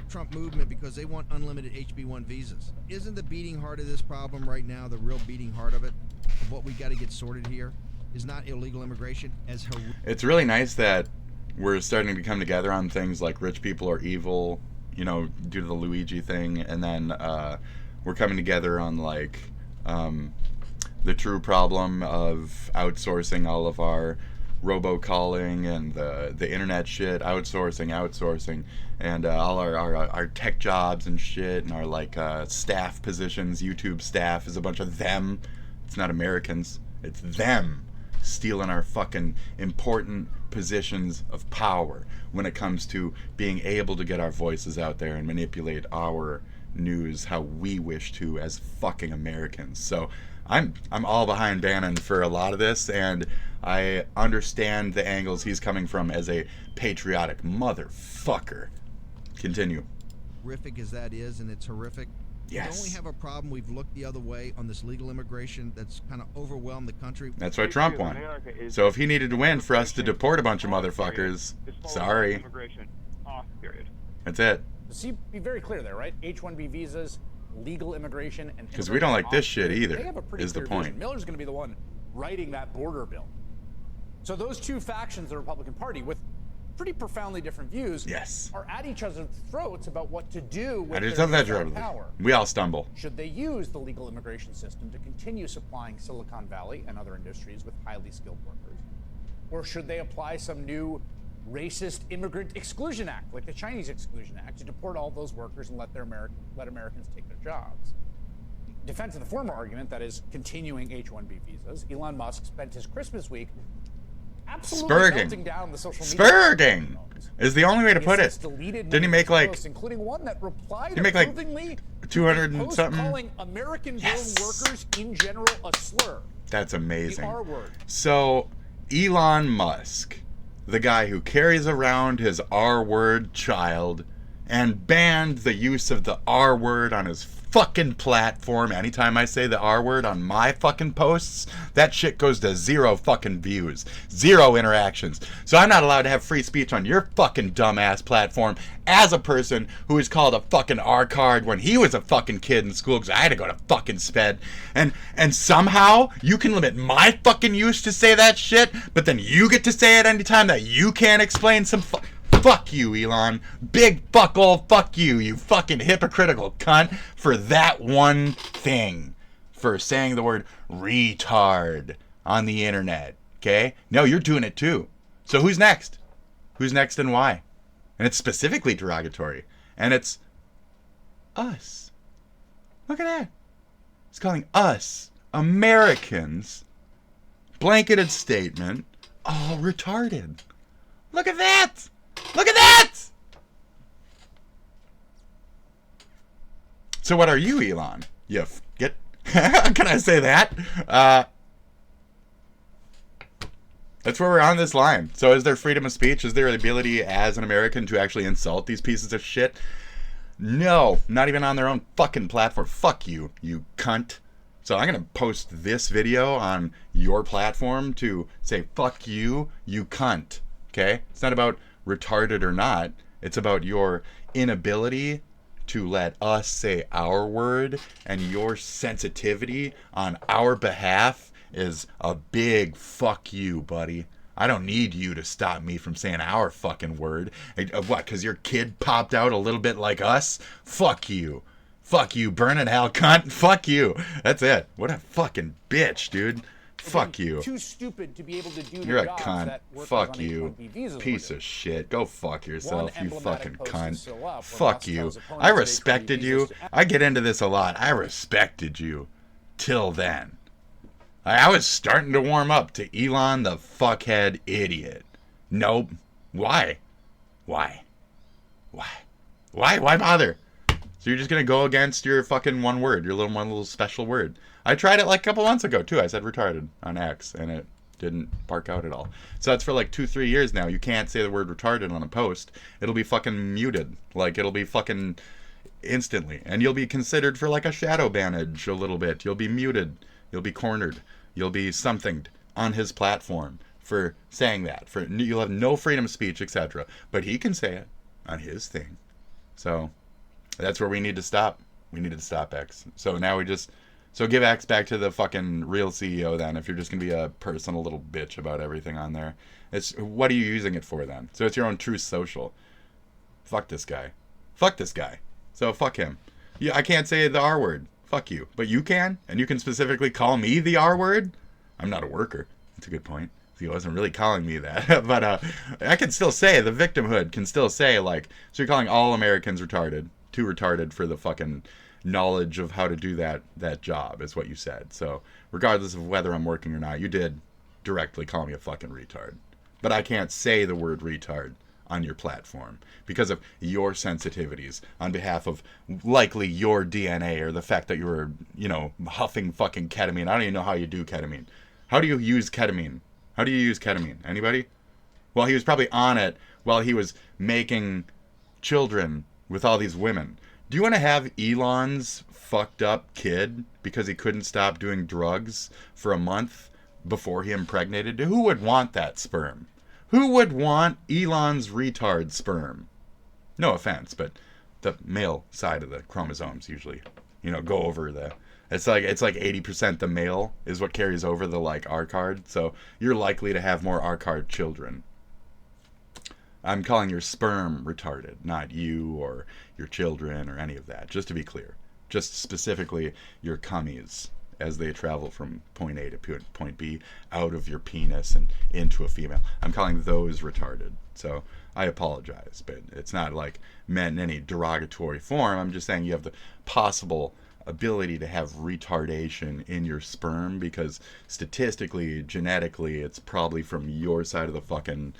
Trump movement because they want unlimited HB1 visas. Isn't the beating heart of this problem right now, the real beating heart of it, of what we got to get sorted here, is not illegal immigration as It's really nice that we're starting to come together on things like rich people are evil, you know, due to the Luigi thing, and then we're coming together on like the true problem of outsourcing all of our robocalling and the internet shit, outsourcing, and all our tech jobs and shit, and our like staff positions. YouTube staff is a bunch of them. It's not Americans. It's them stealing our fucking important positions of power when it comes to being able to get our voices out there and manipulate our news how we wish to as fucking Americans. So I'm all behind Bannon for a lot of this, and I understand the angles he's coming from as a patriotic motherfucker. Continue. Horrific as that is, and it's horrific. Yes. We only have a problem. We've looked the other way on this legal immigration that's kind of overwhelmed the country. That's why Trump won. So if he needed to win for us to deport a bunch of motherfuckers, sorry. That's it. See, be very clear there, right? H-1B visas, legal immigration, and because we don't like this shit either, they have a pretty is the clear point. vision. Miller's going to be the one writing that border bill. So those two factions of the Republican Party, with pretty profoundly different views, yes, are at each other's throats about what to do with their power. We all stumble. Should they use the legal immigration system to continue supplying Silicon Valley and other industries with highly skilled workers? Or should they apply some new racist immigrant exclusion act, like the Chinese Exclusion Act, to deport all those workers and let Americans take their jobs? In defense of the former argument, that is continuing H-1B visas, Elon Musk spent his Christmas week absolutely melting down the social media. Spurging is the only way to put it. Didn't he make like? Posts, including one that replied he make like 200 and something. Calling American-born workers in general a slur. That's amazing. The R word. So Elon Musk, the guy who carries around his R-word child and banned the use of the R-word on his fucking platform. Anytime I say the R-word on my fucking posts, that shit goes to 0 fucking views, 0 interactions. So I'm not allowed to have free speech on your fucking dumbass platform as a person who was called a fucking R-card when he was a fucking kid in school because I had to go to fucking sped. And somehow you can limit my fucking use to say that shit, but then you get to say it anytime that you can't explain some fuck you, Elon. Big fuck all fuck you, you fucking hypocritical cunt, for that one thing. For saying the word retard on the internet. Okay? No, you're doing it too. So who's next? Who's next and why? And it's specifically derogatory. And it's us. Look at that. It's calling us, Americans, blanketed statement, all retarded. Look at that! Look at that! So what are you, Elon? You get? Can I say that? That's where we're on this line. So is there freedom of speech? Is there the ability as an American to actually insult these pieces of shit? No, not even on their own fucking platform. Fuck you, you cunt. So I'm going to post this video on your platform to say, fuck you, you cunt. Okay? It's not about retarded or not. It's about your inability to let us say our word, and your sensitivity on our behalf is a big fuck you, buddy. I don't need you to stop me from saying our fucking word. What, because your kid popped out a little bit like us? Fuck you. Fuck you, burn in hell, cunt. Fuck you. That's it. What a fucking bitch, dude. Fuck you. Too stupid to be able to do You're the a jobs cunt. that workers Fuck on you. H-1B visas Piece would of shit. Go fuck yourself, One you fucking emblematic post cunt. is still up where Fuck Musk you. tells opponents I of H-1B respected you. visas to- I get into this a lot. I respected you. Till then. I was starting to warm up to Elon the fuckhead idiot. Nope. Why? Why? Why? Why bother? So you're just gonna go against your fucking one word, your one little special word. I tried it like a couple months ago too. I said retarded on X, and it didn't bark out at all. So that's for like 2-3 years now. You can't say the word retarded on a post. It'll be fucking muted. Like it'll be fucking instantly, and you'll be considered for like a shadow bannage a little bit. You'll be muted. You'll be cornered. You'll be something on his platform for saying that. You'll have no freedom of speech, etc. But he can say it on his thing. So that's where we need to stop. We need to stop X. So now so give X back to the fucking real CEO then, if you're just going to be a personal little bitch about everything on there. What are you using it for then? So it's your own Truth Social. Fuck this guy. Fuck this guy. So fuck him. Yeah, I can't say the R word. Fuck you. But you can? And you can specifically call me the R word? I'm not a worker. That's a good point. He wasn't really calling me that, but I can still say, the victimhood can still say, like, so you're calling all Americans retarded, too retarded for the fucking knowledge of how to do that job, is what you said. So regardless of whether I'm working or not, you did directly call me a fucking retard. But I can't say the word retard on your platform because of your sensitivities on behalf of likely your DNA or the fact that you were, you know, huffing fucking ketamine. I don't even know how you do ketamine. How do you use ketamine? How do you use ketamine? Anybody? Well, he was probably on it while he was making children with all these women. Do you want to have Elon's fucked up kid because he couldn't stop doing drugs for a month before he impregnated? Who would want that sperm? Who would want Elon's retard sperm? No offense, but the male side of the chromosomes usually, you know, go over the... It's like 80% the male is what carries over the, like, R card. So you're likely to have more R card children. I'm calling your sperm retarded, not you or your children or any of that, just to be clear. Just specifically your cummies as they travel from point A to point B out of your penis and into a female. I'm calling those retarded. So I apologize, but it's not like meant in any derogatory form. I'm just saying you have the possible ability to have retardation in your sperm because statistically, genetically, it's probably from your side of the fucking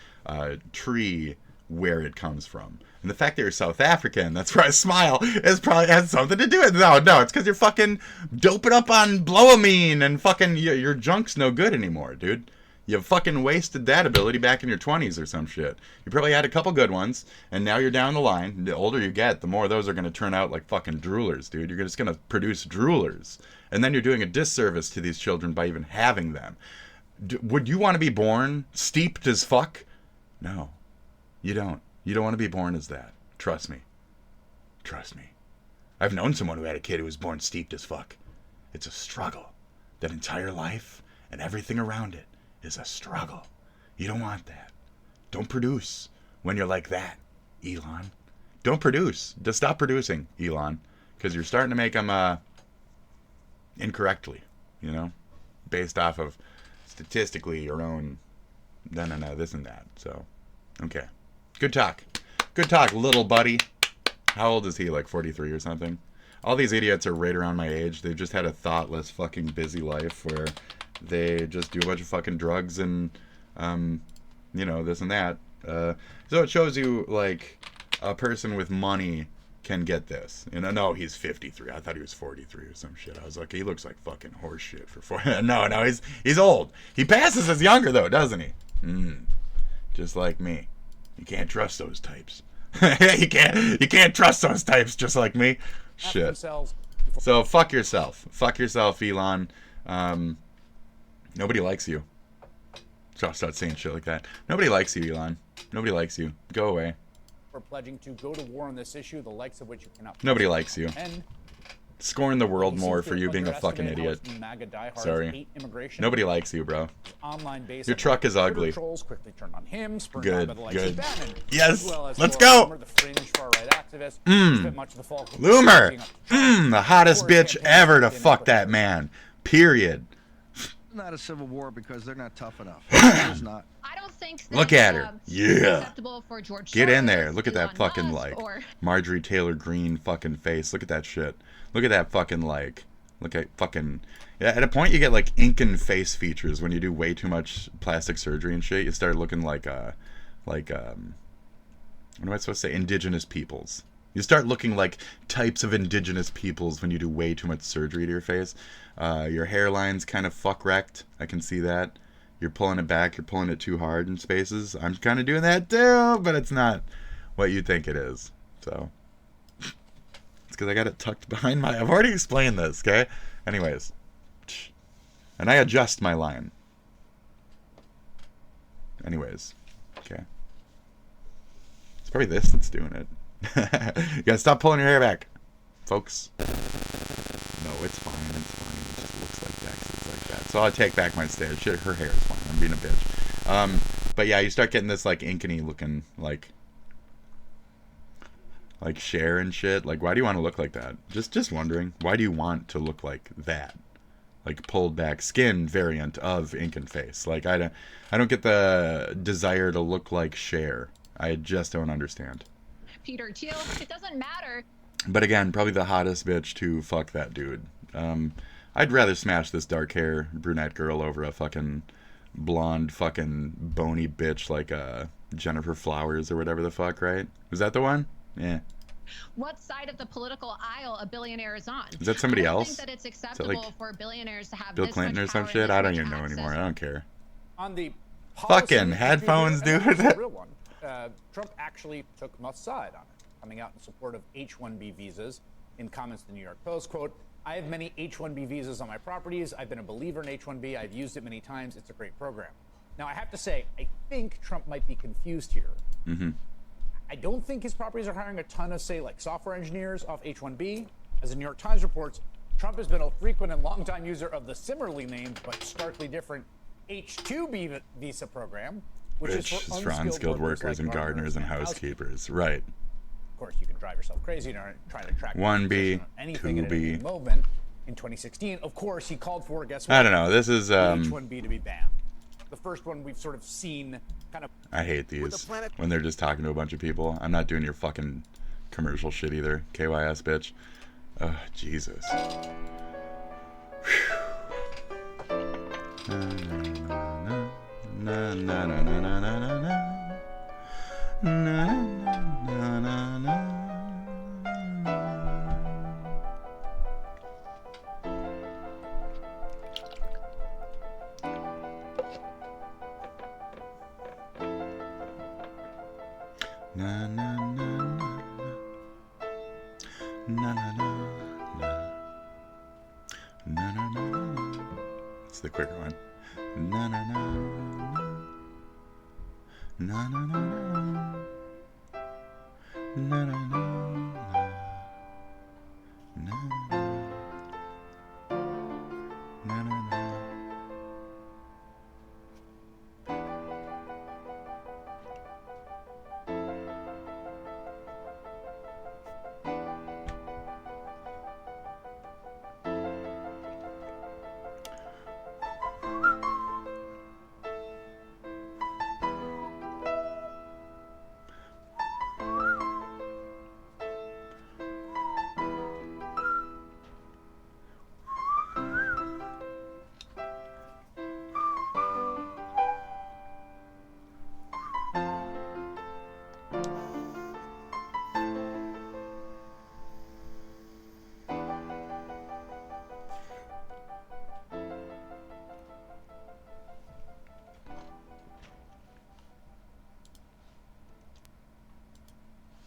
tree where it comes from. And the fact that you're South African, that's where I smile, is probably has something to do with it. No, it's because you're fucking doping up on bloamine and fucking your junk's no good anymore, dude. You fucking wasted that ability back in your 20s or some shit. You probably had a couple good ones, and now you're down the line. The older you get, the more of those are going to turn out like fucking droolers, dude. You're just going to produce droolers. And then you're doing a disservice to these children by even having them. Would you want to be born steeped as fuck? No, you don't. You don't want to be born as that. Trust me. Trust me. I've known someone who had a kid who was born steeped as fuck. It's a struggle. That entire life and everything around it is a struggle. You don't want that. Don't produce when you're like that, Elon. Don't produce. Just stop producing, Elon, because you're starting to make them incorrectly, you know, based off of statistically your own no, this and that. So, okay. Good talk. Good talk, little buddy. How old is he? Like 43 or something? All these idiots are right around my age. They've just had a thoughtless, fucking busy life where they just do a bunch of fucking drugs and, you know, this and that. So it shows you, like, a person with money can get this. You know, no, he's 53. I thought he was 43 or some shit. I was like, he looks like fucking horse shit for 40. No, he's old. He passes as younger, though, doesn't he? Just like me. You can't trust those types. you can't trust those types just like me. Shit. So fuck yourself. Fuck yourself, Elon. Nobody likes you. So I'll start saying shit like that. Nobody likes you, Elon. Nobody likes you. Go away. For pledging to go to war on this issue, the likes of which you cannot. Nobody likes you. Scorn the world more for you being a fucking idiot. Sorry. Nobody likes you, bro. Your truck is ugly. Good. Yes. Let's go. Loomer. The hottest bitch ever to fuck that man. Period. Not a civil war because they're not tough enough. It's not. I don't think look at her. Yeah. For George Get in there. Look at that Elon fucking, Musk, like, or... Marjorie Taylor Greene fucking face. Look at that shit. Look at that fucking, like, look at fucking, yeah, at a point you get, like, Incan face features when you do way too much plastic surgery and shit. You start looking like, what am I supposed to say? Indigenous peoples. You start looking like types of indigenous peoples when you do way too much surgery to your face. Your hairline's kind of fuck wrecked. I can see that. You're pulling it back. You're pulling it too hard in spaces. I'm kind of doing that too, but it's not what you think it is. So it's because I got it tucked behind my... I've already explained this, okay? Anyways. And I adjust my line. Anyways. Okay. It's probably this that's doing it. You gotta stop pulling your hair back, folks. No, it's fine. It's fine. It just looks like that 'cause it's like that. So I'll take back my stare. Shit, her hair is fine. I'm being a bitch. But yeah, you start getting this like Inkany looking like Cher and shit. Like, why do you want to look like that? Just wondering. Why do you want to look like that? like pulled back skin variant of ink and face. Like I don't get the desire to look like Cher. I just don't understand. Peter Thiel, it doesn't matter. But again, probably the hottest bitch to fuck that dude. I'd rather smash this dark hair brunette girl over a fucking blonde fucking bony bitch like Jennifer Flowers or whatever the fuck, right? Was that the one? Yeah. What side of the political aisle a billionaire is on? Is that somebody I don't else? think that it's Is that acceptable like for billionaires to have Bill this Clinton much or some power shit? and I this don't much even know access. anymore. I don't care. On the Fucking headphones, dude. The real one. Trump actually took Musk's side on it, coming out in support of H-1B visas in comments to the New York Post. Quote, I have many H-1B visas on my properties. I've been a believer in H-1B. I've used it many times. It's a great program. Now, I have to say, I think Trump might be confused here. Mm-hmm. I don't think his properties are hiring a ton of, say, like software engineers off H-1B. As the New York Times reports, Trump has been a frequent and longtime user of the similarly named but starkly different H-2B visa program, which is for unskilled workers like and gardeners and housekeepers. Right. Of course, you can drive yourself crazy trying to track 1B, anything in 2B. any moment. In 2016, of course, he called for, guess what? I don't know. This is H-1B to be banned. The first one we've sort of seen kind of... I hate these when they're just talking to a bunch of people. I'm not doing your fucking commercial shit either. KYS, bitch. Oh, Jesus. Na, na, na, na, na, na, na, na. Na, na, na, na. Na na na na na na na na na na. It's the quicker one. Na na na na na na na na na na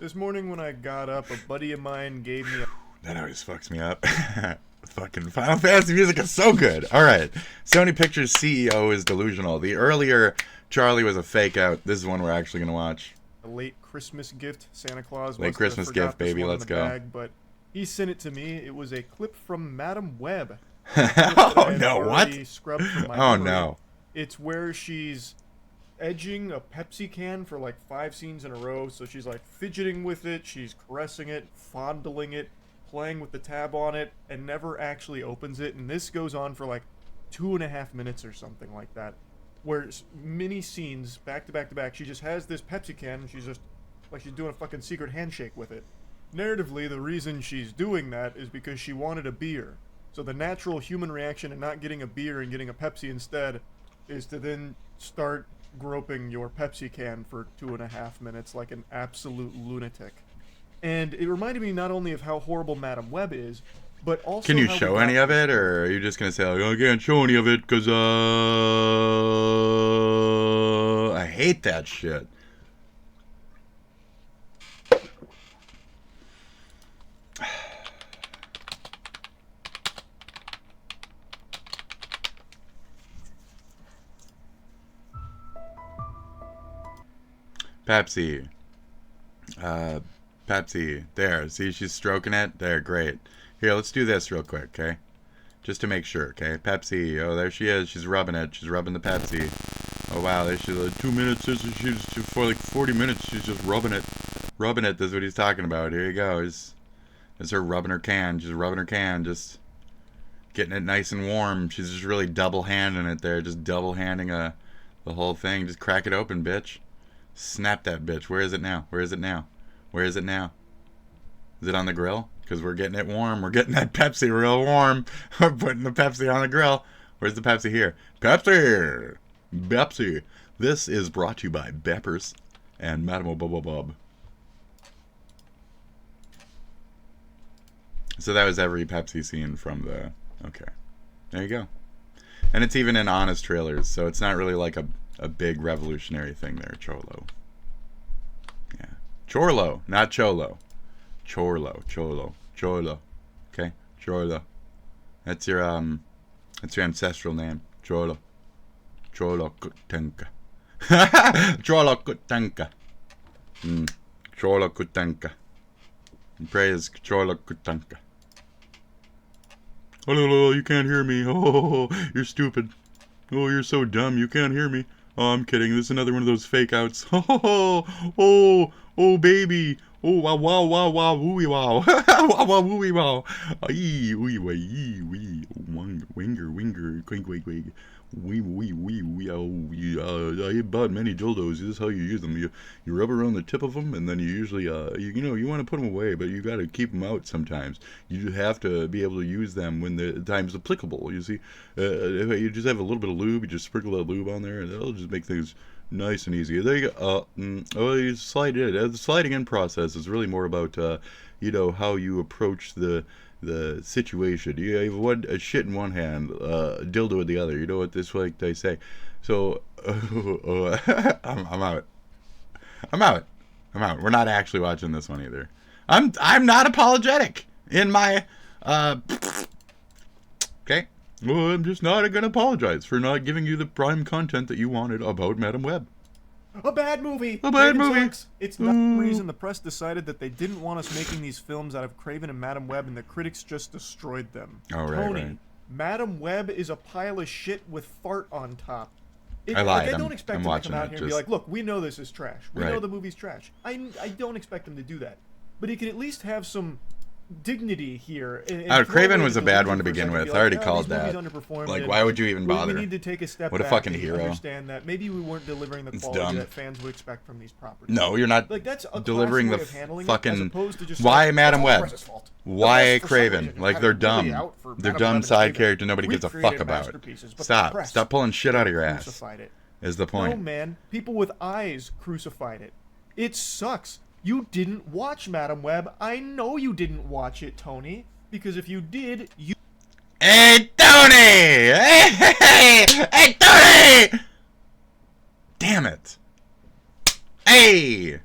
This morning when I got up, a buddy of mine gave me a... That always fucks me up. Fucking Final Fantasy music is so good. Alright. Sony Pictures CEO is delusional. The earlier Charlie was a fake out. This is one we're actually going to watch. A late Christmas gift. Santa Claus late Christmas gift, baby. Let's go. Bag, but he sent it to me. It was a clip from Madam Web. Oh, no. What? Scrubbed from my oh, memory. no. It's where she's edging a Pepsi can for like 5 scenes in a row. So she's like fidgeting with it, she's caressing it, fondling it, playing with the tab on it, and never actually opens it. And this goes on for like 2.5 minutes or something like that, where mini scenes back to back to back. She just has this Pepsi can and she's just like she's doing a fucking secret handshake with it. Narratively, the reason she's doing that is because she wanted a beer. So the natural human reaction to not getting a beer and getting a Pepsi instead is to then start groping your Pepsi can for 2.5 minutes like an absolute lunatic. And it reminded me not only of how horrible Madam Web is, but also Can you how show any of it, or are you just going to say, like, I can't show any of it because, I hate that shit. Pepsi. Pepsi. There. See, she's stroking it. There, great. Here, let's do this real quick, okay? Just to make sure, okay? Pepsi. Oh, there she is. She's rubbing it. She's rubbing the Pepsi. Oh, wow. There she's like 2 minutes. She's for like 40 minutes. She's just rubbing it. Rubbing it. That's what he's talking about. Here you go. It's her rubbing her can. She's rubbing her can. Just Getting it nice and warm. She's just really double-handing it there. Just double-handing the whole thing. Just crack it open, bitch. Snap that bitch. Where is it now? Where is it now? Where is it now? Is it on the grill? Because we're getting it warm. We're getting that Pepsi real warm. We're putting the Pepsi on the grill. Where's the Pepsi here? Pepsi! Pepsi. This is brought to you by Beppers and Madame Bob. So that was every Pepsi scene from the... Okay. There you go. And it's even in honest trailers, so it's not really like a big revolutionary thing there, Cholo. Yeah. Chorlo, not Cholo. Cholo. Okay? Cholo. That's your ancestral name. Cholo Kutenka. Cholo Kutenka. Cholo Kutenka. Praise Cholo Kutenka. Oh, you can't hear me. Oh, you're stupid. Oh, you're so dumb. You can't hear me. Oh, I'm kidding. This is another one of those fake outs. Oh, baby. Oh, wow, wooey, wow. Wow, wooey, wow. Ee, wee, winger, quink. I bought many dildos. This is how you use them. You rub around the tip of them, and then you usually, you want to put them away, but you got to keep them out sometimes. You have to be able to use them when the time's applicable. You see, if you just have a little bit of lube, you just sprinkle that lube on there, and it'll just make things nice and easy. There you go. You slide in. The sliding in process is really more about, how you approach the situation. You have a shit in one hand, dildo in the other. You know what this like they say. So I'm out. We're not actually watching this one either. I'm not apologetic in my okay. Well, I'm just not gonna apologize for not giving you the prime content that you wanted about Madame Web. A bad movie. It's not the reason the press decided that they didn't want us making these films out of Craven and Madame Web, and the critics just destroyed them. Oh, Tony, Madame Web is a pile of shit with fart on top. I lied. Like, I don't expect them to come out here and be like, look, we know this is trash. We Right. know the movie's trash. I don't expect them to do that. But he could at least have some dignity here. Craven was a bad one to begin with. I already called that. Like, why would you even bother? We need to take a step what a back fucking and hero. understand that maybe we weren't delivering the quality that fans would expect from these properties. No, you're not like, that's a delivering the way of handling fucking... it, as opposed to just Why saying, Madame "It's Web? the press's fault." The Why press, for some Craven? reason, Like, had they're it really dumb. out for They're Madame dumb Web side and character nobody we gives a created fuck about. masterpieces, but the Stop. press Stop pulling shit out of your ass. crucified it. Is the point. No, man. People with eyes crucified it. It sucks. You didn't watch Madame Web. I know you didn't watch it, Tony. Because if you did, you... Hey, Tony! Hey, Tony! Damn it. Hey!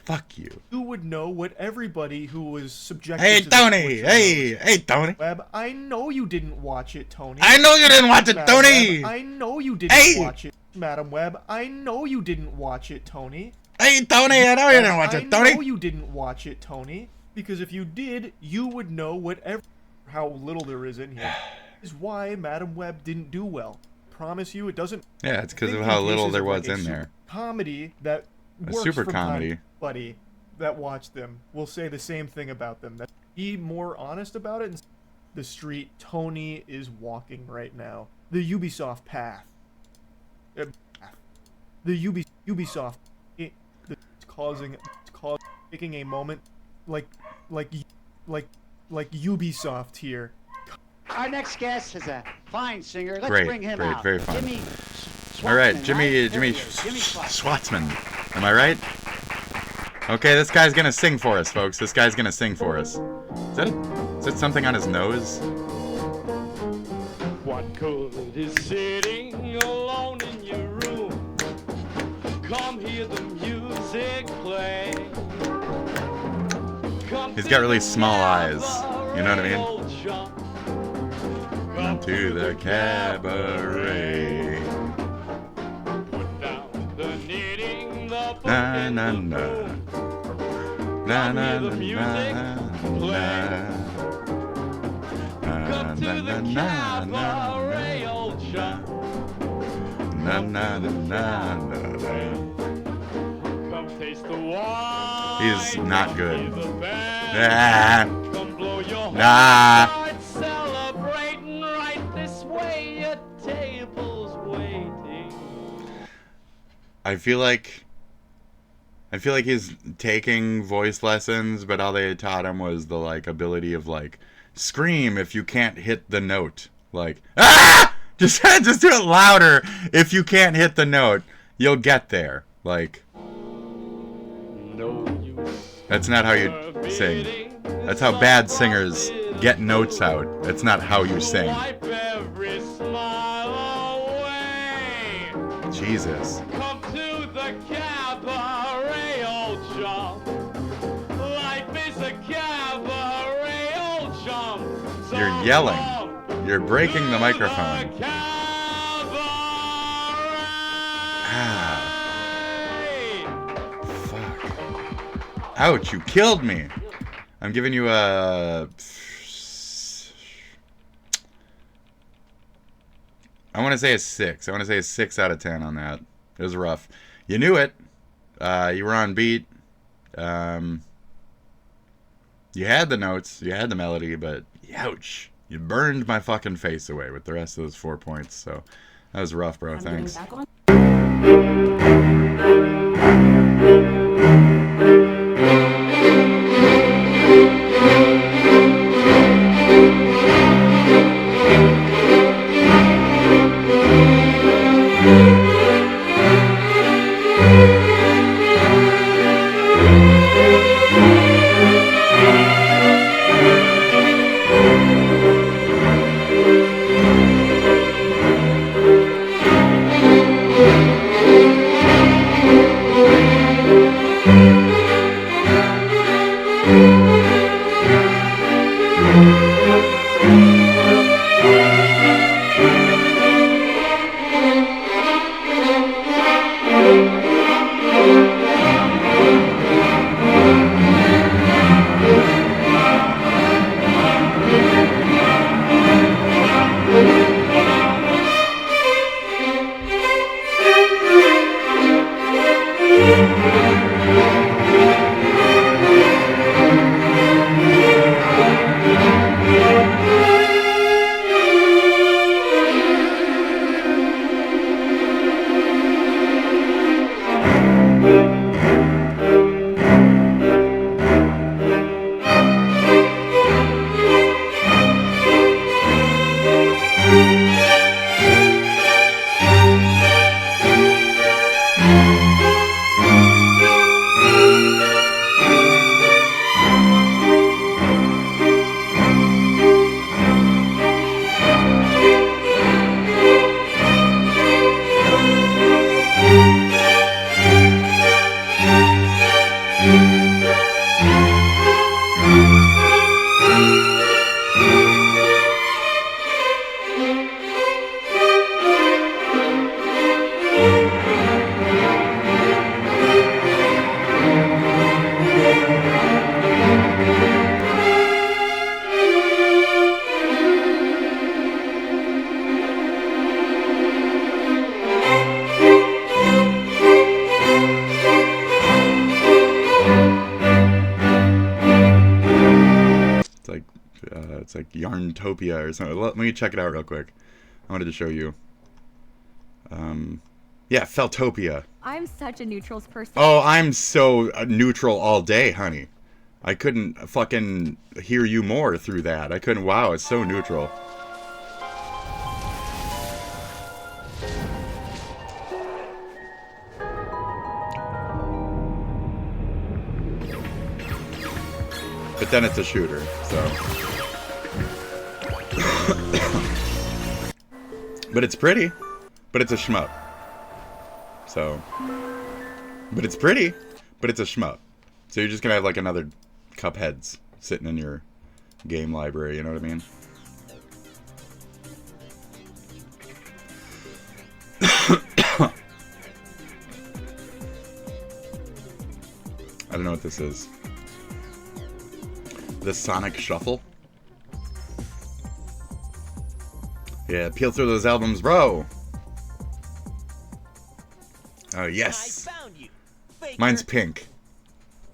Fuck you. You would know what everybody who was subjected Hey, to Tony! Hey, Tony! Web. I know you didn't watch it, Tony. I know you didn't watch it, Madame Tony! Web. I know you didn't watch it, Madame Web. I know you didn't watch it, Tony. Hey, Tony, I know you didn't watch it, Tony! I know you didn't watch it, Tony. Because if you did, you would know how little there is in here. Is why Madame Web didn't do well. Promise you, it doesn't. Yeah, it's because of how little there was in there. Comedy that works super from comedy. time. Buddy that watched them will say the same thing about them. That be more honest about it. And the street Tony is walking right now. The Ubisoft path. The Ubisoft. It's causing taking a moment like Ubisoft here. Our next guest is a fine singer. Let's Great, bring him great, out. very fun. Jimmy All right, Schwartzman, Jimmy Schwartzman. Schwartzman. Am I right? Okay, this guy's gonna sing for us, folks. This guy's gonna sing for us. Is that something on his nose? What good is sitting alone in your room? Come hear the music play. He's got really small eyes. You know what I mean? Come to the cabaret. Put down the knitting, the book Na and na the na. boom. Na Come na hear na the music play. Come to the cabaret, old chum. Na na na na na. Come taste the wine. He's not good. Hear the band. Nah. Come blow your Nah. heart, celebrate. I feel like he's taking voice lessons, but all they taught him was the like ability of like scream if you can't hit the note. Like, ah! Just do it louder. If you can't hit the note, you'll get there. Like, that's not how you sing. That's how bad singers get notes out. That's not how you sing. Jesus. Come to the cabaret, old chum. Life is a cabaret, old chum. You're yelling. You're breaking the microphone. Ah. Fuck. Ouch, you killed me. I'm giving you a... I want to say a 6. I want to say a 6 out of 10 on that. It was rough. You knew it. You were on beat. You had the notes. You had the melody, but ouch. You burned my fucking face away with the rest of those 4 points. So that was rough, bro. Thanks. It's like Yarntopia or something. Let me check it out real quick. I wanted to show you. Yeah, Feltopia. I'm such a neutrals person. Oh, I'm so neutral all day, honey. I couldn't fucking hear you more through that. I couldn't. Wow, it's so neutral. But then it's a shooter, so. But it's pretty. But it's a shmup. So. But it's pretty. But it's a shmup. So you're just gonna have like another Cupheads sitting in your game library, you know what I mean? I don't know what this is. The Sonic Shuffle? Yeah, peel through those albums, bro. Oh, yes. Mine's pink.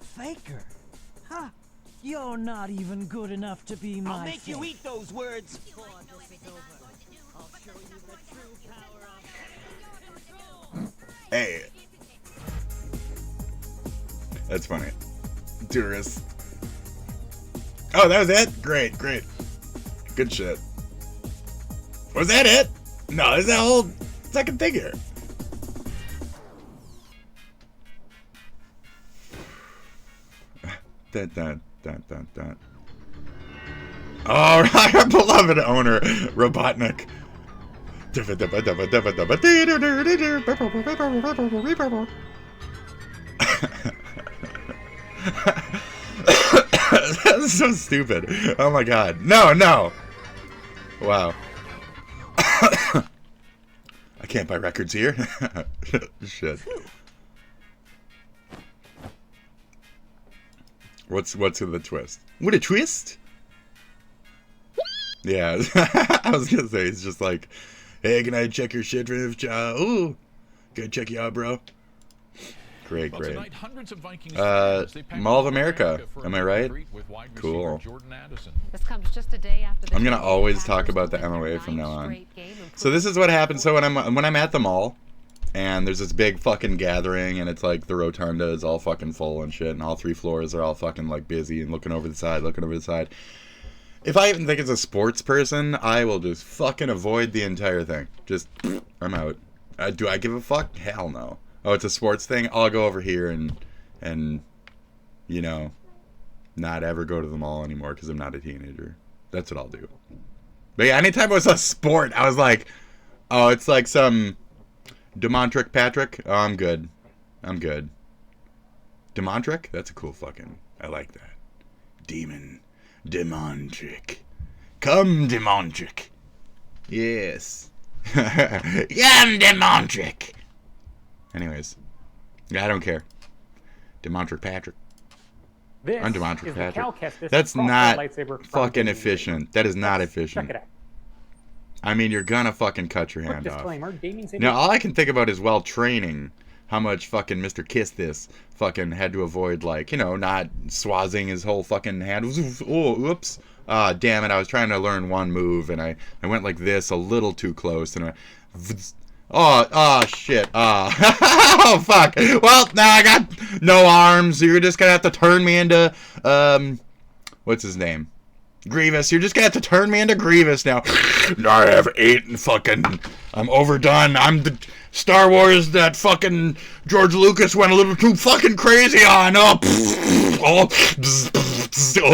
Faker? Huh? You're not even good enough to be my I'll make you friend. eat those words. Hey. That's funny. Tourist. Oh, that was it? Great, great. Good shit. Was that it? No, there's that whole second thing here. Dun, dun, dun, dun, dun. All right, our beloved owner, Robotnik. That's so stupid. Oh my god. No, no. Wow. I can't buy records here. Shit. What's the twist? What a twist? Yeah, I was gonna say it's just like, hey, can I check your shit for this job? Ooh, can I check you out, bro? Great, great. Mall of America, am I right? Cool. This comes just a day after the I'm gonna always talk about the MOA from now on. So this is what happens. So when I'm at the mall, and there's this big fucking gathering, and it's like the rotunda is all fucking full and shit, and all 3 floors are all fucking like busy and looking over the side. If I even think it's a sports person, I will just fucking avoid the entire thing. Just, I'm out. Do I give a fuck? Hell no. Oh, it's a sports thing? I'll go over here and you know, not ever go to the mall anymore because I'm not a teenager. That's what I'll do. But yeah, anytime it was a sport, I was like, oh, it's like some Demontric Patrick? Oh, I'm good. I'm good. Demontric? That's a cool fucking, I like that. Demon. Demontric. Come, Demontric. Yes. Yeah, I'm Demontric. Anyways. Yeah, I don't care. Demontric Patrick. I'm Demontric Patrick. That's not fucking efficient. That is not efficient. Check it out. I mean, you're gonna fucking cut your hand off. Disclaimer, gaming Now, all I can think about is while training, how much fucking Mr. Kiss this fucking had to avoid, like, you know, not swazzing his whole fucking hand. Oh, whoops. Ah, damn it, I was trying to learn one move, and I went like this a little too close, and oh, shit. Oh, fuck. Well, now I got no arms, so you're just gonna have to turn me into, what's his name? Grievous. You're just gonna have to turn me into Grievous now. I have 8 and fucking, I'm overdone. I'm the Star Wars that fucking George Lucas went a little too fucking crazy on. Oh,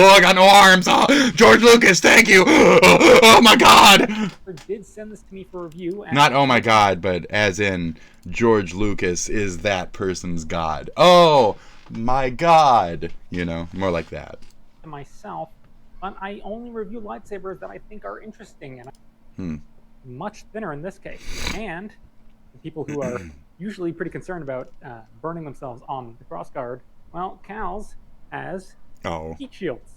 I got no arms. Oh, George Lucas, thank you. Oh my god. Did send this to me for review. Not oh my god, but as in George Lucas is that person's god. Oh my god. You know, more like that. Myself. But I only review lightsabers that I think are interesting, and much thinner in this case. And the people who are usually pretty concerned about burning themselves on the crossguard, well, Cal's has heat shields.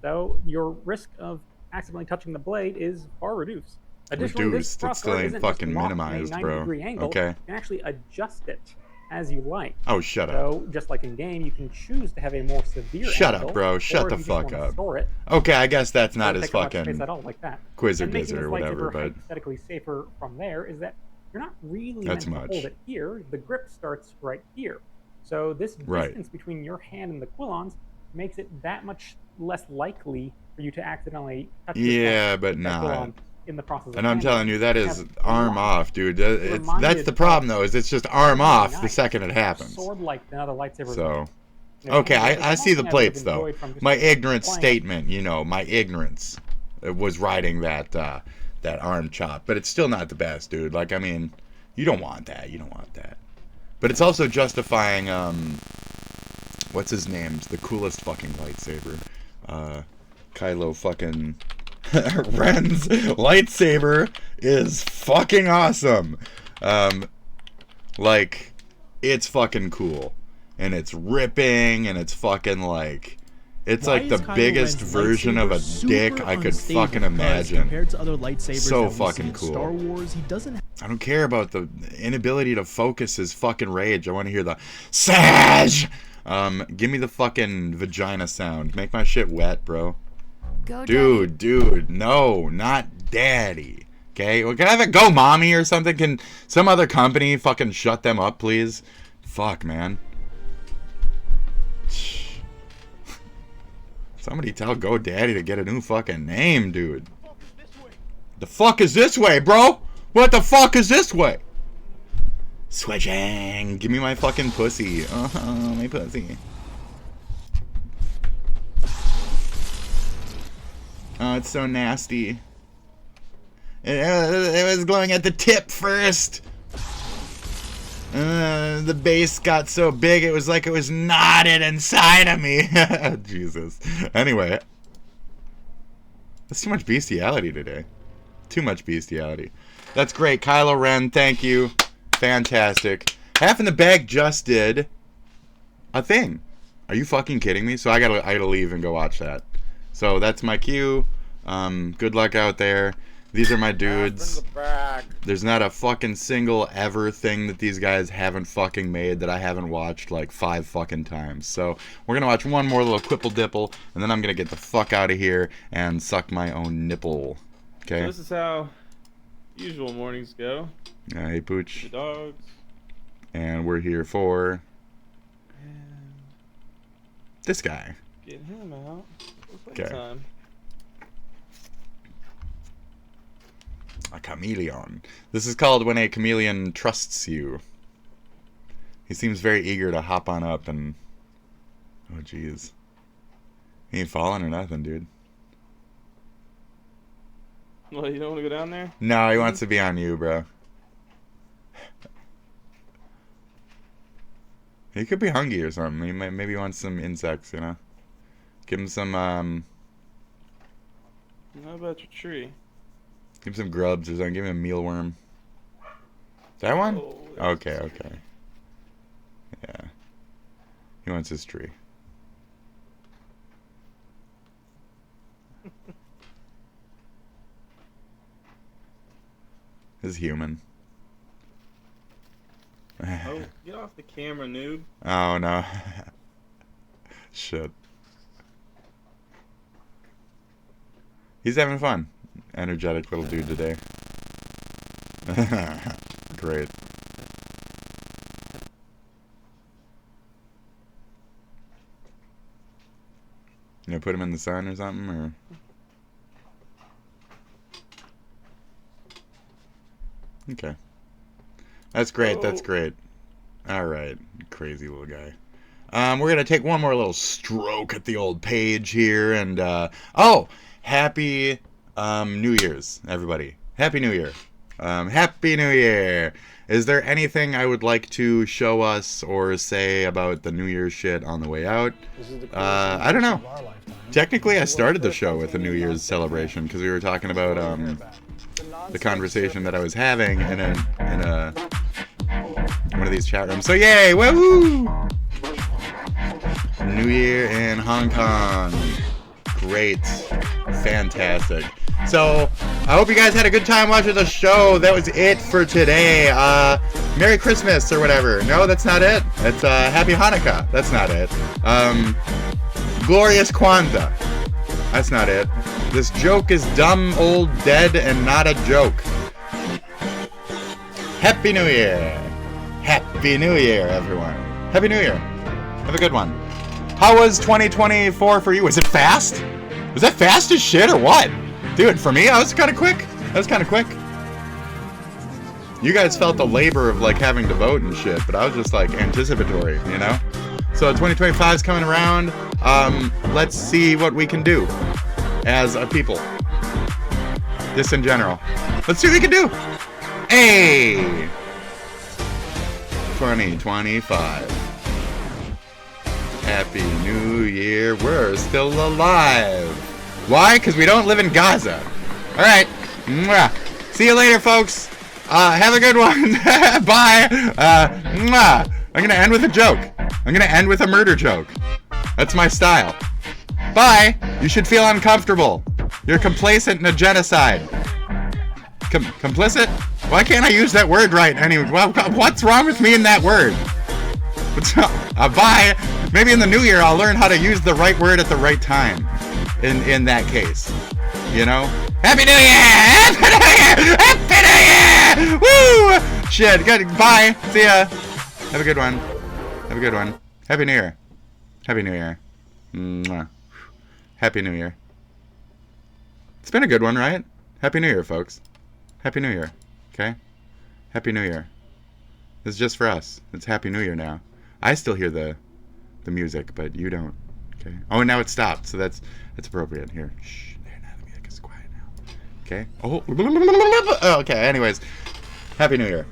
So your risk of accidentally touching the blade is far reduced. Additionally, this It still ain't fucking minimized, bro. Angle, Okay. You can actually adjust it as you like. Oh, shut up. So, just like in game, you can choose to have a more severe Shut angle, up, bro. Shut or the if you just fuck wanna up. store it, Okay, I guess that's not don't as take up much fucking space at all, like that. quiz or And making diz or this whatever, lightsaber but hypothetically safer from there is that you're not really That's meant to much. hold it here. The grip starts right here. So this Right. distance between your hand and the quillons makes it that much less likely for you to accidentally touch yeah, but that not. quillon in the process of And I'm handling. telling you, that is Have arm off, dude. That's reminded the problem, though, is it's just arm off the second it happens. Sword-like than other lightsabers. So, You know, okay, it's I see the something I plates, would've though. enjoyed from just My ignorant playing. statement, you know, my ignorance was riding that that arm chop. But it's still not the best, dude. Like, I mean, you don't want that. You don't want that. But it's also justifying, what's his name's the coolest fucking lightsaber? Kylo fucking Ren's lightsaber is fucking awesome. Like, it's fucking cool. And it's ripping, and it's fucking like, it's like the biggest version of a dick I could fucking imagine. Compared to other lightsabers So that we see fucking in cool. Star Wars, he doesn't. I don't care about the inability to focus his fucking rage. I want to hear the Saj. Give me the fucking vagina sound. Make my shit wet, bro. Go, Dude, no, not daddy. Okay, well, can I have it go mommy or something? Can some other company fucking shut them up, please? Fuck, man. Somebody tell GoDaddy to get a new fucking name, dude. The fuck is this way, bro? What the fuck is this way? Switching. Give me my fucking pussy. My pussy. Oh, it's so nasty. It was glowing at the tip first. The base got so big it was like it was knotted inside of me. Jesus. Anyway. That's too much bestiality today. Too much bestiality. That's great. Kylo Ren, thank you. Fantastic. Half in the Bag just did a thing. Are you fucking kidding me? So I gotta leave and go watch that. So that's my cue. Good luck out there. These are my dudes. There's not a fucking single ever thing that these guys haven't fucking made that I haven't watched like 5 fucking times. So we're gonna watch one more little quipple dipple, and then I'm gonna get the fuck out of here and suck my own nipple. Okay. So this is how usual mornings go. Hey Pooch. The dogs. And we're here for this guy. Get him out. Okay. Time. A chameleon. This is called When a Chameleon Trusts You. He seems very eager to hop on up and... Oh, jeez. He ain't falling or nothing, dude. Well, you don't want to go down there? No, he wants to be on you, bro. He could be hungry or something. He maybe wants some insects, you know? Give him some, How about your tree? Give him some grubs or something. Give him a mealworm. That one? Oh, okay, okay. Yeah. He wants his tree. This is human. Oh, get off the camera, noob. Oh, no. Shit. He's having fun. Energetic little dude today. Great. You gonna put him in the sun or something, or? Okay. That's great, that's great. Alright, crazy little guy. We're gonna take one more little stroke at the old page here, and, oh! Happy, New Year's, everybody. Happy New Year. Happy New Year! Is there anything I would like to show us or say about the New Year's shit on the way out? I don't know. Technically, I started the show with a New Year's celebration, because we were talking about, the conversation that I was having in a one of these chat rooms. So yay! Woohoo! New Year in Hong Kong. Great. Fantastic. So I hope you guys had a good time watching the show. That was it for today. Merry Christmas or whatever. No, that's not it. It's Happy Hanukkah. That's not it. Glorious Kwanzaa. That's not it. This joke is dumb, old, dead, and not a joke. Happy New Year. Happy New Year, everyone. Happy New Year. Have a good one. How was 2024 for you? Was it fast? Was that fast as shit or what? Dude, for me, I was kind of quick. That was kind of quick. You guys felt the labor of, like, having to vote and shit, but I was just, like, anticipatory, you know? So 2025 is coming around. Let's see what we can do as a people. Just in general. Let's see what we can do. Hey! 2025. Happy New Year. We're still alive. Why? Because we don't live in Gaza. Alright. See you later, folks. Have a good one. Bye. I'm going to end with a joke. I'm going to end with a murder joke. That's my style. Bye. You should feel uncomfortable. You're complacent in a genocide. Complicit? Why can't I use that word right anyway? Well, what's wrong with me in that word? Bye. Maybe in the new year I'll learn how to use the right word at the right time. In that case. You know? Happy New Year! Happy New Year! Happy New Year! Woo! Shit. Good. Bye. See ya. Have a good one. Have a good one. Happy New Year. Happy New Year. Mwah. Happy New Year. It's been a good one, right? Happy New Year, folks. Happy New Year. Okay? Happy New Year. This is just for us. It's Happy New Year now. I still hear the music, but you don't. Okay? Oh, and now it stopped, so that's appropriate. Here. Shh. There, now the music is quiet now. Okay? Oh, okay. Anyways. Happy New Year.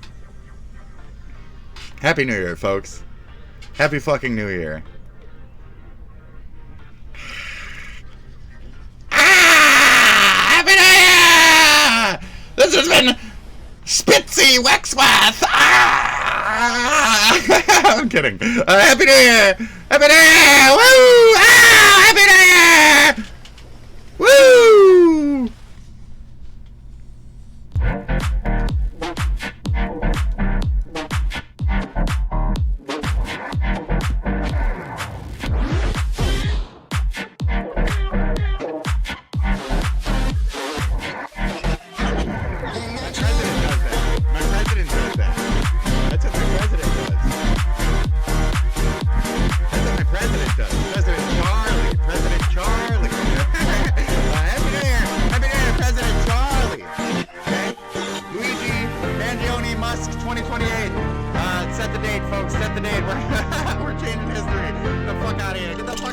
Happy New Year, folks. Happy fucking New Year. Happy New Year! This has been Spitzy Wexworth! I'm kidding. Happy New Year! Happy New Year! Woo! Happy New Year! Woo! Set the date, folks. Set the date. We're changing history. Get the fuck out of here. Get the fuck